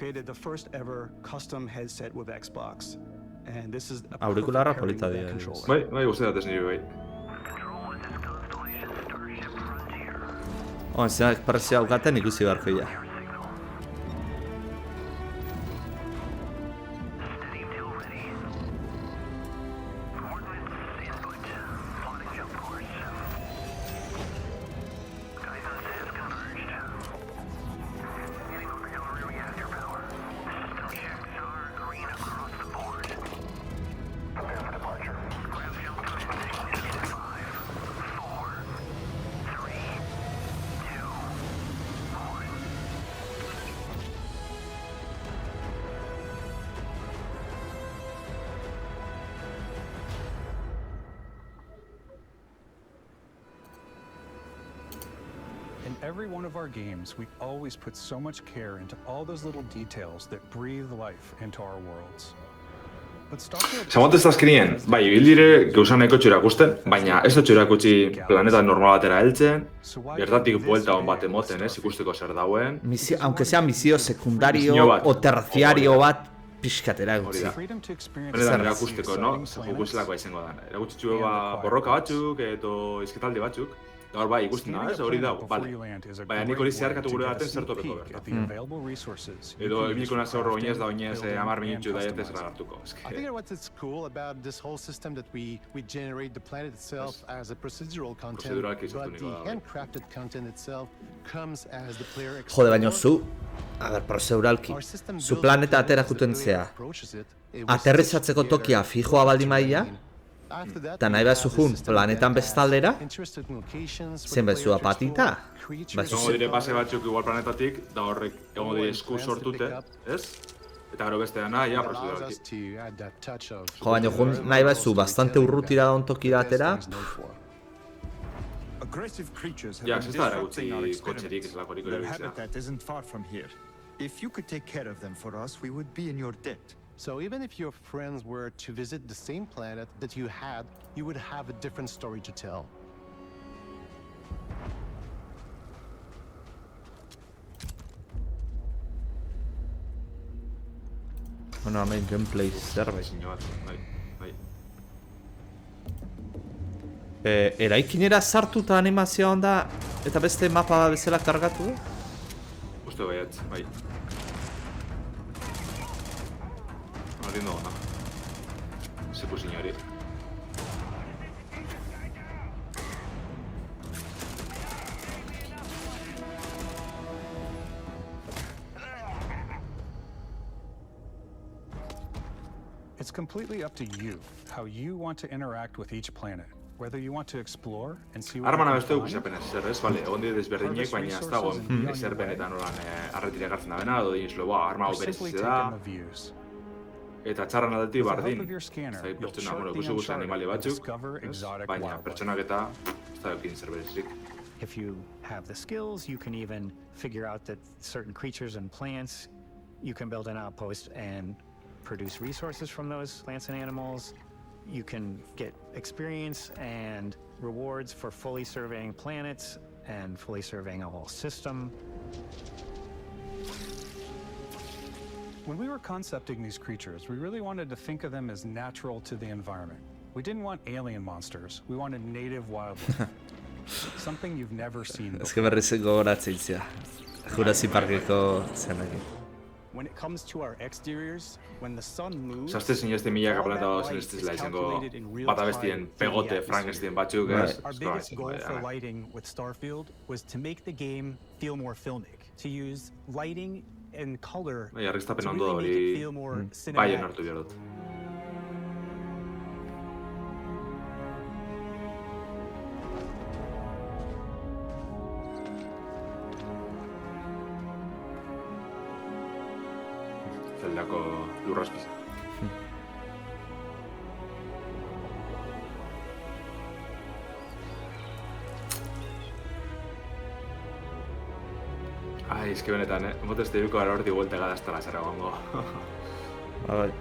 Aurikularra polita dira. Bai, guztetatez nire bai. Zenak prezioa aukaten ikusi beharko ja. In every one of our games, we always put so much care into all those little details that breathe life into our worlds. Zagote ez dazkinien, bai, ibil dire gauzan nahiko txurakusten, baina ez da txurakutsi planeta normal batera heltzen, gertatik buelta hon bat emoten, ikusteko zer dauen. Aunque sea misio sekundario o terciario bat pixkatera gutzi. Benetan erakusteko, no? Jokuzelako izango da. Erakutsitxu borroka batzuk edo izketaldi batzuk. Gaur bai, ikusten da, ez hori dago, bale. Baina nik hori zeharkatu gure daten zertopeko bertan. Edo niko nazi horro oinez da oinez 10 minutxu da jatez ragartuko. I think what's cool about this whole system that we generate the planet itself as a procedural content, but the handcrafted content itself comes as the player experience. Jode, baino zu, prozeduralki, zu planeta aterakuten zea, aterrizatzeko tokia fijoa baldin maia, Eta nahi bat zujun planetan bestaldera, zenbait zua patita. Egongo dire pase batzuk igual planetatik, da horrek egongo dire esku sortute, ez? Eta gero beste dana, ja, prozeduralki. Jo, baina jun nahi bat zu bastante urrutira da ontokira atera. Ja, ez da eragutzi kotxerik ez lakorik ere bizea. If you could take care of them for us, we would be in your debt. So even if your friends were to visit the same planet that you had, you would have a different story to tell. Bueno, hemen gameplay zerbait. Eraikinera sartuta animazioa onda eta beste mapa bezala kargatu? Uste baiat, bai. Horrindo gona. Zekusin hori. It's completely up to you how you want to interact with each planet. Whether you want to explore and see what Armana beste duk izapenez, zer ez, bale, egon dire desberdinek, baina ez dago ezer benetan horan arretire gartzen da bena, edo dien izlo, arma hau berezitze da, eta txarran aldetik bardin, zai pertsona, bueno, guzu animali batzuk, baina pertsonak eta ez da eukin zer berezik. If you have the skills, you can even figure out that certain creatures and plants, you can build an outpost and produce resources from those plants and animals. You can get experience and rewards for fully surveying planets and fully surveying a whole system. When we were concepting these creatures, we really wanted to think of them as natural to the environment. We didn't want alien monsters. We wanted native wildlife. Something you've never seen before. Ez que berriz gogoratzen zia. Jurassic Parkeko zenekin. When it comes to our exteriors, when the sun moves, Zazte zinezte milaka planeta badozen ez dizela izango bata bestien pegote Frankenstein batzuk, ez? Our biggest goal for lighting with Starfield was to make the game feel more filmic, to use lighting and color to really make it feel more cinematic. Hartu behar dut. Zeldako lurraspiza. Ai, eski benetan, motez diruko gara horti guelte gara hasta la zerra gongo. Bai.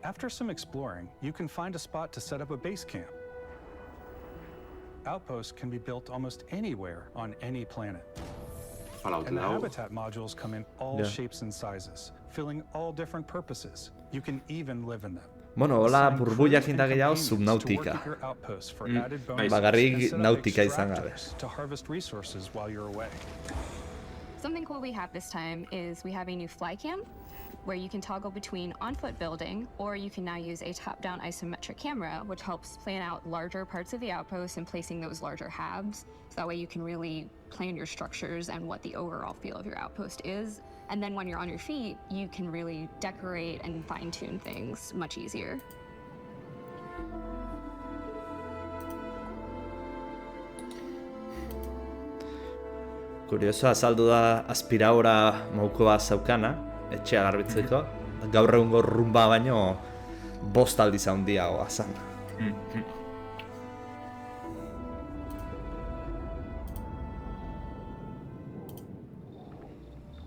After some exploring, you can find a spot to set up a base camp. Outposts can be built almost anywhere on any planet. And the habitat modules come in all shapes and sizes, filling all different purposes. You can even live in them. Bueno, hola burbuiak inda gehiago subnautika. Bagarrik nautika izan gabe. To harvest resources while you're away. Something cool we have this time is we have a new fly cam where you can toggle between on-foot building, or you can now use a top-down isometric camera, which helps plan out larger parts of the outpost and placing those larger halves. So that way you can really plan your structures and what the overall feel of your outpost is. And then when you're on your feet, you can really decorate and fine-tune things much easier. Kurioso, azaldu da aspiraora maukoa zaukana, etxea garbitzeko. Gaur egungo rumba baino 5 aldiz handiagoa zan.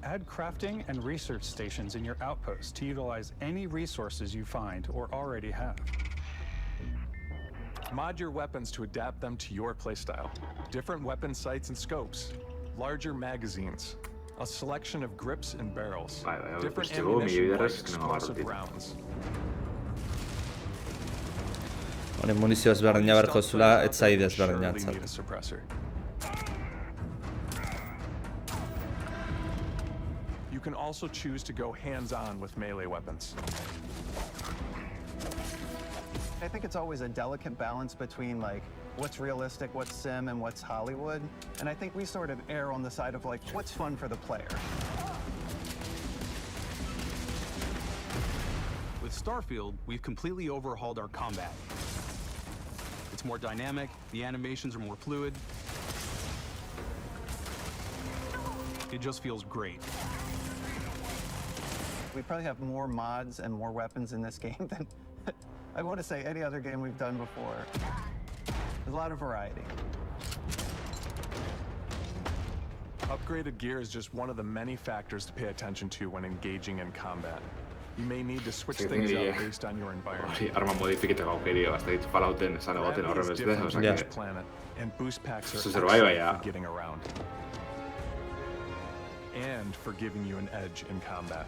Add crafting and research stations in your outpost to utilize any resources you find or already have. Mod your weapons to adapt them to your playstyle. Different weapon sights and scopes, larger magazines, a selection of grips and barrels, different ammunition like explosive rounds. Honen munizio ezberdina berko zula, ez zaide ezberdina atzat. You can also choose to go hands-on with melee weapons. I think it's always a delicate balance between like what's realistic, what's sim, and what's Hollywood. And I think we sort of err on the side of like what's fun for the player. Starfield, we've completely overhauled our combat. It's more dynamic, the animations are more fluid. It just feels great. We probably have more mods and more weapons in this game than, I want to say, any other game we've done before. There's a lot of variety. Upgraded gear is just one of the many factors to pay attention to when engaging in combat. You may need to switch things up based on your environment. Arma modifiketeko aukeria, basta dit Fallouten esan egoten horre beste, osea que... And boost packs are excellent for getting around. And for giving you an edge in combat.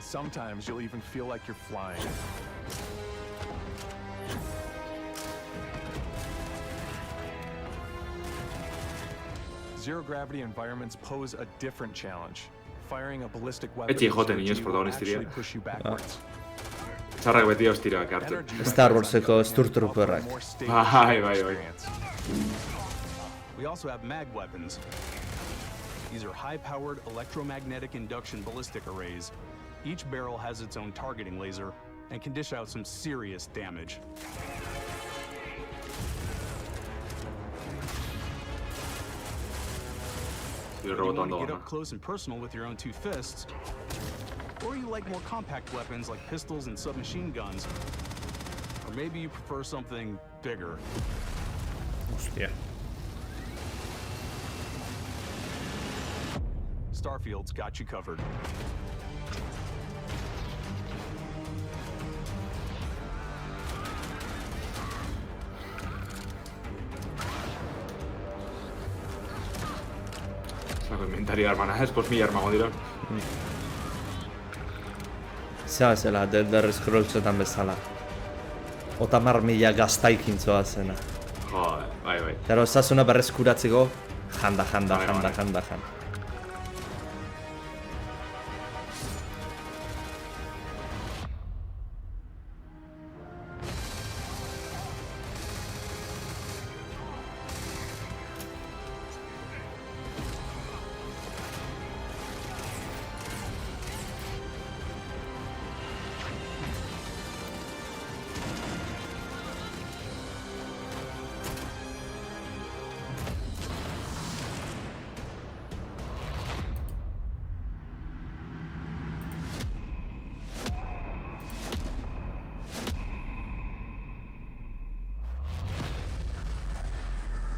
Sometimes you'll even feel like you're flying. Zero-gravity environments pose a different challenge. Firing a ballistic weapon will actually push you backwards. Txarrak beti hostirak hartzen. Star Warseko Stormtrooperrak. Bai. We also have mag weapons. These are high-powered electromagnetic induction ballistic arrays. Each barrel has its own targeting laser and can dish out some serious damage. You want to get up close and personal with your own two fists, or you like more compact weapons like pistols and submachine guns, or maybe you prefer something bigger. Hostia. Starfield's got you covered. Inventario armana ez, 5.000 armago dira. Zea zela, Elder Scrollsetan bezala. 30.000 gaztaikin zoa zena. Joder, bai. Gero, ezazuna berreskuratzeko, janda.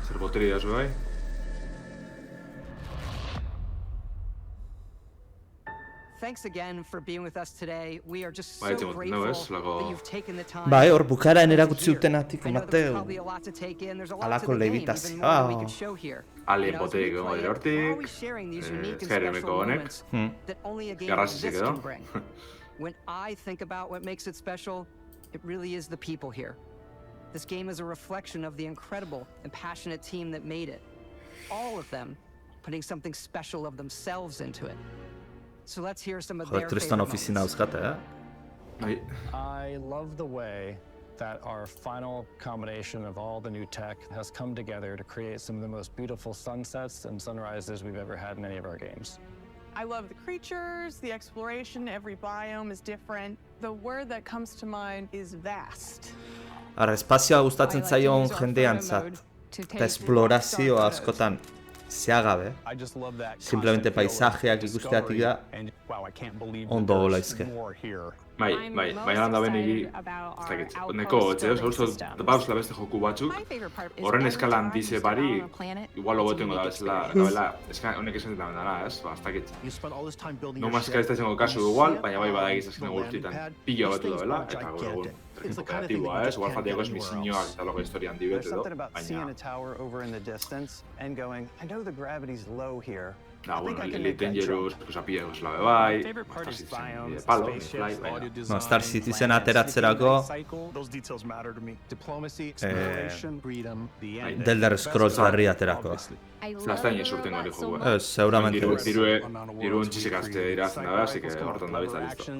Zer boteri da zu bai? Thanks again for being with us today. We are just so grateful that you've taken the time. Bai, hor bukaeran erakutsi dutenatik Mateo. Alako levitazioa. Alien boterik egongo dira hortik. Skyrimeko honek. Garrasizik edo. When I think about what makes it special, it really is the people here. This game is a reflection of the incredible and passionate team that made it. All of them putting something special of themselves into it. So let's hear some of their favorite moments. I love the way that our final combination of all the new tech has come together to create some of the most beautiful sunsets and sunrises we've ever had in any of our games. I love the creatures, the exploration, every biome is different. The word that comes to mind is vast. Ara, espazioa gustatzen zaion jendeantzat, eta esplorazioa askotan zeagabe, simplemente paisajeak ikusteatik da, ondo gola izke. Bai, baina da benegi, neko, bauzela beste joku batzuk, horren eskala handize bari, igual logotengo da bezala, honek esan ditan dara, ez? Bastakit. No maska ez da izango kasu igual, baina bai badagiz azken guztietan pila batu da bela, eta gaur egun kooperatiboa, ez? Igual faltiako ez misioak eta logo historia handi bet edo, baina... No, bueno, Elite Dangerous, pila egozela bai, Star Citizen palo, Fly, baina... Star Citizen ateratzerako... Elder Scrolls berri aterako. Hasta ni surtengo hori joku, Ez, seguramente. Diru entxisek azte irazten da, así que hortan da bizta listo.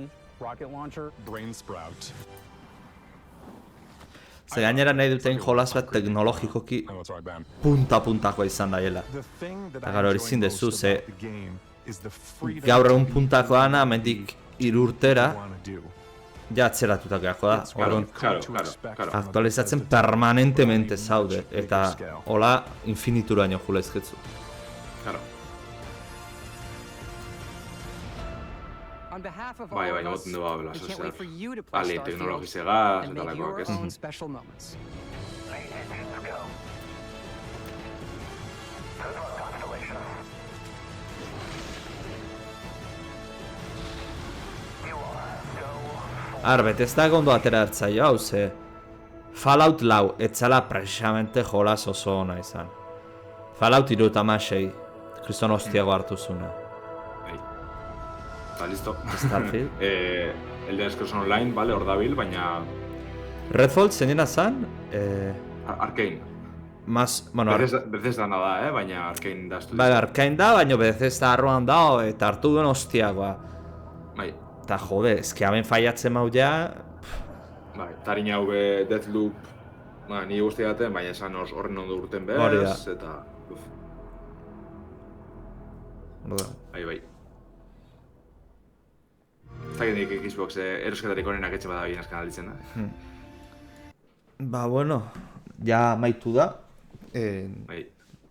Ze gainera nahi duten jolas bat teknologikoki punta-puntakoa izan daiela. Eta gara hori zindezu, ze gaur egun puntakoan amendik 3 urtera ja atzeratutakoa da. Orduan, aktualizatzen permanentemente zaude, eta hola infinituraino julezketzu. Bai, baina moten du babela, sozer. Ali, teknologizegaz, eta lakoak ez. Bethesda ondo atera hartzaio hau, ze Fallout 4 etzala precisamente jolas oso ona izan. Fallout 76, kriston hostiago hartu zuna. Listo. Starfield. Elder Scrolls Online, vale, hor dabil, baina... Redfall zenena zan? Arkane. Bueno, Bethesda da, baina Arkane da estudio. Bai, Arkane da, baina Bethesda arroan da, eta hartu duen hostiagoa. Bai. Eta jode, eski hamen faiatzen mau ja... Bai, tarin hau Deathloop, nire guzti daten, baina esan horren ondo urten bez, eta... Bai. Ez dakit nik Xbox erosketarik honenak etxe bada bine askan alditzen da. Ba, bueno, ja maitu da. Bai.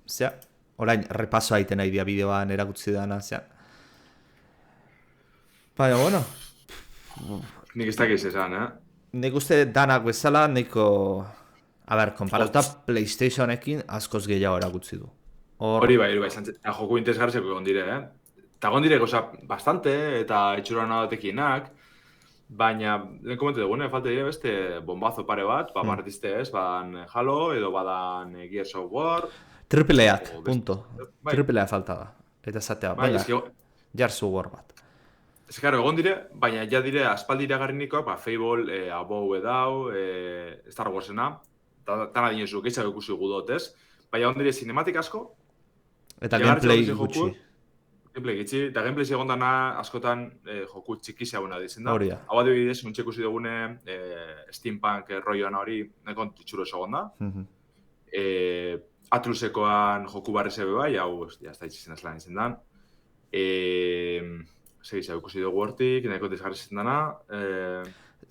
Zea, orain repaso haiten nahi dia bideoan erakutsi dana, zea. Baina, bueno. Nik ez dakiz esan, Nik uste danak bezala, niko... A ber, komparatuta PlayStationekin askoz gehiago erakutsi du. Hori bai, joku interesgarrizeko egon dire, Eta egon dire, bastante, eta itxuran adatekienak, baina, lehen komentu dugune, falta dire beste bombazo pare bat, martizte ez, badan Halo, edo badan Gears of War... Triple-Ak, punto. Triple-A falta da. Eta zatea, baina, Gears of War bat. Ez karo, egon dire, baina ja dire, aspaldi iragarrinikoak, Fable, Abou edau, Star Warsena, tana dinezu, gehiago ikusi gudot, ez? Baina egon dire, cinematik asko, eta gameplay gutxi. Gameplay gitxi, eta gameplay segon dana askotan joku txikizia guna dizen da. Hori da. Hau adibidez, untxe ikusi dugune steampunk rolloan hori nekon txuro segon da. Atlusekoan joku barri zebe bai, hau ez da itxizen azlan izen dan. Segizia ikusi dugu hortik, nekon desgarri zen dana.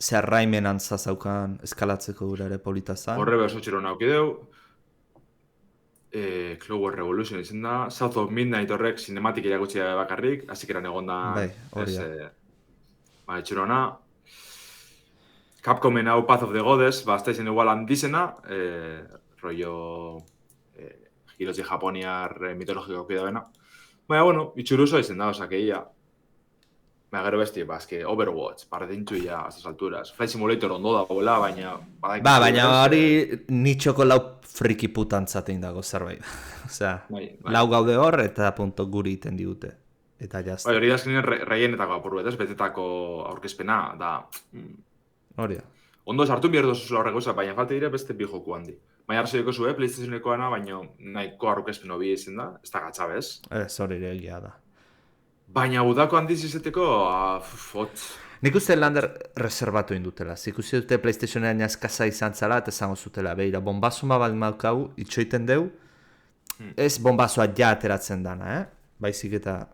Zer Rayman antza zaukan eskalatzeko gura ere politazan. Horre behar zotxero naukideu. Clover Revolution izan da, South of Midnight horrek cinematik irakutsi bakarrik, hasik eran egon da... Bai, hori da. Etxurona. Capcomen hau Path of the Goddess, azta izan igual handizena, rollo... Hiroshi japoniar mitologiko kida bena. Baina, bueno, itxuruzo izan da, osak egia. Baina gero besti, Overwatch, paredintxu ya, a estas alturas. Flight Simulator ondo da, baina... Baina hori nitxoko lau friki putantzatein dago zerbait. Osea, lau gaude hor eta punto guri iten digute. Eta jazta. Hori da azkenean reienetako apurru, ez betetako aurkezpena, da... Hori da. Ondo sartu behar dozuzula horreko, baina falta dire beste bi joku handi. Baina arrazoiko zu, PlayStationekoana, baina nahiko aurkezpen hobi izan da, ez da gatxabez. Hori egia da. Baina udako handiz izeteko, Nik uste lander reservatu indutela. Ikusi dute PlayStationean eskaza izan zala eta zango zutela. Beira, bombazuma bat malkau, itxoiten deu. Ez bombazua ja ateratzen dana, Baizik eta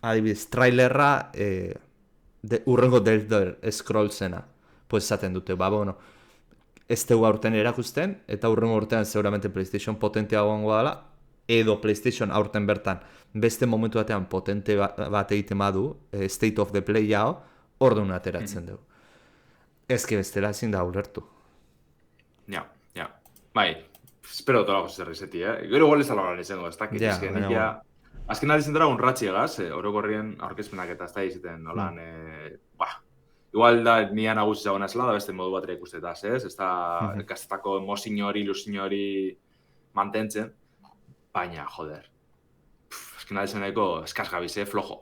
adibidez, trailerra urrengo Elder Scrollsena. Pues esaten dute, bueno, ez tegu aurten erakusten, eta urrengo urtean seguramente PlayStation potentea gongo dela, edo PlayStation aurten bertan beste momentu batean potente bat egiten badu, State of the Play jao, orduan ateratzen dugu. Ezke bestela ezin da ulertu. Ja. Bai, espero dut zer izeti, Gero gol ez alagoran izango, ez dakit. Azken aldizen dara unratxi egaz, orokorrien aurkezpenak eta ez da izeten, nolan, igual da nian nagusi zagoen azela, da beste modu batera ikustetaz, ez da kastetako mozin hori, luzin hori mantentzen, baina, joder. Azken aldizen nahiko eskaz gabiz, flojo.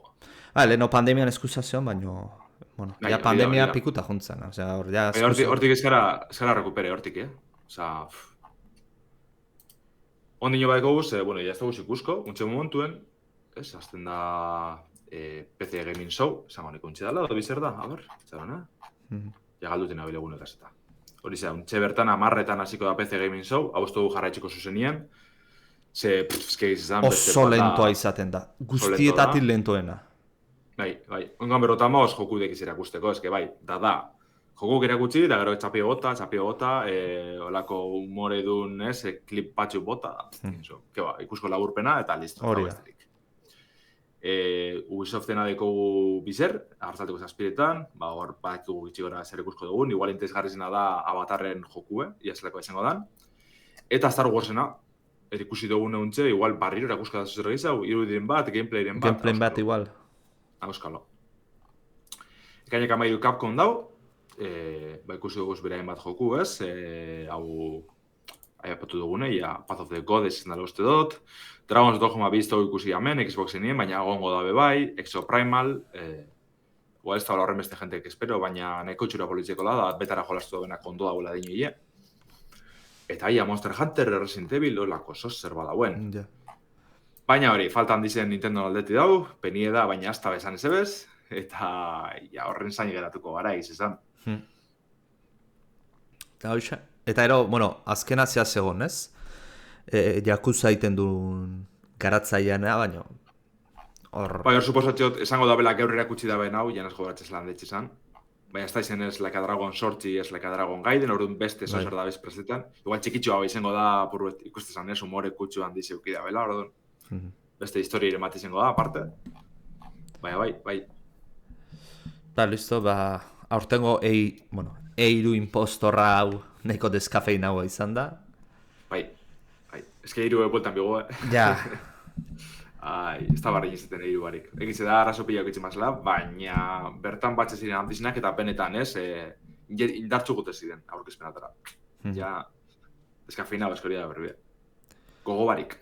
Leheno pandemian eskusazion, baina... Bueno, ya pandemia pikuta juntzen, osea, hor ya... Hortik ezkara rekupere hortik, Osea... Ondino baiko guz, bueno, ya ez da guz ikusko, untxe momentuen, azten da PC Gaming Show, esango neko untxe dala, edo bizer da, a ber, txaron, Ja galduten abile egunek azeta. Hori zera, untxe bertan amarretan hasiko da PC Gaming Show, hau ez dugu jarraitxiko zuzenien, Oso lentoa izaten da. Guztietatik lentoena. Bai. Ongan berrotamos jokudek izerakusteko, eske bai, da. Jokuk erakutsi, da gero txapio gota, olako humore dun, klip batxu bota, ikusko laburpena, eta listo. Hori da. Ubisoftena dekogu bizer, agartzatuko zazpiretan, hor badakigu gitxigora zer ikusko dugun, igual interesgarrizena da Avatarren jokue, iazelako izango dan. Eta Star Warsena, ikusi dugun eguntze, igual barriro erakusko da zuzer gizau, irudien bat, gameplayren bat. Gameplayn bat igual. Auskalo. Ekainek amairu Capcom dau, ikusi dugu beraien bat joku, ez? Hau, aiapatu dugune, Path of the Goddess dala uste dut. Dragon's Dogma bizto ikusi hemen, Xboxenien, baina egongo da bebai, Exoprimal, igual ez da horren beste jentek espero, baina nahiko txura politzeko da betara jolastu duenak ondo dagoela dino Eta Monster Hunter, Resident Evil, olako zer badauen. Baina hori, faltan dizen Nintendo aldeti dau, penie da, baina hasta bezan ezebez, eta horren zain geratuko gara esan. Eta ero, azkena zehaz egon, ez? Yakuza iten duen garatzaiana, baina hor suposatxot, esango da bela gaur erakutsi da ben hau, janez gobatzez lan detxe izan. Baina ez da izen ez Like a Dragon sortzi, ez Like a Dragon Gaiden, orduan beste zozer da bez prezetan. Igual txikitxoa izango da, ikustezan ez, humore kutsu handi zeuki da bela, orduan. Beste historia ere mati izango da, aparte. Bai. Ba, listo, aurtengo eiru impostorra hau neko deskafein hau izan da. Bai. Ez que eiru bueltan bigo, Ja. Ez da barri izaten eiru barik. Egize da, arrazo pila okitxe mazela, baina bertan batxe ziren handizinak eta benetan, ez, indartzu gute ziren aurkezpenatara. Ja, deskafeina bezkoria da berbia. Gogo barik.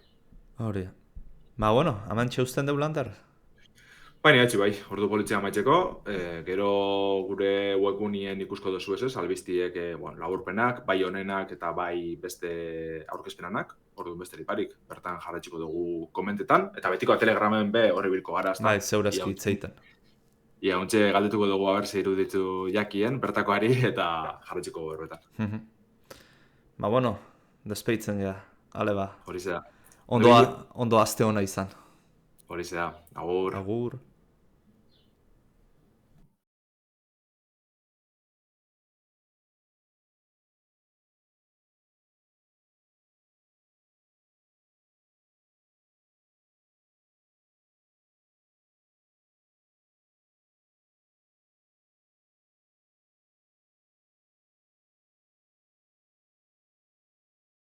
Hori. Amantxe usten deu landar? Baina bai, ordu politzia amaitzeko, gero gure webgunien ikusko dozu ez, albiztiek laburpenak, bai honenak eta bai beste aurkezpenanak, orduan beste liparik, bertan jarratxiko dugu komentetan, eta betiko Telegramen be horri bilko gara. Bai, zeurazki itzeiten. Ia, ontxe galdetuko dugu haber ze iruditu jakien, bertakoari eta jarratxiko horretan. Despeitzen gara, ale ba. Hori zera. Ondo aste hona izan. Hori zera, agur. Agur.